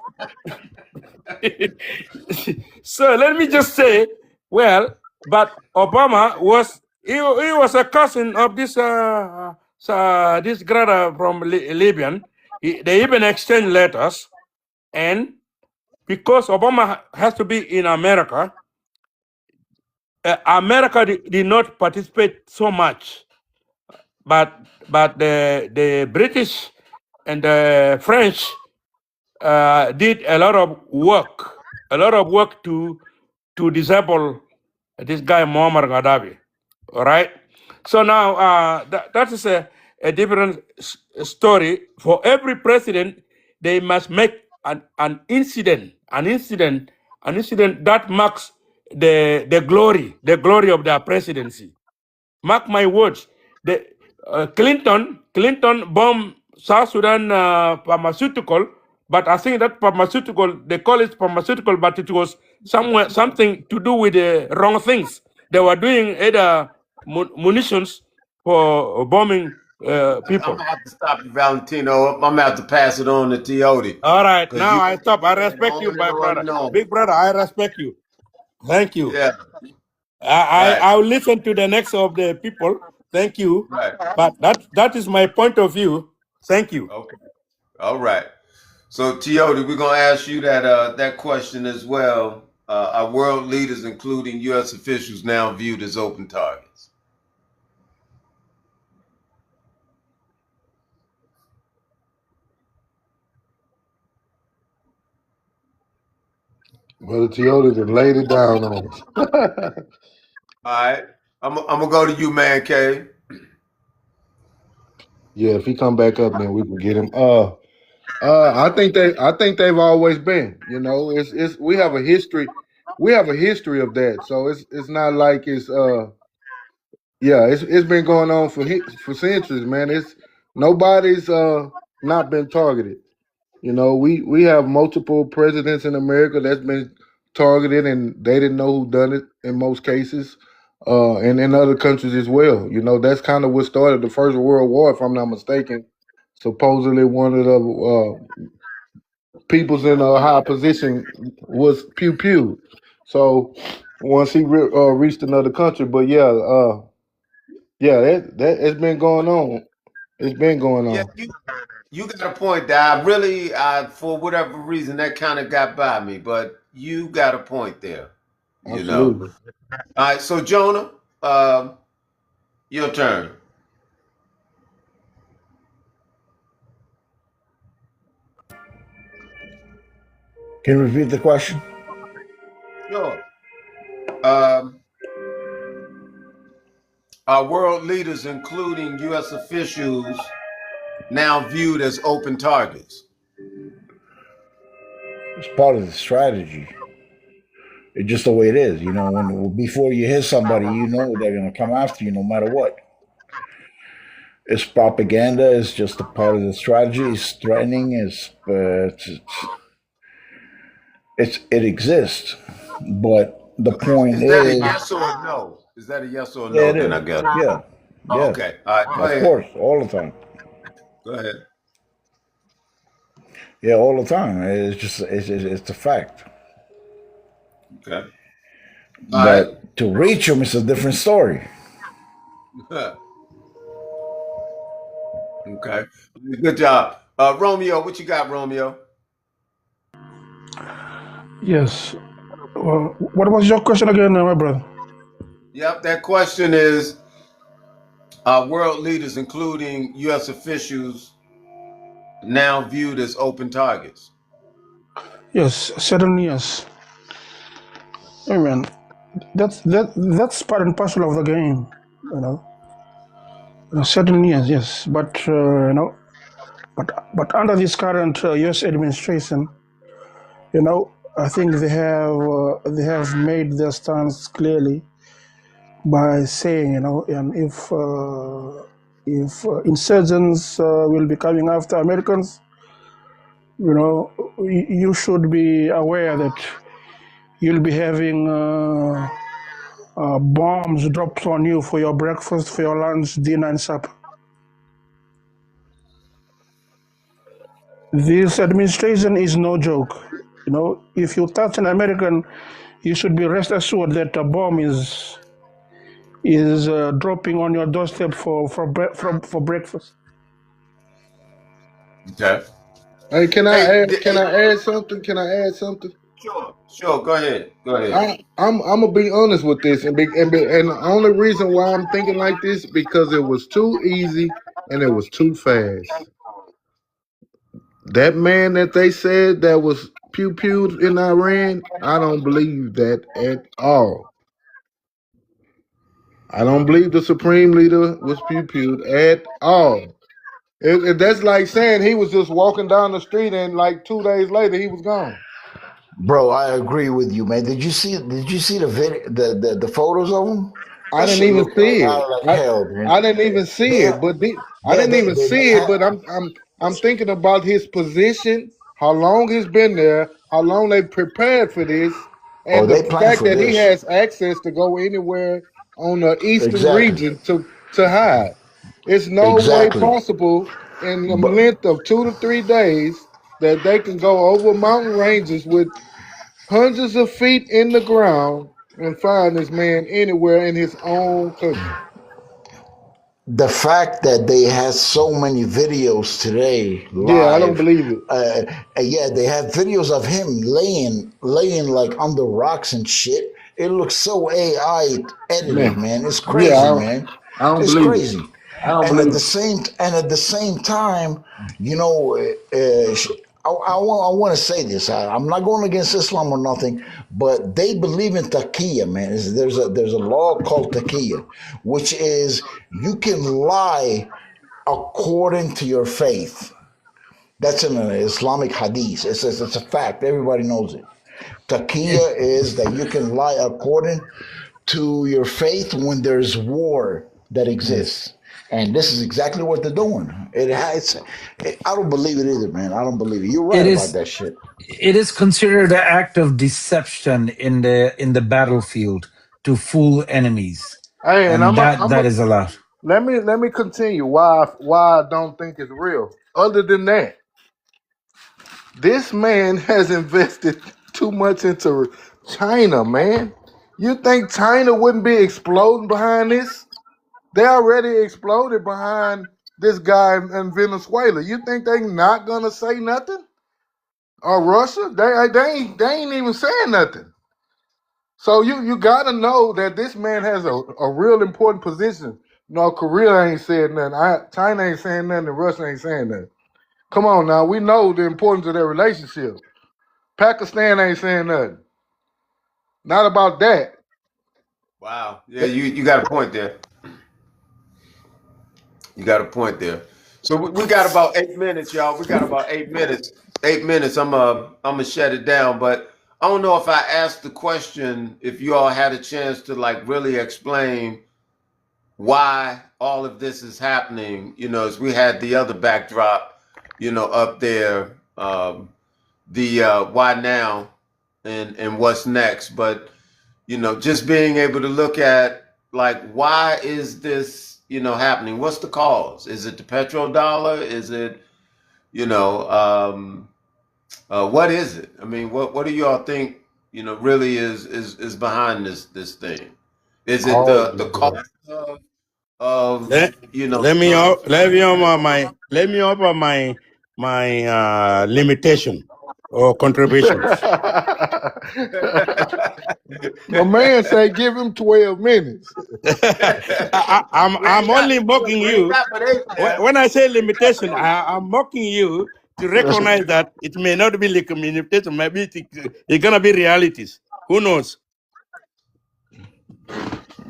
[SPEAKER 17] so let me just say, well, but Obama was he was a cousin of this brother from Libyan. They even exchanged letters, and because Obama has to be in America, America did not participate so much, but the British and the French did a lot of work to disable this guy Muammar Gaddafi. All right. So now that is a different story. For every president, they must make an incident that marks the glory of their presidency. Mark my words. The Clinton bombed South Sudan pharmaceutical, but I think that pharmaceutical, they call it pharmaceutical, but it was something to do with the wrong things. They were doing either munitions for bombing
[SPEAKER 1] I'm
[SPEAKER 17] people.
[SPEAKER 1] gonna have to stop you, Valentino. I'm gonna have to pass it on to Teody,
[SPEAKER 17] All right,
[SPEAKER 1] because
[SPEAKER 17] now
[SPEAKER 1] you
[SPEAKER 17] I stop. I
[SPEAKER 1] went
[SPEAKER 17] respect you,
[SPEAKER 1] on and
[SPEAKER 17] my
[SPEAKER 1] on
[SPEAKER 17] brother,
[SPEAKER 1] and on.
[SPEAKER 17] big brother. I respect you. Thank you.
[SPEAKER 1] Yeah.
[SPEAKER 17] I
[SPEAKER 1] Right.
[SPEAKER 17] I will listen to the next of the people. Thank you.
[SPEAKER 1] Right.
[SPEAKER 17] But that is my point of view. Thank you.
[SPEAKER 1] Okay. All right. So, Teody, we're gonna ask you that question as well. Are world leaders, including U.S. officials, now viewed as open targets?
[SPEAKER 5] Brother Toyota just laid it down on us.
[SPEAKER 1] All right. I'm gonna go to you, man, K.
[SPEAKER 5] Yeah, if he come back up, then we can get him. I think they've always been. You know, it's we have a history. We have a history of that. So it's not like it's yeah, it's been going on for centuries, man. It's nobody's not been targeted. You know, we have multiple presidents in America that's been targeted, and they didn't know who done it in most cases, and in other countries as well. You know, that's kind of what started the First World War, if I'm not mistaken. Supposedly, one of the peoples in a high position was Pew Pew. So once he reached another country, but yeah, that it's been going on. It's been going
[SPEAKER 1] Yeah,
[SPEAKER 5] on.
[SPEAKER 1] you got a point there. I really, for whatever reason, that kind of got by me, but you got a point there. You know.
[SPEAKER 5] Absolutely.
[SPEAKER 1] All right, so Jonah, your turn.
[SPEAKER 4] Can you repeat the question?
[SPEAKER 1] Sure. Um, are world leaders, including U.S. officials, now viewed as open targets?
[SPEAKER 4] It's part of the strategy. It's just the way it is. You know, when before you hit somebody, you know they're gonna come after you no matter what. It's propaganda. It's just a part of the strategy. It's threatening. It exists. But the point
[SPEAKER 1] Is that a
[SPEAKER 4] is,
[SPEAKER 1] yes or a no? Is that a yes or a
[SPEAKER 4] yeah,
[SPEAKER 1] no?
[SPEAKER 4] it
[SPEAKER 1] Then I
[SPEAKER 4] is.
[SPEAKER 1] guess.
[SPEAKER 4] Yeah,
[SPEAKER 1] Oh,
[SPEAKER 4] yeah.
[SPEAKER 1] okay. All right. Go
[SPEAKER 4] Of
[SPEAKER 1] ahead.
[SPEAKER 4] course, all the time.
[SPEAKER 1] Go ahead.
[SPEAKER 4] Yeah, all the time. It's a fact.
[SPEAKER 1] Okay. All
[SPEAKER 4] But to reach them, it's a different story.
[SPEAKER 1] right. Okay. Good job. Romeo, what you got, Romeo?
[SPEAKER 2] Yes. Well, what was your question again, my brother?
[SPEAKER 1] Yep, that question is, world leaders, including U.S. officials, now viewed as open targets.
[SPEAKER 2] Yes, certainly yes. Amen. That's part and parcel of the game, you know. Certainly yes, yes. But but under this current U.S. administration, I think they have made their stance clearly by saying, and if insurgents will be coming after Americans, you should be aware that you'll be having bombs dropped on you for your breakfast, for your lunch, dinner, and supper. This administration is no joke. If you touch an American, you should be rest assured that a bomb is dropping on your doorstep for breakfast.
[SPEAKER 1] Okay.
[SPEAKER 5] Hey,
[SPEAKER 1] Hey,
[SPEAKER 5] can I add something? Can I add something?
[SPEAKER 1] sure, sure. Go ahead. Go ahead.
[SPEAKER 5] I'm gonna be honest with this, and the only reason why I'm thinking like this because it was too easy and it was too fast. That man that they said that was pew pewed in Iran, I don't believe that at all. I don't believe the supreme leader was pew pewed at all. That's like saying he was just walking down the street and like 2 days later he was gone.
[SPEAKER 4] Bro, I agree with you, man. Did you see the video the photos of them?
[SPEAKER 5] I
[SPEAKER 4] That
[SPEAKER 5] didn't
[SPEAKER 4] shit
[SPEAKER 5] even
[SPEAKER 4] looked
[SPEAKER 5] see
[SPEAKER 4] like
[SPEAKER 5] it.
[SPEAKER 4] out like
[SPEAKER 5] I
[SPEAKER 4] hell, man.
[SPEAKER 5] I didn't even see
[SPEAKER 4] They
[SPEAKER 5] it, but I
[SPEAKER 4] yeah,
[SPEAKER 5] didn't even
[SPEAKER 4] they
[SPEAKER 5] see it.
[SPEAKER 4] had
[SPEAKER 5] But I'm thinking about his position, how long he's been there, how long they prepared for this,
[SPEAKER 4] oh,
[SPEAKER 5] and the
[SPEAKER 4] they planned
[SPEAKER 5] fact
[SPEAKER 4] for
[SPEAKER 5] that he
[SPEAKER 4] this.
[SPEAKER 5] has access to go anywhere on the eastern
[SPEAKER 4] Exactly.
[SPEAKER 5] region to hide. It's no way
[SPEAKER 4] Exactly.
[SPEAKER 5] possible in the
[SPEAKER 4] But
[SPEAKER 5] length of 2 to 3 days that they can go over mountain ranges with hundreds of feet in the ground and find this man anywhere in his own country.
[SPEAKER 4] the fact that they had so many videos today
[SPEAKER 5] Yeah, I don't
[SPEAKER 4] live,
[SPEAKER 5] believe it.
[SPEAKER 4] yeah, they have videos of him laying like under rocks and shit. It looks so AI edited,
[SPEAKER 5] Man.
[SPEAKER 4] man. It's
[SPEAKER 5] Yeah,
[SPEAKER 4] crazy, man.
[SPEAKER 5] I don't
[SPEAKER 4] It's
[SPEAKER 5] believe it.
[SPEAKER 4] crazy.
[SPEAKER 5] I don't
[SPEAKER 4] And
[SPEAKER 5] believe it.
[SPEAKER 4] at the same time, you know, I want to say this. I'm not going against Islam or nothing, but they believe in taqiyya, man. There's a law called taqiyya, which is you can lie according to your faith. That's in an Islamic hadith. It's a fact. Everybody knows it. Taqiyya is that you can lie according to your faith when there's war that
[SPEAKER 5] Mm.
[SPEAKER 4] exists. And this is exactly what they're doing. I don't believe it either, man. I don't believe it. You're
[SPEAKER 15] It
[SPEAKER 4] right about
[SPEAKER 15] is
[SPEAKER 4] that shit.
[SPEAKER 15] it is considered an act of deception in the battlefield to fool enemies,
[SPEAKER 5] Hey, and
[SPEAKER 15] and that is allowed.
[SPEAKER 5] let me continue why I don't think it's real. Other than that, this man has invested too much into China, man. You think China wouldn't be exploding behind this? They already exploded behind this guy in Venezuela. You think they not gonna say nothing? Or Russia? They ain't even saying nothing. So you gotta know that this man has a real important position. No, Korea ain't said nothing. China ain't saying nothing, and Russia ain't saying nothing. Come on now, we know the importance of their relationship. Pakistan ain't saying nothing. Not about that.
[SPEAKER 1] Wow. Yeah, you got a point there. You got a point there. So we got about 8 minutes, y'all. We got about 8 minutes. 8 minutes. I'm gonna shut it down. But I don't know if I asked the question. If you all had a chance to like really explain why all of this is happening. As we had the other backdrop, up there, the why now and what's next. But just being able to look at like why is this happening? What's the cause? Is it the petrodollar? Is it what is it? I mean, what do y'all think really is behind this thing? Is it
[SPEAKER 5] All
[SPEAKER 1] the cost of
[SPEAKER 17] Let, let me offer my limitation or contributions.
[SPEAKER 5] My man say give him 12 minutes.
[SPEAKER 17] I'm only mocking
[SPEAKER 1] we ain't
[SPEAKER 17] you.
[SPEAKER 1] got but eight now.
[SPEAKER 17] When I say limitation, I'm mocking you to recognize that it may not be like a limitation, maybe it's gonna be realities. Who knows?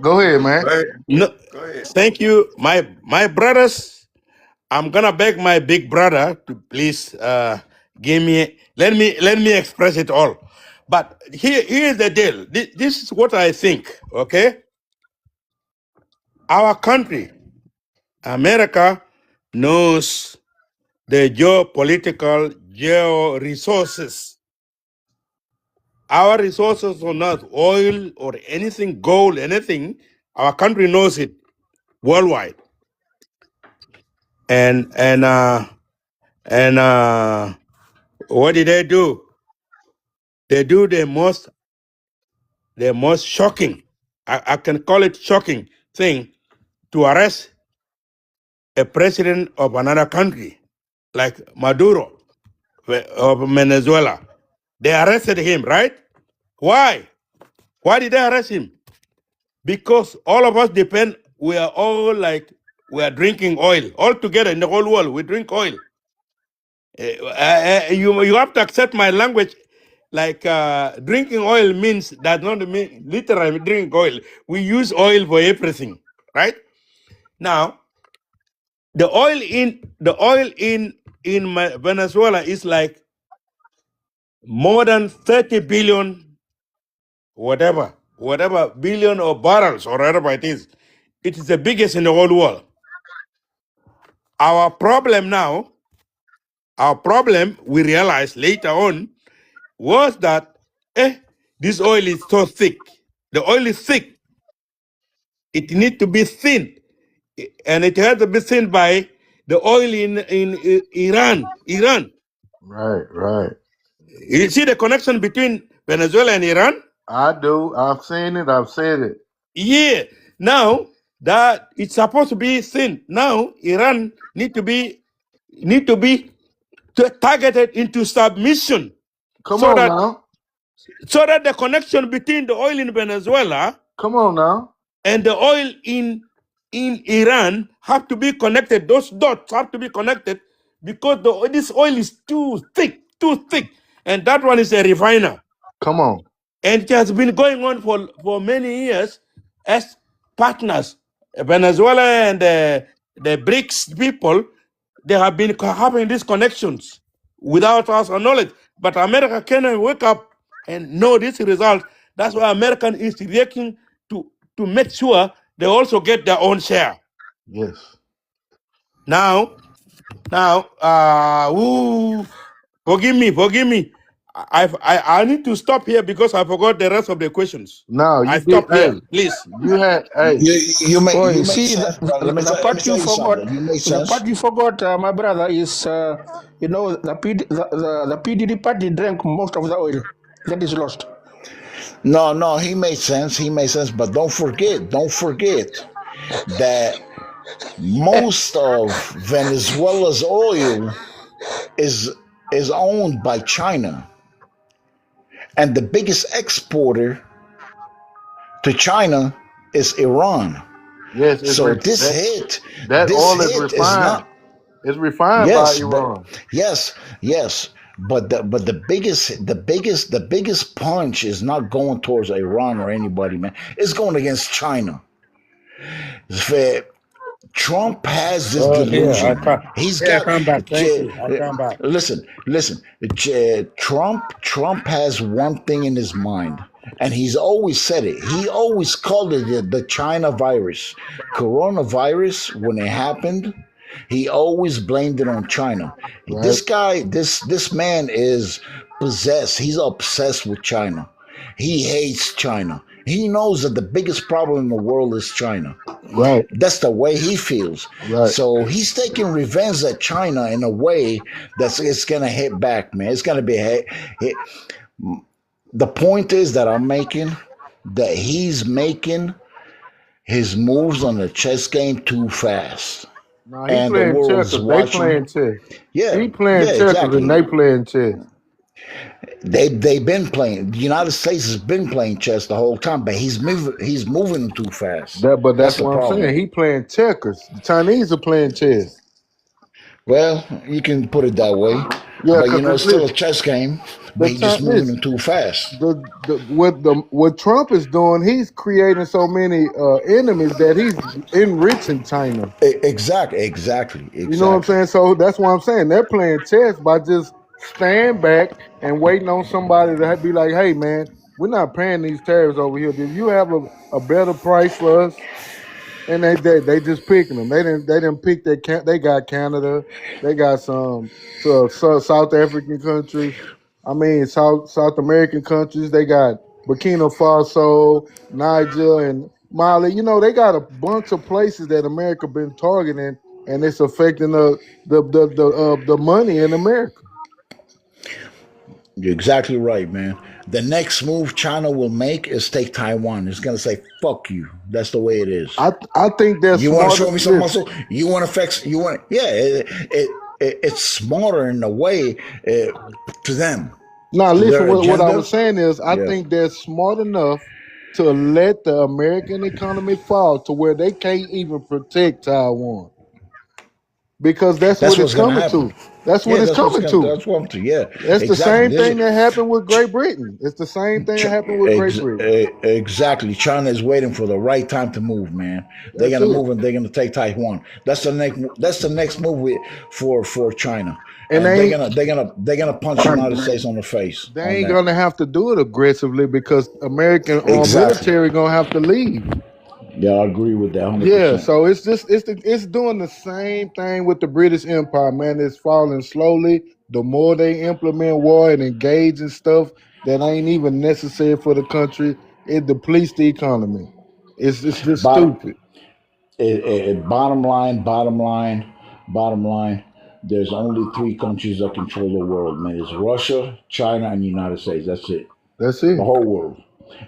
[SPEAKER 5] Go ahead, man.
[SPEAKER 1] Go ahead.
[SPEAKER 17] No,
[SPEAKER 1] Go ahead.
[SPEAKER 17] thank you, my brothers. I'm gonna beg my big brother to please give me let me express it all. But here's the deal. This is what I think. Okay, our country, America, knows the geopolitical geo resources. Our resources are not oil or anything, gold, anything. Our country knows it worldwide, and what did they do? They do the most shocking, I can call it shocking thing, to arrest a president of another country like Maduro of Venezuela. They arrested him, right? Why? Why did they arrest him? Because all of us depend, we are all like, we are drinking oil. All together in the whole world, we drink oil. You have to accept my language. Like drinking oil means that not mean literally drink oil. We use oil for everything, right? Now, the oil in Venezuela is like more than 30 billion, whatever billion of barrels or whatever it is. It is the biggest in the whole world. Our problem now, we realized later on, was that this oil is so thick. The oil is thick. It needs to be thinned, and it has to be thinned by the oil in Iran. Iran.
[SPEAKER 5] Right.
[SPEAKER 17] You see the connection between Venezuela and Iran?
[SPEAKER 5] I do. I've seen it. I've said it.
[SPEAKER 17] Yeah. Now that it's supposed to be thin, now Iran need to be targeted into submission,
[SPEAKER 5] Come
[SPEAKER 17] so
[SPEAKER 5] on
[SPEAKER 17] that
[SPEAKER 5] now.
[SPEAKER 17] the connection between the oil in Venezuela
[SPEAKER 5] Come on now.
[SPEAKER 17] and the oil in Iran have to be connected. Those dots have to be connected because this oil is too thick, and that one is a refiner,
[SPEAKER 5] Come on.
[SPEAKER 17] and it has been going on for many years as partners. Venezuela and the BRICS people, they have been having these connections without us knowledge. But America cannot wake up and know this result. That's why American is reacting to make sure they also get their own share.
[SPEAKER 5] Yes.
[SPEAKER 17] Now, who forgive me. I need to stop here because I forgot the rest of the questions.
[SPEAKER 5] No,
[SPEAKER 17] I
[SPEAKER 5] you did.
[SPEAKER 17] stop
[SPEAKER 5] Hey,
[SPEAKER 17] here, please.
[SPEAKER 5] you had. Hey,
[SPEAKER 2] Well,
[SPEAKER 4] You
[SPEAKER 2] you
[SPEAKER 4] make
[SPEAKER 2] see,
[SPEAKER 4] sense, brother.
[SPEAKER 2] the
[SPEAKER 4] Let me
[SPEAKER 2] part you
[SPEAKER 4] tell you
[SPEAKER 2] forgot,
[SPEAKER 4] something. You make
[SPEAKER 2] the
[SPEAKER 4] sense.
[SPEAKER 2] part you forgot, my brother, is the PDD party drank most of the oil that is lost.
[SPEAKER 4] No, he made sense. He made sense. But don't forget that most of Venezuela's oil is is owned by China, and the biggest exporter to China is Iran.
[SPEAKER 5] yes,
[SPEAKER 4] So this
[SPEAKER 5] that
[SPEAKER 4] hit,
[SPEAKER 5] that
[SPEAKER 4] this
[SPEAKER 5] oil is
[SPEAKER 4] hit is
[SPEAKER 5] refined.
[SPEAKER 4] not.
[SPEAKER 5] It's refined by
[SPEAKER 4] Yes, but
[SPEAKER 5] Iran.
[SPEAKER 4] yes, yes, but the biggest punch is not going towards Iran or anybody, man. It's going against China. Trump has this
[SPEAKER 7] Yeah,
[SPEAKER 4] delusion, man. He's
[SPEAKER 7] I
[SPEAKER 4] got.
[SPEAKER 7] come back. Thank you. I come back.
[SPEAKER 4] Listen. Trump has one thing in his mind, and he's always said it. He always called it the China virus, coronavirus. When it happened, he always blamed it on China.
[SPEAKER 5] Right,
[SPEAKER 4] This guy, this man is possessed. He's obsessed with China. He hates China. He knows that the biggest problem in the world is China.
[SPEAKER 5] right,
[SPEAKER 4] That's the way he feels.
[SPEAKER 5] right.
[SPEAKER 4] So he's taking revenge at China in a way that's it's gonna hit back, man. It's gonna be hit. The point is that I'm making that he's making his moves on the chess game too fast,
[SPEAKER 5] No, he
[SPEAKER 4] and the
[SPEAKER 5] playing
[SPEAKER 4] world is
[SPEAKER 5] checkers. They
[SPEAKER 4] watching.
[SPEAKER 5] playing chess.
[SPEAKER 4] Yeah,
[SPEAKER 5] He playing
[SPEAKER 4] yeah,
[SPEAKER 5] checkers and
[SPEAKER 4] exactly.
[SPEAKER 5] they playing chess.
[SPEAKER 4] They've been playing. The United States has been playing chess the whole time, but he's moving too fast.
[SPEAKER 5] But
[SPEAKER 4] That's
[SPEAKER 5] that's
[SPEAKER 4] the
[SPEAKER 5] what I'm
[SPEAKER 4] problem.
[SPEAKER 5] saying. He playing checkers. The Chinese are playing chess.
[SPEAKER 4] Well, you can put it that way,
[SPEAKER 5] Yeah,
[SPEAKER 4] but
[SPEAKER 5] because
[SPEAKER 4] it's still a
[SPEAKER 5] listen,
[SPEAKER 4] chess game. But
[SPEAKER 5] the
[SPEAKER 4] he's just moving them
[SPEAKER 5] Chinese,
[SPEAKER 4] too fast.
[SPEAKER 5] what Trump is doing, he's creating so many enemies that he's enriching China. You know what I'm
[SPEAKER 4] Exactly.
[SPEAKER 5] saying? So that's why I'm saying they're playing chess by just staying back and waiting on somebody to be like, hey man, we're not paying these tariffs over here. If you have a better price for us, and they just picking them. They didn't pick that. They got Canada. They got some South African countries. I mean South American countries. They got Burkina Faso, Niger, and Mali. You know they got a bunch of places that America been targeting, and it's affecting the money in America.
[SPEAKER 4] You're exactly right, man. The next move China will make is take Taiwan. It's gonna say "fuck you." That's the way it is.
[SPEAKER 5] I think they're
[SPEAKER 4] You want to
[SPEAKER 5] smarter.
[SPEAKER 4] show me some
[SPEAKER 5] Listen,
[SPEAKER 4] muscle? You want to flex? You want? Yeah, it's smarter in a way to them,
[SPEAKER 5] now,
[SPEAKER 4] to
[SPEAKER 5] listen.
[SPEAKER 4] their
[SPEAKER 5] What I
[SPEAKER 4] agenda.
[SPEAKER 5] was saying is, I
[SPEAKER 4] Yeah,
[SPEAKER 5] think they're smart enough to let the American economy fall to where they can't even protect Taiwan because that's what
[SPEAKER 4] that's
[SPEAKER 5] it's
[SPEAKER 4] what's gonna
[SPEAKER 5] coming
[SPEAKER 4] happen.
[SPEAKER 5] to. That's what
[SPEAKER 4] Yeah,
[SPEAKER 5] it's
[SPEAKER 4] that's what's
[SPEAKER 5] coming
[SPEAKER 4] gonna.
[SPEAKER 5] to.
[SPEAKER 4] That's what I'm to. Yeah,
[SPEAKER 5] That's the
[SPEAKER 4] exactly.
[SPEAKER 5] same thing that happened with Great Britain. It's the same thing that
[SPEAKER 4] Ch-
[SPEAKER 5] happened with Great Britain.
[SPEAKER 4] exactly. China is waiting for the right time to move, man. They're
[SPEAKER 5] That's
[SPEAKER 4] gonna
[SPEAKER 5] it.
[SPEAKER 4] move and they're gonna take Taiwan. That's the next. That's the next move for China,
[SPEAKER 5] And
[SPEAKER 4] and they're gonna punch the United States on the face
[SPEAKER 5] they
[SPEAKER 4] on
[SPEAKER 5] ain't
[SPEAKER 4] that.
[SPEAKER 5] gonna have to do it aggressively because American
[SPEAKER 4] Exactly.
[SPEAKER 5] military gonna have to leave.
[SPEAKER 4] Yeah, I agree with that
[SPEAKER 5] Yeah,
[SPEAKER 4] 100%.
[SPEAKER 5] so it's doing the same thing with the British Empire, man. It's falling slowly. The more they implement war and engage in stuff that ain't even necessary for the country, it depletes the economy. It's just
[SPEAKER 4] Bottom,
[SPEAKER 5] stupid.
[SPEAKER 4] bottom line. There's only three countries that control the world, man. It's Russia, China, and the United States. That's it.
[SPEAKER 5] That's
[SPEAKER 4] The
[SPEAKER 5] it.
[SPEAKER 4] whole world.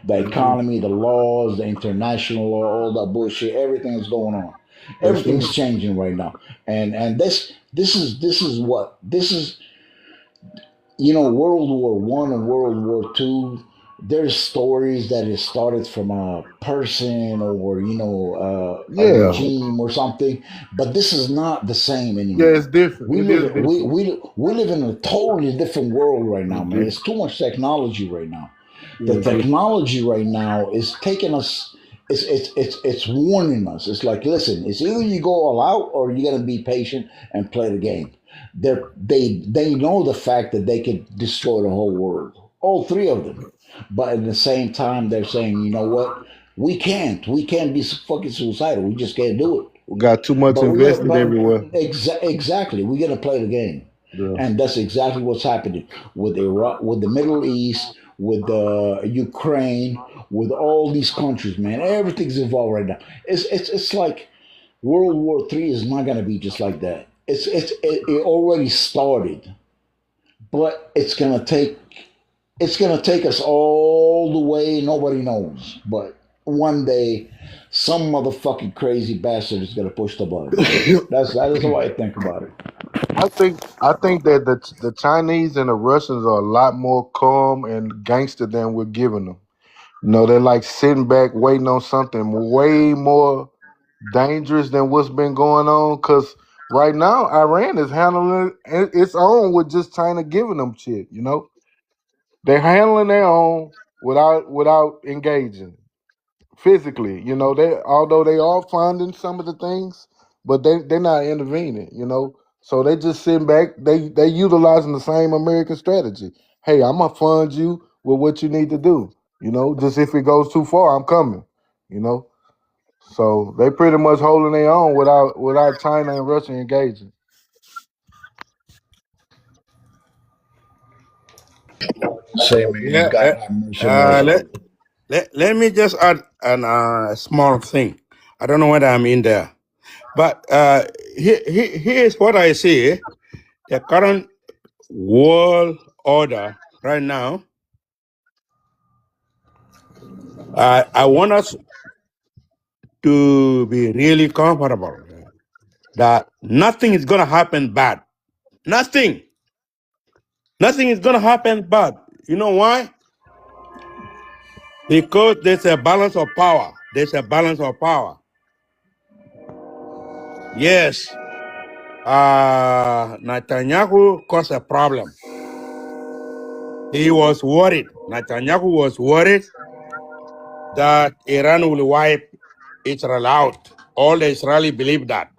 [SPEAKER 4] The
[SPEAKER 5] That's it.
[SPEAKER 4] economy, the laws, the international law, all that bullshit, everything is going on.
[SPEAKER 5] That's it.
[SPEAKER 4] Everything's changing right now. And this is what this is World War One and World War Two. There's stories that it started from a person or a
[SPEAKER 5] Yeah,
[SPEAKER 4] regime or something, but this is not the same
[SPEAKER 5] yeah. It's
[SPEAKER 4] anymore.
[SPEAKER 5] different.
[SPEAKER 4] We
[SPEAKER 5] It
[SPEAKER 4] live
[SPEAKER 5] is
[SPEAKER 4] we
[SPEAKER 5] different.
[SPEAKER 4] we we live in a totally different world right now,
[SPEAKER 5] It's
[SPEAKER 4] man.
[SPEAKER 5] different.
[SPEAKER 4] It's too much technology right now.
[SPEAKER 5] Yeah,
[SPEAKER 4] The
[SPEAKER 5] it's different.
[SPEAKER 4] technology right now is taking us. It's warning us. It's like, listen, it's either you go all out or you got to be patient and play the game. They know the fact that they could destroy the whole world, all three of them. But at the same time, they're saying, you know what? We can't be fucking suicidal. We just can't do it.
[SPEAKER 5] We got too much
[SPEAKER 4] But we got
[SPEAKER 5] invested
[SPEAKER 4] but
[SPEAKER 5] everywhere.
[SPEAKER 4] exactly, we got to play the game,
[SPEAKER 5] Yeah.
[SPEAKER 4] and that's exactly what's happening with Iraq, with the Middle East, with Ukraine, with all these countries. Man, everything's involved right now. It's like World War III is not going to be just like that. It already started, but it's gonna take us all the way. Nobody knows, but one day, some motherfucking crazy bastard is gonna push the button. That is the way I think about it.
[SPEAKER 5] I think that the Chinese and the Russians are a lot more calm and gangster than we're giving them. They're like sitting back waiting on something way more dangerous than what's been going on. Because right now, Iran is handling its own with just China giving them shit. They're handling their own without engaging physically. They although they are funding some of the things, but they're not intervening. So they just sitting back. They utilizing the same American strategy. Hey, I'm gonna fund you with what you need to do. Just if it goes too far, I'm coming. You know, so they pretty much holding their own without China and Russia engaging.
[SPEAKER 4] Say, man,
[SPEAKER 10] Yeah.
[SPEAKER 4] God have mercy on us all.
[SPEAKER 10] Let me just add a small thing. I don't know whether I'm in there, but here's what I see: the current world order right now. I want us to be really comfortable that nothing is going to happen bad. Nothing. Nothing is going to happen bad. You know why? Because there's a balance of power. There's a balance of power. Yes, Netanyahu caused a problem. He was worried. Netanyahu was worried that Iran will wipe Israel out. All the Israelis believe that.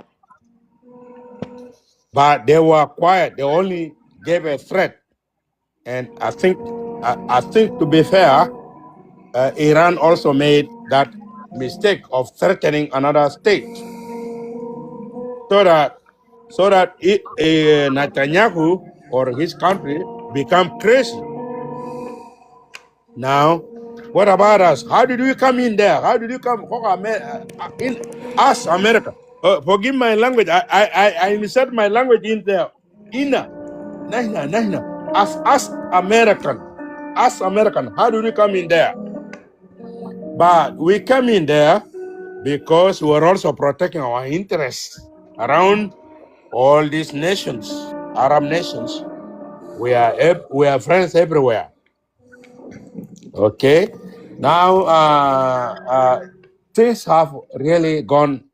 [SPEAKER 10] But they were quiet. They only gave a threat. And I think to be fair, Iran also made that mistake of threatening another state, so that Netanyahu or his country become crazy. Now, what about us? How did we come in there? How did you come in us, America? Forgive my language. I insert my language in there. Inna, nahna. Us American. Us American. How did we come in there? But we come in there because we're also protecting our interests around all these nations, Arab nations. We are friends everywhere. Okay. Now things have really gone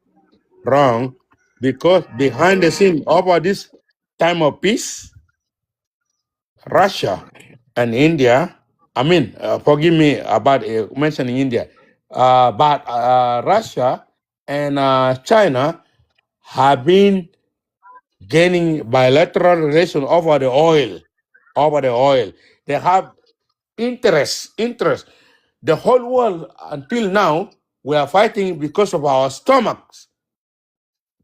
[SPEAKER 10] wrong because behind the scene over this time of peace, Russia and India. I mean, forgive me about mentioning India, but Russia and China have been gaining bilateral relations over the oil. Over the oil, they have interest. The whole world until now we are fighting because of our stomachs.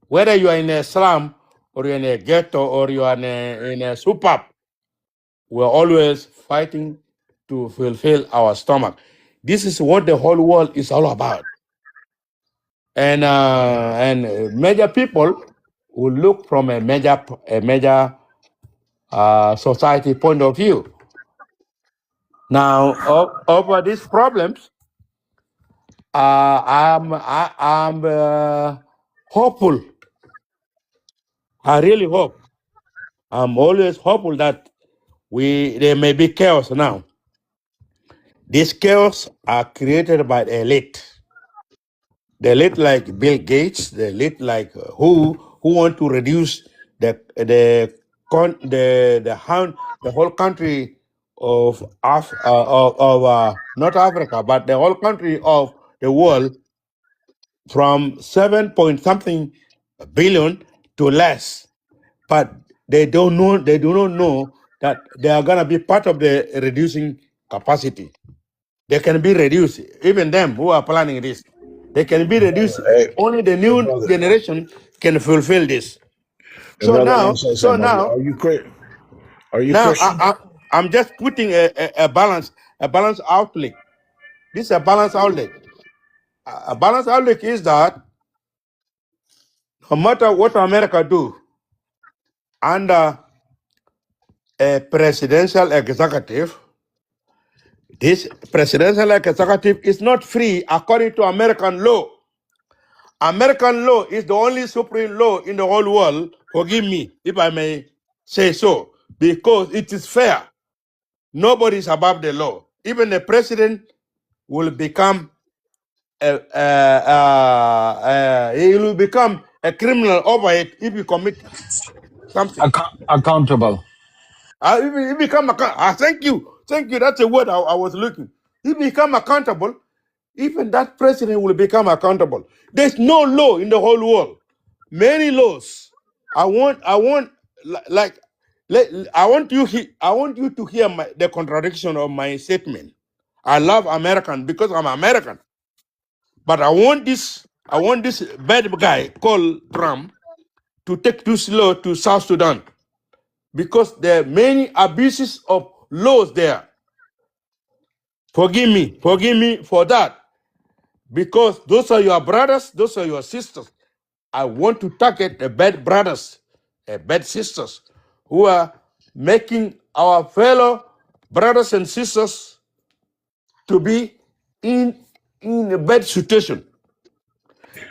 [SPEAKER 10] Whether you are in a slum or you're in a ghetto or you are in a soup, we're always fighting to fulfill our stomach. This is what the whole world is all about. And major people will look from a major society point of view. Now, over these problems, I'm hopeful. I really hope. I'm always hopeful that there may be chaos now. These chaos are created by the elite. The elite like Bill Gates, the elite like who want to reduce the whole country of not Africa, but the whole country of the world from 7 point something billion to less. But they do not know that they are gonna be part of the reducing capacity. They can be reduced, even them who are planning this.
[SPEAKER 17] They can be reduced.
[SPEAKER 4] Hey,
[SPEAKER 17] Only the
[SPEAKER 4] hey,
[SPEAKER 17] new
[SPEAKER 4] brother.
[SPEAKER 17] generation can fulfill this.
[SPEAKER 4] Hey,
[SPEAKER 17] So
[SPEAKER 4] brother, I want
[SPEAKER 17] now,
[SPEAKER 4] to say
[SPEAKER 17] so
[SPEAKER 4] something.
[SPEAKER 17] now,
[SPEAKER 4] Are you Are you
[SPEAKER 17] now
[SPEAKER 4] Christian?
[SPEAKER 17] I'm just putting a balance outlook. This is a balance outlook. A balance outlook is that no matter what America do under a presidential executive, this presidential executive is not free according to American law. American law is the only supreme law in the whole world. Forgive me if I may say so, because it is fair. Nobody is above the law. Even the president will become he will become a criminal over it if he commit something.
[SPEAKER 15] Accountable.
[SPEAKER 17] If he become thank you. That's a word I was looking. He become accountable. Even that president will become accountable. There's no law in the whole world. Many laws. I want like I want you to hear the contradiction of my statement. I love American because I'm American, but I want this bad guy called Trump to take this law to South Sudan because there are many abuses of laws there. Forgive me for that because those are your brothers, those are your sisters. I want to target the bad brothers, bad sisters who are making our fellow brothers and sisters to be in a bad situation.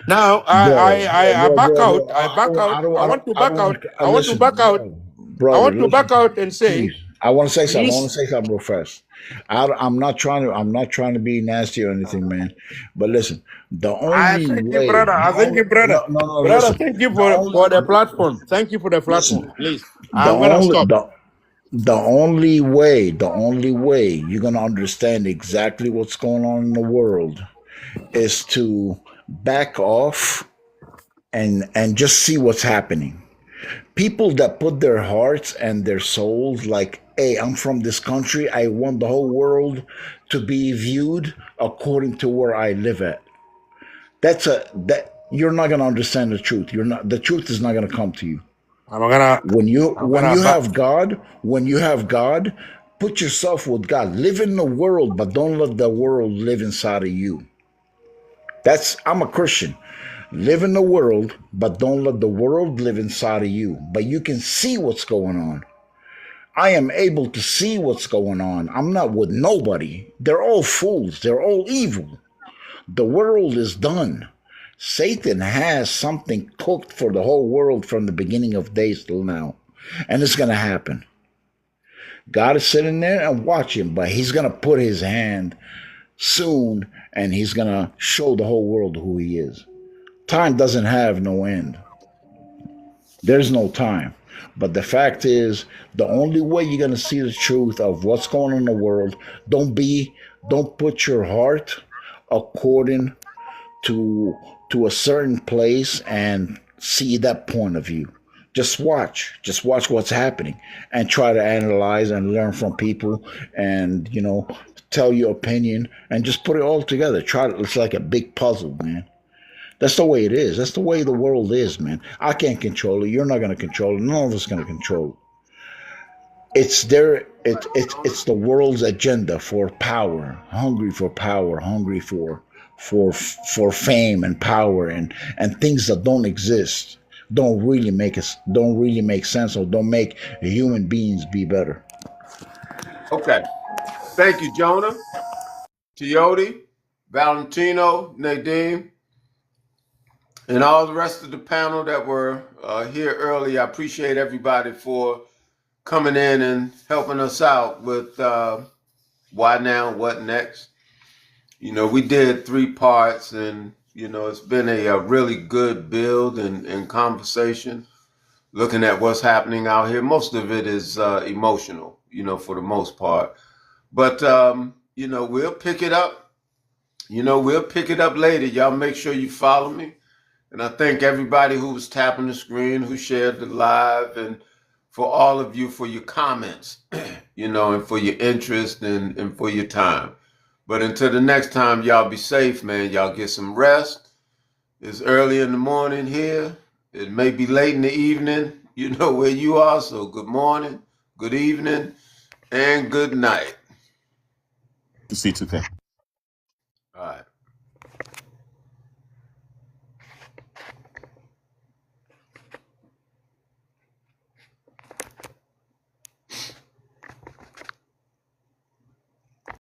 [SPEAKER 17] Now I back out. I back out. I want to
[SPEAKER 4] I
[SPEAKER 17] back
[SPEAKER 4] don't
[SPEAKER 17] out.
[SPEAKER 4] want to,
[SPEAKER 17] I want to
[SPEAKER 4] listen,
[SPEAKER 17] back out. I
[SPEAKER 4] brother,
[SPEAKER 17] want to
[SPEAKER 4] listen
[SPEAKER 17] back
[SPEAKER 4] to me,
[SPEAKER 17] out and
[SPEAKER 4] please.
[SPEAKER 17] say
[SPEAKER 4] I want to say something. I want
[SPEAKER 17] this.
[SPEAKER 4] to say something real fast. I'm not trying to be nasty or anything, man. But listen, the
[SPEAKER 17] I
[SPEAKER 4] only
[SPEAKER 17] thank you,
[SPEAKER 4] way,
[SPEAKER 17] brother. I thank you, brother.
[SPEAKER 4] no,
[SPEAKER 17] Brother,
[SPEAKER 4] listen,
[SPEAKER 17] thank you
[SPEAKER 4] the
[SPEAKER 17] for the
[SPEAKER 4] only,
[SPEAKER 17] platform. Thank you for the platform.
[SPEAKER 4] listen,
[SPEAKER 17] Please,
[SPEAKER 4] the
[SPEAKER 17] I'm gonna
[SPEAKER 4] only,
[SPEAKER 17] stop.
[SPEAKER 4] the only way you're gonna understand exactly what's going on in the world is to back off and just see what's happening. People that put their hearts and their souls like, hey, I'm from this country, I want the whole world to be viewed according to where I live at. That you're not going to understand the truth. You're not The truth is not going to come to you.
[SPEAKER 17] I'm gonna I'm
[SPEAKER 4] When
[SPEAKER 17] gonna
[SPEAKER 4] you
[SPEAKER 17] back.
[SPEAKER 4] have God, put yourself with God. Live in the world, but don't let the world live inside of you. That's I'm a Christian. Live in the world, but don't let the world live inside of you. But you can see what's going on. I am able to see what's going on. I'm not with nobody. They're all fools. They're all evil. The world is done. Satan has something cooked for the whole world from the beginning of days till now. And it's going to happen. God is sitting there and watching, but he's going to put his hand soon and he's going to show the whole world who he is. Time doesn't have no end. There's no time. But the fact is, the only way you're going to see the truth of what's going on in the world, don't be, don't put your heart according to a certain place and see that point of view. Just watch what's happening and try to analyze and learn from people and, tell your opinion and just put it all together. It's like a big puzzle, man. That's the way it is. That's the way the world is, man. I can't control it. You're not going to control it. None of us going to control it. It's there. It's the world's agenda for power, hungry for power, hungry for fame and power and things that don't exist, don't really make sense or don't make human beings be better.
[SPEAKER 1] Okay. Thank you, Jonah, Teody, Valentino, Nadine, and all the rest of the panel that were here early. I appreciate everybody for coming in and helping us out with why now, what next. We did 3 parts, and it's been a really good build and conversation. Looking at what's happening out here, most of it is emotional, for the most part. But we'll pick it up. We'll pick it up later. Y'all make sure you follow me. And I thank everybody who was tapping the screen, who shared the live, and for all of you for your comments, and for your interest and for your time. But until the next time, y'all be safe, man. Y'all get some rest. It's early in the morning here. It may be late in the evening. You know where you are. So good morning, good evening, and good night.
[SPEAKER 18] C2K.
[SPEAKER 1] All right.